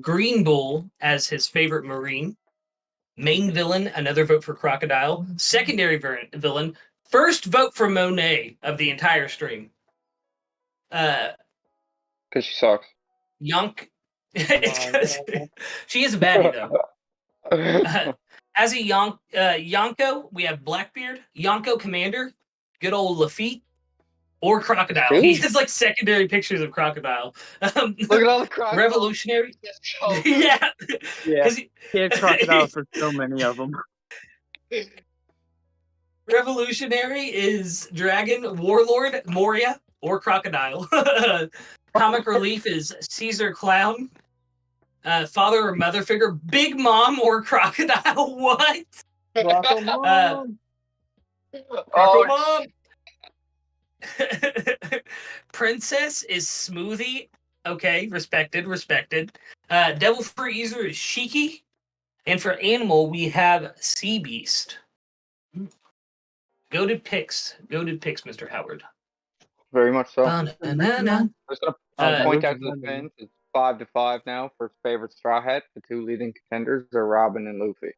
Green Bull as his favorite Marine. Main villain, another vote for Crocodile. Secondary villain, first vote for Monet of the entire stream. Because she sucks. She is a baddie, though. As a Yonko, we have Blackbeard, Yonko Commander, good old Lafitte, or Crocodile. Dude. He has like secondary pictures of Crocodile. Look at all the crocodiles. Revolutionary. Yeah. He had Crocodile for so many of them. Revolutionary is Dragon, Warlord, Moria, or Crocodile. Comic Relief is Caesar Clown. Father or Mother Figure, Big Mom or Crocodile. What? Croco Mom. Croco Mom. Princess is Smoothie. Okay, respected. Devil Fruit user is Shiki. And for Animal, we have Sea Beast. Goated picks, Mr. Howard. Very much so. Na. I'm just going to point out to the fans, it's 5-5 now for favorite Straw Hat. The 2 leading contenders are Robin and Luffy.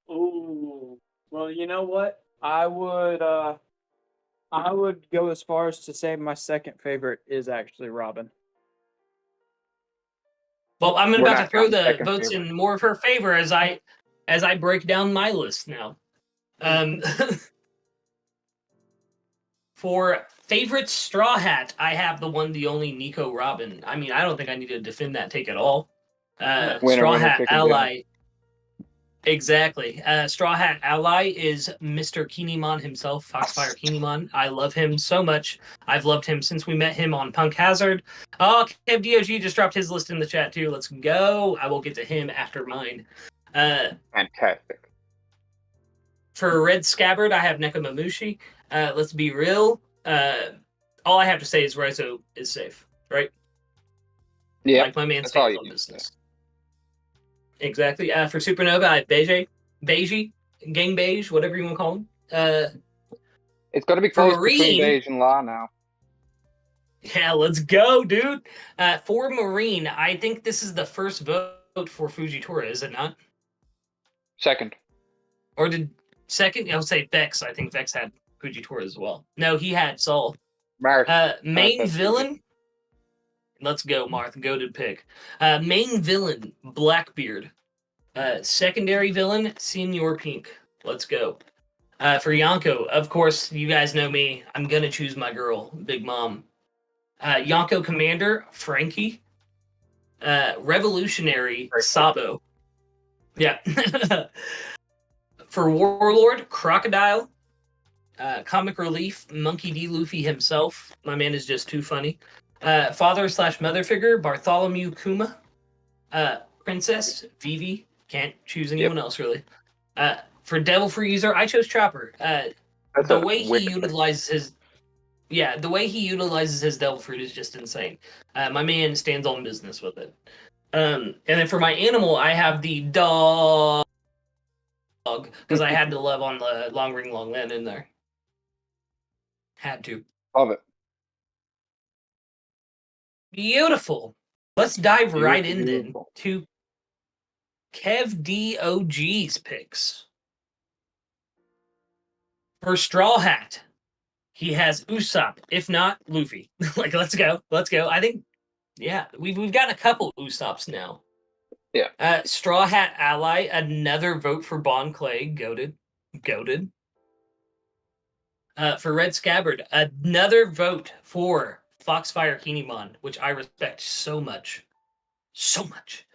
Ooh. Well, you know what? I would go as far as to say my second favorite is actually Robin. Well, I'm We're about to not throw counting the second votes favorite. in more of her favor as I break down my list now. For favorite Straw Hat, I have the one, the only Nico Robin. I mean, I don't think I need to defend that take at all. Winner, Straw winner, Hat chicken dinner. ally. Exactly. Straw Hat ally is Mr. Kinemon himself, Foxfire Kinemon. I love him so much. I've loved him since we met him on Punk Hazard. Oh, Kev DOG just dropped his list in the chat too. Let's go. I will get to him after mine. Fantastic. For Red Scabbard, I have Nekomamushi. Let's be real. All I have to say is Raizo is safe, right? Yeah, Like my man that's all stands you on need to business. Exactly. For Supernova, I have Beige, Gang Beige, whatever you want to call him. It's going to be For close between Marine, Beige and La now. yeah, let's go, dude. For Marine, I think this is the first vote for Fujitora, is it not? Second. Or did second? I'll say Vex. I think Vex had Fujitora as well. No, he had Saul. Marth. Main that's villain. Let's go, Marth. Goated pick. Main villain, Blackbeard. Secondary villain, Senior Pink. Let's go. For Yonko, of course, you guys know me. I'm gonna choose my girl, Big Mom. Yonko Commander, Frankie. Revolutionary, Sabo. Yeah. For Warlord, Crocodile. Comic Relief, Monkey D. Luffy himself. My man is just too funny. Father/mother figure, Bartholomew Kuma. Princess, Vivi. Can't choose anyone else, really. For Devil Fruit user, I chose Chopper. The way he utilizes his... Yeah, the way he utilizes his Devil Fruit is just insane. My man stands on business with it. And then for my animal, I have the dog. Because I had to love on the Long Ring Long Len in there. Had to. Love it. Beautiful. Let's dive right in Beautiful. then to Kev DOG's picks. For Straw Hat, he has Usopp, if not Luffy. Like, let's go. Let's go. I think, yeah, we've got a couple Usopps now. Yeah. Straw Hat ally, another vote for Bon Clay, goated. For Red Scabbard, another vote for Foxfire Kinemon, which I respect so much. So much.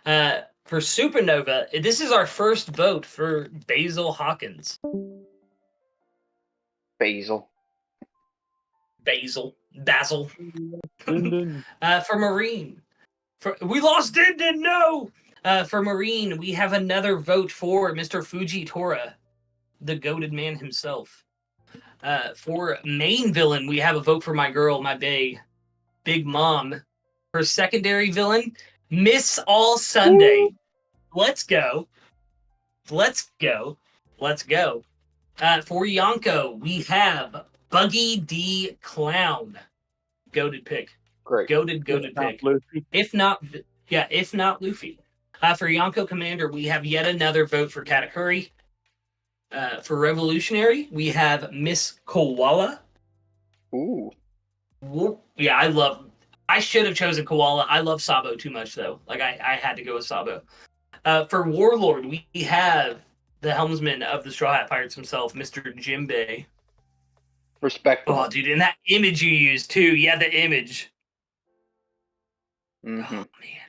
For Supernova, this is our first vote for Basil Hawkins. Basil. For Marine. We lost Din, no! For Marine, we have another vote for Mr. Fujitora, the goated man himself. For main villain, we have a vote for my girl, my bae, Big Mom. For secondary villain, Miss All Sunday. Let's go. For Yonko, we have Buggy D Clown. Goated pick. Great. Goated pick. Luffy. If not Luffy. For Yonko Commander, we have yet another vote for Katakuri. For Revolutionary, we have Miss Koala. Ooh. Yeah, I should have chosen Koala. I love Sabo too much, though. Like, I had to go with Sabo. For Warlord, we have the helmsman of the Straw Hat Pirates himself, Mr. Jimbei. Respectable. Oh, dude, and that image you used, too. Yeah, the image. Mm-hmm. Oh, man.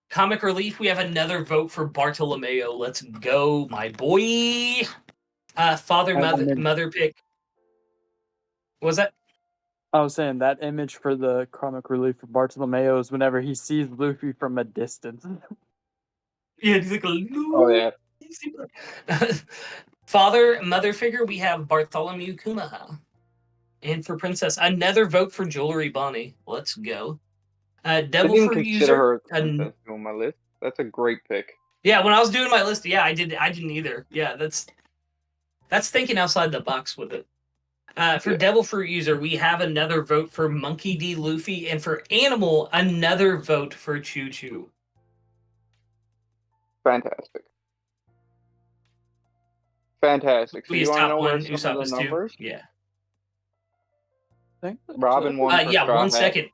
Comic Relief, we have another vote for Bartolomeo. Let's go, my boy. Mother pick. What was that? I was saying that image for the comic relief for Bartolomeo is whenever he sees Luffy from a distance. Yeah, he's like a Oh, yeah. Mother figure, we have Bartholomew Kumaha. And for Princess, another vote for Jewelry Bonnie. Let's go. Devil I didn't Fruit consider user. her as a princess on my list. That's a great pick. Yeah, when I was doing my list, yeah, I didn't either. Yeah, that's thinking outside the box with it. For Devil Fruit user, we have another vote for Monkey D. Luffy, and for Animal, another vote for Choo Choo. Fantastic. So you want to know where some of the numbers? Yeah. Robin won for yeah, Straw 1 Hat. second.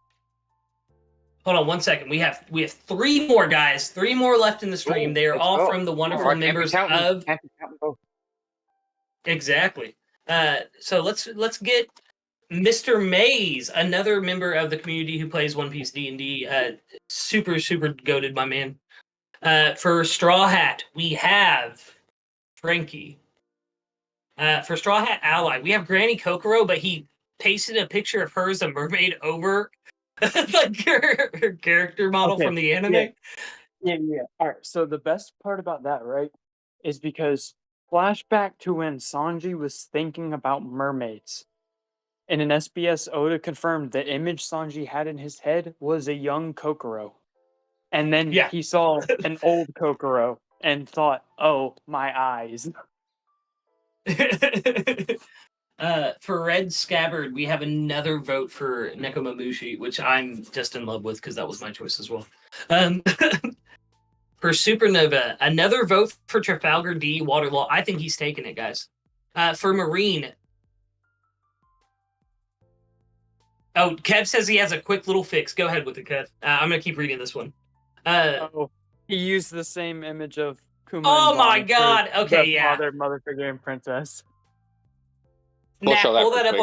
hold on 1 second. We have 3 more guys, 3 more left in the stream. Ooh, They are let's all go. from the wonderful Oh, I can't be members counting- of can't be counting both. exactly. So let's get Mr. Maze, another member of the community who plays One Piece D&D. Super goated, my man. For Straw Hat, we have Frankie. For Straw Hat Ally, we have Granny Kokoro, but he pasted a picture of her as a mermaid over like her character model Okay, from the anime. Yeah. All right. So the best part about that, right, is because flashback to when Sanji was thinking about mermaids. In an SBS Oda confirmed the image Sanji had in his head was a young Kokoro. And then Yeah. he saw an old Kokoro and thought, oh, my eyes. For Red Scabbard, we have another vote for Nekomamushi, which I'm just in love with because that was my choice as well. For Supernova, another vote for Trafalgar D. Waterlaw. I think he's taking it, guys. For Marine. Oh, Kev says he has a quick little fix. Go ahead with it, Kev. I'm going to keep reading this one. He used the same image of Kuma. Oh and my Bonnie for God. Okay, the yeah. Mother figure, and princess. We'll Nat, show that pull real that up quick.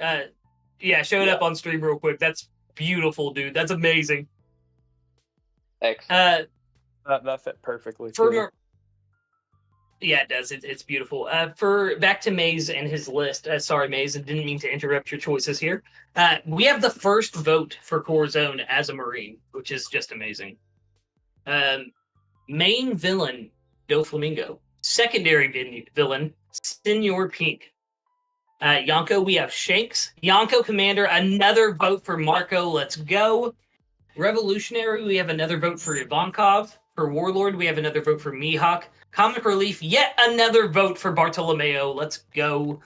on show it up on stream real quick. That's beautiful, dude. That's amazing. Excellent. That fit perfectly. For too. Yeah, it does. It's beautiful. For back to Maze and his list. Sorry, Maze, I didn't mean to interrupt your choices here. We have the first vote for Corazon as a Marine, which is just amazing. Main villain, Doflamingo. Secondary villain, Senor Pink. Yonko, we have Shanks. Yonko Commander, another vote for Marco. Let's go. Revolutionary, we have another vote for Ivankov. For Warlord, we have another vote for Mihawk. Comic Relief, yet another vote for Bartolomeo. Let's go.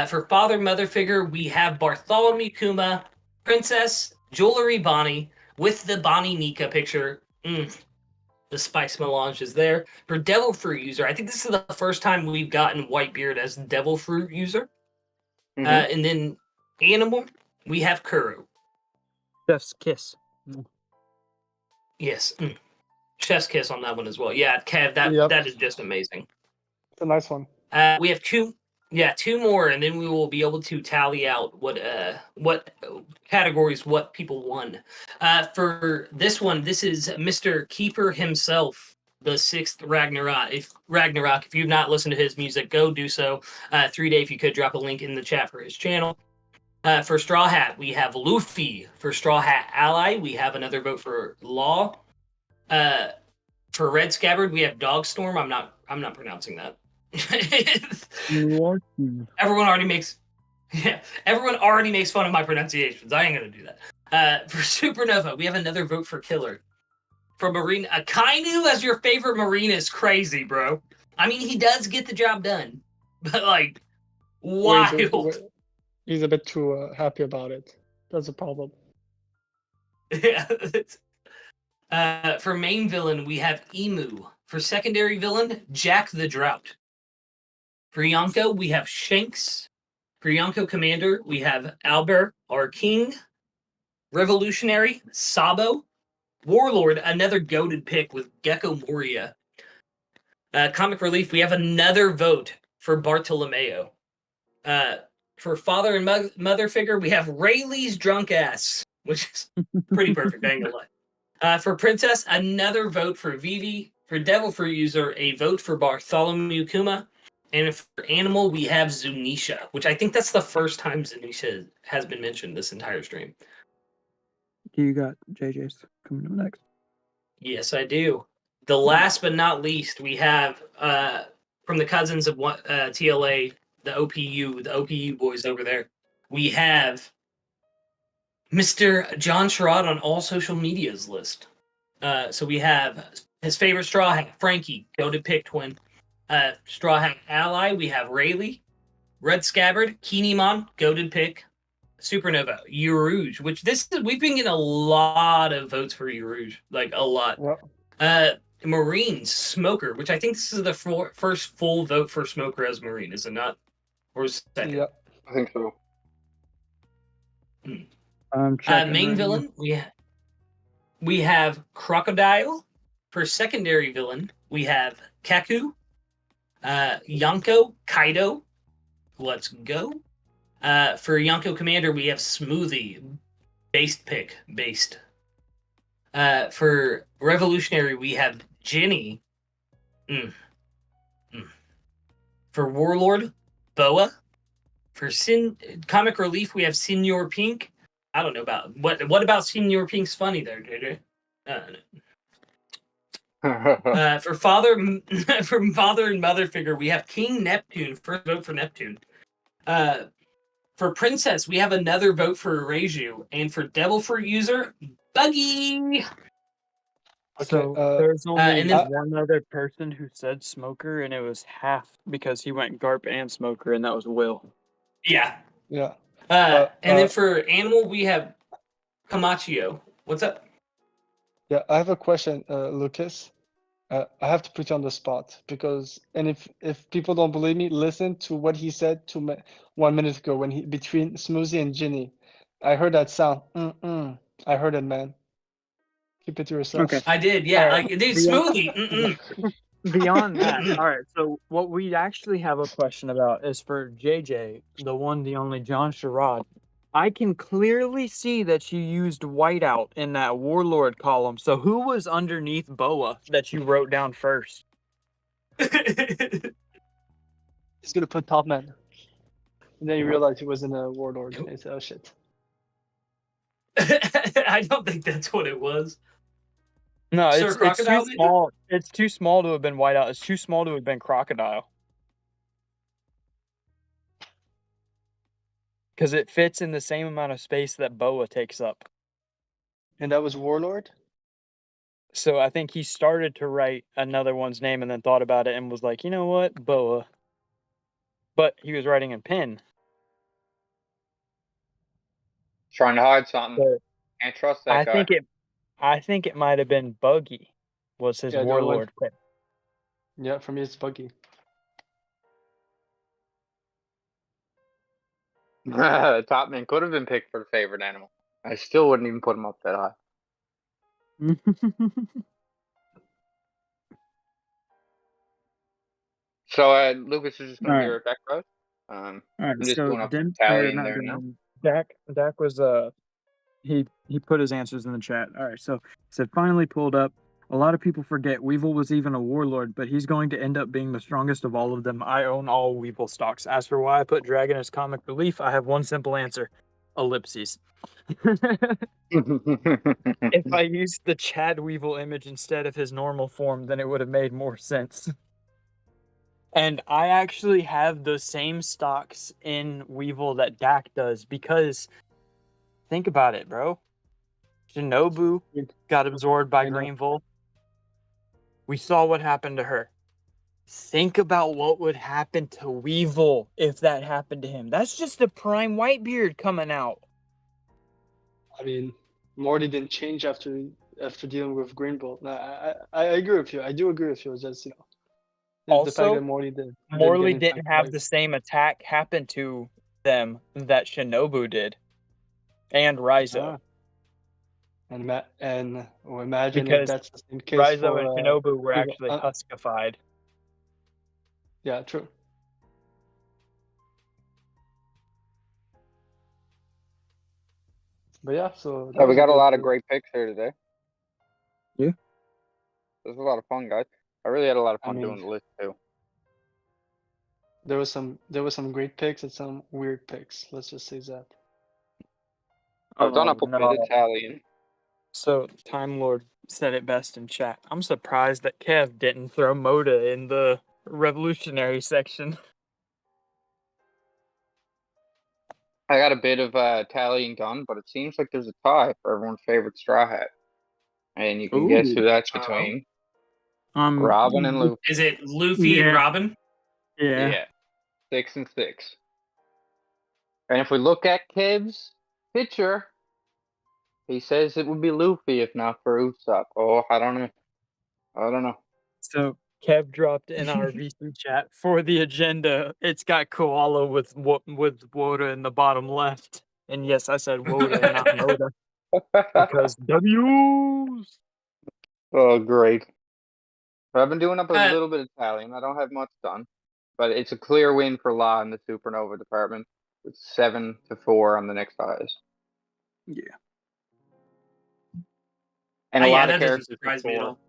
For Father Mother Figure, we have Bartholomew Kuma, Princess, Jewelry Bonnie, with the Bonnie Nika picture. The spice melange is there. For Devil Fruit User, I think this is the first time we've gotten Whitebeard as Devil Fruit User. And then Animal, we have Kuro. Chef's kiss. Yes. Chef's kiss on that one as well. Yeah, Kev, that is just amazing. It's a nice one. We have two more, and then we will be able to tally out what categories what people won. For this one, this is Mr. Keeper himself, the 6th Ragnarok. If you've not listened to his music, go do so. 3-Day, if you could drop a link in the chat for his channel. For Straw Hat, we have Luffy. For Straw Hat Ally, we have another vote for Law. For Red Scabbard, we have Dogstorm. I'm not pronouncing that. Everyone already makes fun of my pronunciations. I ain't gonna do that. For Supernova, we have another vote for Killer. For Marine, Akainu as your favorite Marine is crazy, bro. I mean, he does get the job done, but like, wild. He's a bit too happy about it. That's a problem. Yeah. For main villain, we have Emu. For secondary villain, Jack the Drought. For Yonko, we have Shanks. For Yonko Commander, we have Albert, our king. Revolutionary, Sabo. Warlord, another goated pick with Gecko Moria. Comic Relief, we have another vote for Bartolomeo. For Father and Mother Figure, we have Rayleigh's drunk ass, which is pretty perfect, I ain't gonna lie. For Princess, another vote for Vivi. For Devil Fruit User, a vote for Bartholomew Kuma. And for Animal, we have Zunisha, which I think that's the first time Zunisha has been mentioned this entire stream. You got JJ's coming up next. Yes, I do. The last but not least, we have from the cousins of TLA, the OPU boys over there. We have Mr. John Sherrod on all social medias list. So we have his favorite Straw Hat, Frankie, goated pick twin. Straw Hat Ally, we have Rayleigh. Red Scabbard, Kinemon, goated pick. Supernova, Urouge, which we've been getting a lot of votes for Urouge, like a lot. Yep. Marine, Smoker, which I think this is the first full vote for Smoker as Marine, is it not? Or is it second? Yep. I think so. Main villain, we have Crocodile. For secondary villain, we have Kaku, Yonko, Kaido. Let's go. For Yonko Commander, we have Smoothie. Based pick. Based. For Revolutionary, we have Ginny. For Warlord, Boa. For Comic Relief, we have Senor Pink. I don't know about what about Senor Pink's funny there, JJ? For father and mother figure, we have King Neptune. First vote for Neptune. For princess, we have another vote for Reiju, and for devil fruit user, Buggy. So there's only one other person who said smoker, and it was half because he went Garp and smoker, and that was Will. Yeah. Yeah. And then for animal, we have Kamachio. What's up? Yeah, I have a question, Lucas. I have to put you on the spot because, and if people don't believe me, listen to what he said 1 minute ago when he between Smoothie and Ginny. I heard that sound. I heard it, man. Keep it to yourself. Okay. I did, yeah. Like, dude, Smoothie. Beyond that, all right. So what we actually have a question about is for JJ, the one, the only John Sherrod. I can clearly see that you used whiteout in that Warlord column. So who was underneath Boa that you wrote down first? He's gonna put top man. And then you realize he wasn't a Warlord. And he said, oh shit. I don't think that's what it was. No, Sir it's too Crocodile? small. It's too small to have been whiteout. It's too small to have been Crocodile. Because it fits in the same amount of space that Boa takes up. And that was Warlord? So I think he started to write another one's name and then thought about it and was like, you know what, Boa. But he was writing in pen. Trying to hide something. So Can't trust that guy. I think it might have been Buggy was his Warlord pick. Yeah, for me it's Buggy. Top man could have been picked for the favorite animal. I still wouldn't even put him up that high. So Lucas is just gonna be right back, bro. All right, I'm just so going up the tally in there now. Dak was he put his answers in the chat. All right, so it said finally pulled up. A lot of people forget Weevil was even a warlord, but he's going to end up being the strongest of all of them. I own all Weevil stocks. As for why I put Dragon as comic relief, I have one simple answer: ellipses. If I used the Chad Weevil image instead of his normal form, then it would have made more sense. And I actually have the same stocks in Weevil that Dak does because think about it, bro. Shinobu got absorbed by Greenville. We saw what happened to her. Think about what would happen to Weevil if that happened to him. That's just a prime Whitebeard coming out. I mean, Morty didn't change after dealing with Greenville. I agree with you. I do agree with you. Just Also, the fact that Morty didn't have the same attack happen to them that Shinobu did, and Raizo. And imagine because if that's the same case Raizo for and Shinobu were actually huskified. Yeah, true. But yeah, so we got a lot of great picks here today. Yeah. This was a lot of fun, guys. I really had a lot of fun doing the list too. There was some great picks and some weird picks. Let's just say that. I've done up a bit of tallying. So Time Lord said it best in chat. I'm surprised that Kev didn't throw Moda in the revolutionary section. I got a bit of tallying done, but it seems like there's a tie for everyone's favorite Straw Hat. And you can guess who that's between. Robin and Luffy. Is it Luffy and Robin? Yeah. 6 and 6. And if we look at Kev's picture, he says it would be Luffy if not for Usopp. Oh, I don't know. So Kev dropped in our VC chat for the agenda. It's got Koala with Woda in the bottom left. And yes, I said Woda and not Moda. Because W's. Oh, great. But I've been doing up a Uh, little bit of tallying. I don't have much done, but it's a clear win for La in the Supernova department. It's 7-4 on the next highest. Yeah. And a yeah, lot of that doesn't characters hit surprise me at 4. all.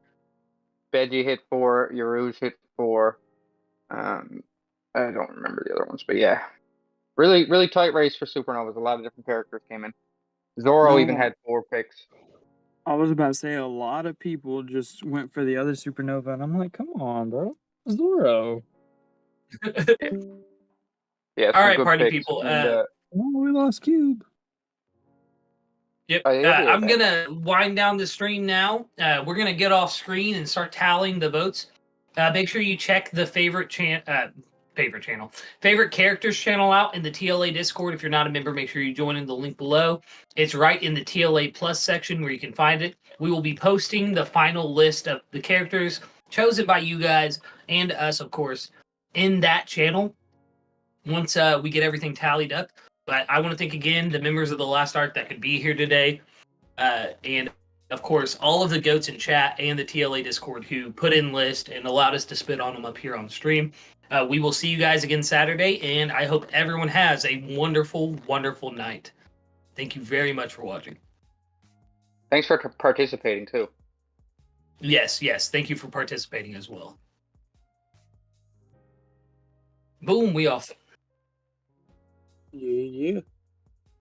Veggie hit 4. Yarouge hit 4. I don't remember the other ones, but yeah. Really, really tight race for Supernovas. A lot of different characters came in. Zoro even No, had 4 picks. I was about to say a lot of people just went for the other supernova, and I'm like, come on, bro, Zoro. Yeah, All some right, good party picks. people. And Oh, we lost Cube. Yep. he'll be right I'm back. gonna wind down the stream now. We're gonna get off screen and start tallying the votes. Make sure you check the favorite characters channel out in the TLA Discord. If you're not a member, make sure you join in the link below. It's right in the TLA Plus section where you can find it. We will be posting the final list of the characters chosen by you guys and us, of course, in that channel once we get everything tallied up. But I want to thank again the members of the Last Arc that could be here today. And of course, all of the goats in chat and the TLA Discord who put in list and allowed us to spit on them up here on stream. We will see you guys again Saturday, and I hope everyone has a wonderful, wonderful night. Thank you very much for watching. Thanks for participating, too. Yes. Thank you for participating as well. Boom, we off. Yeah.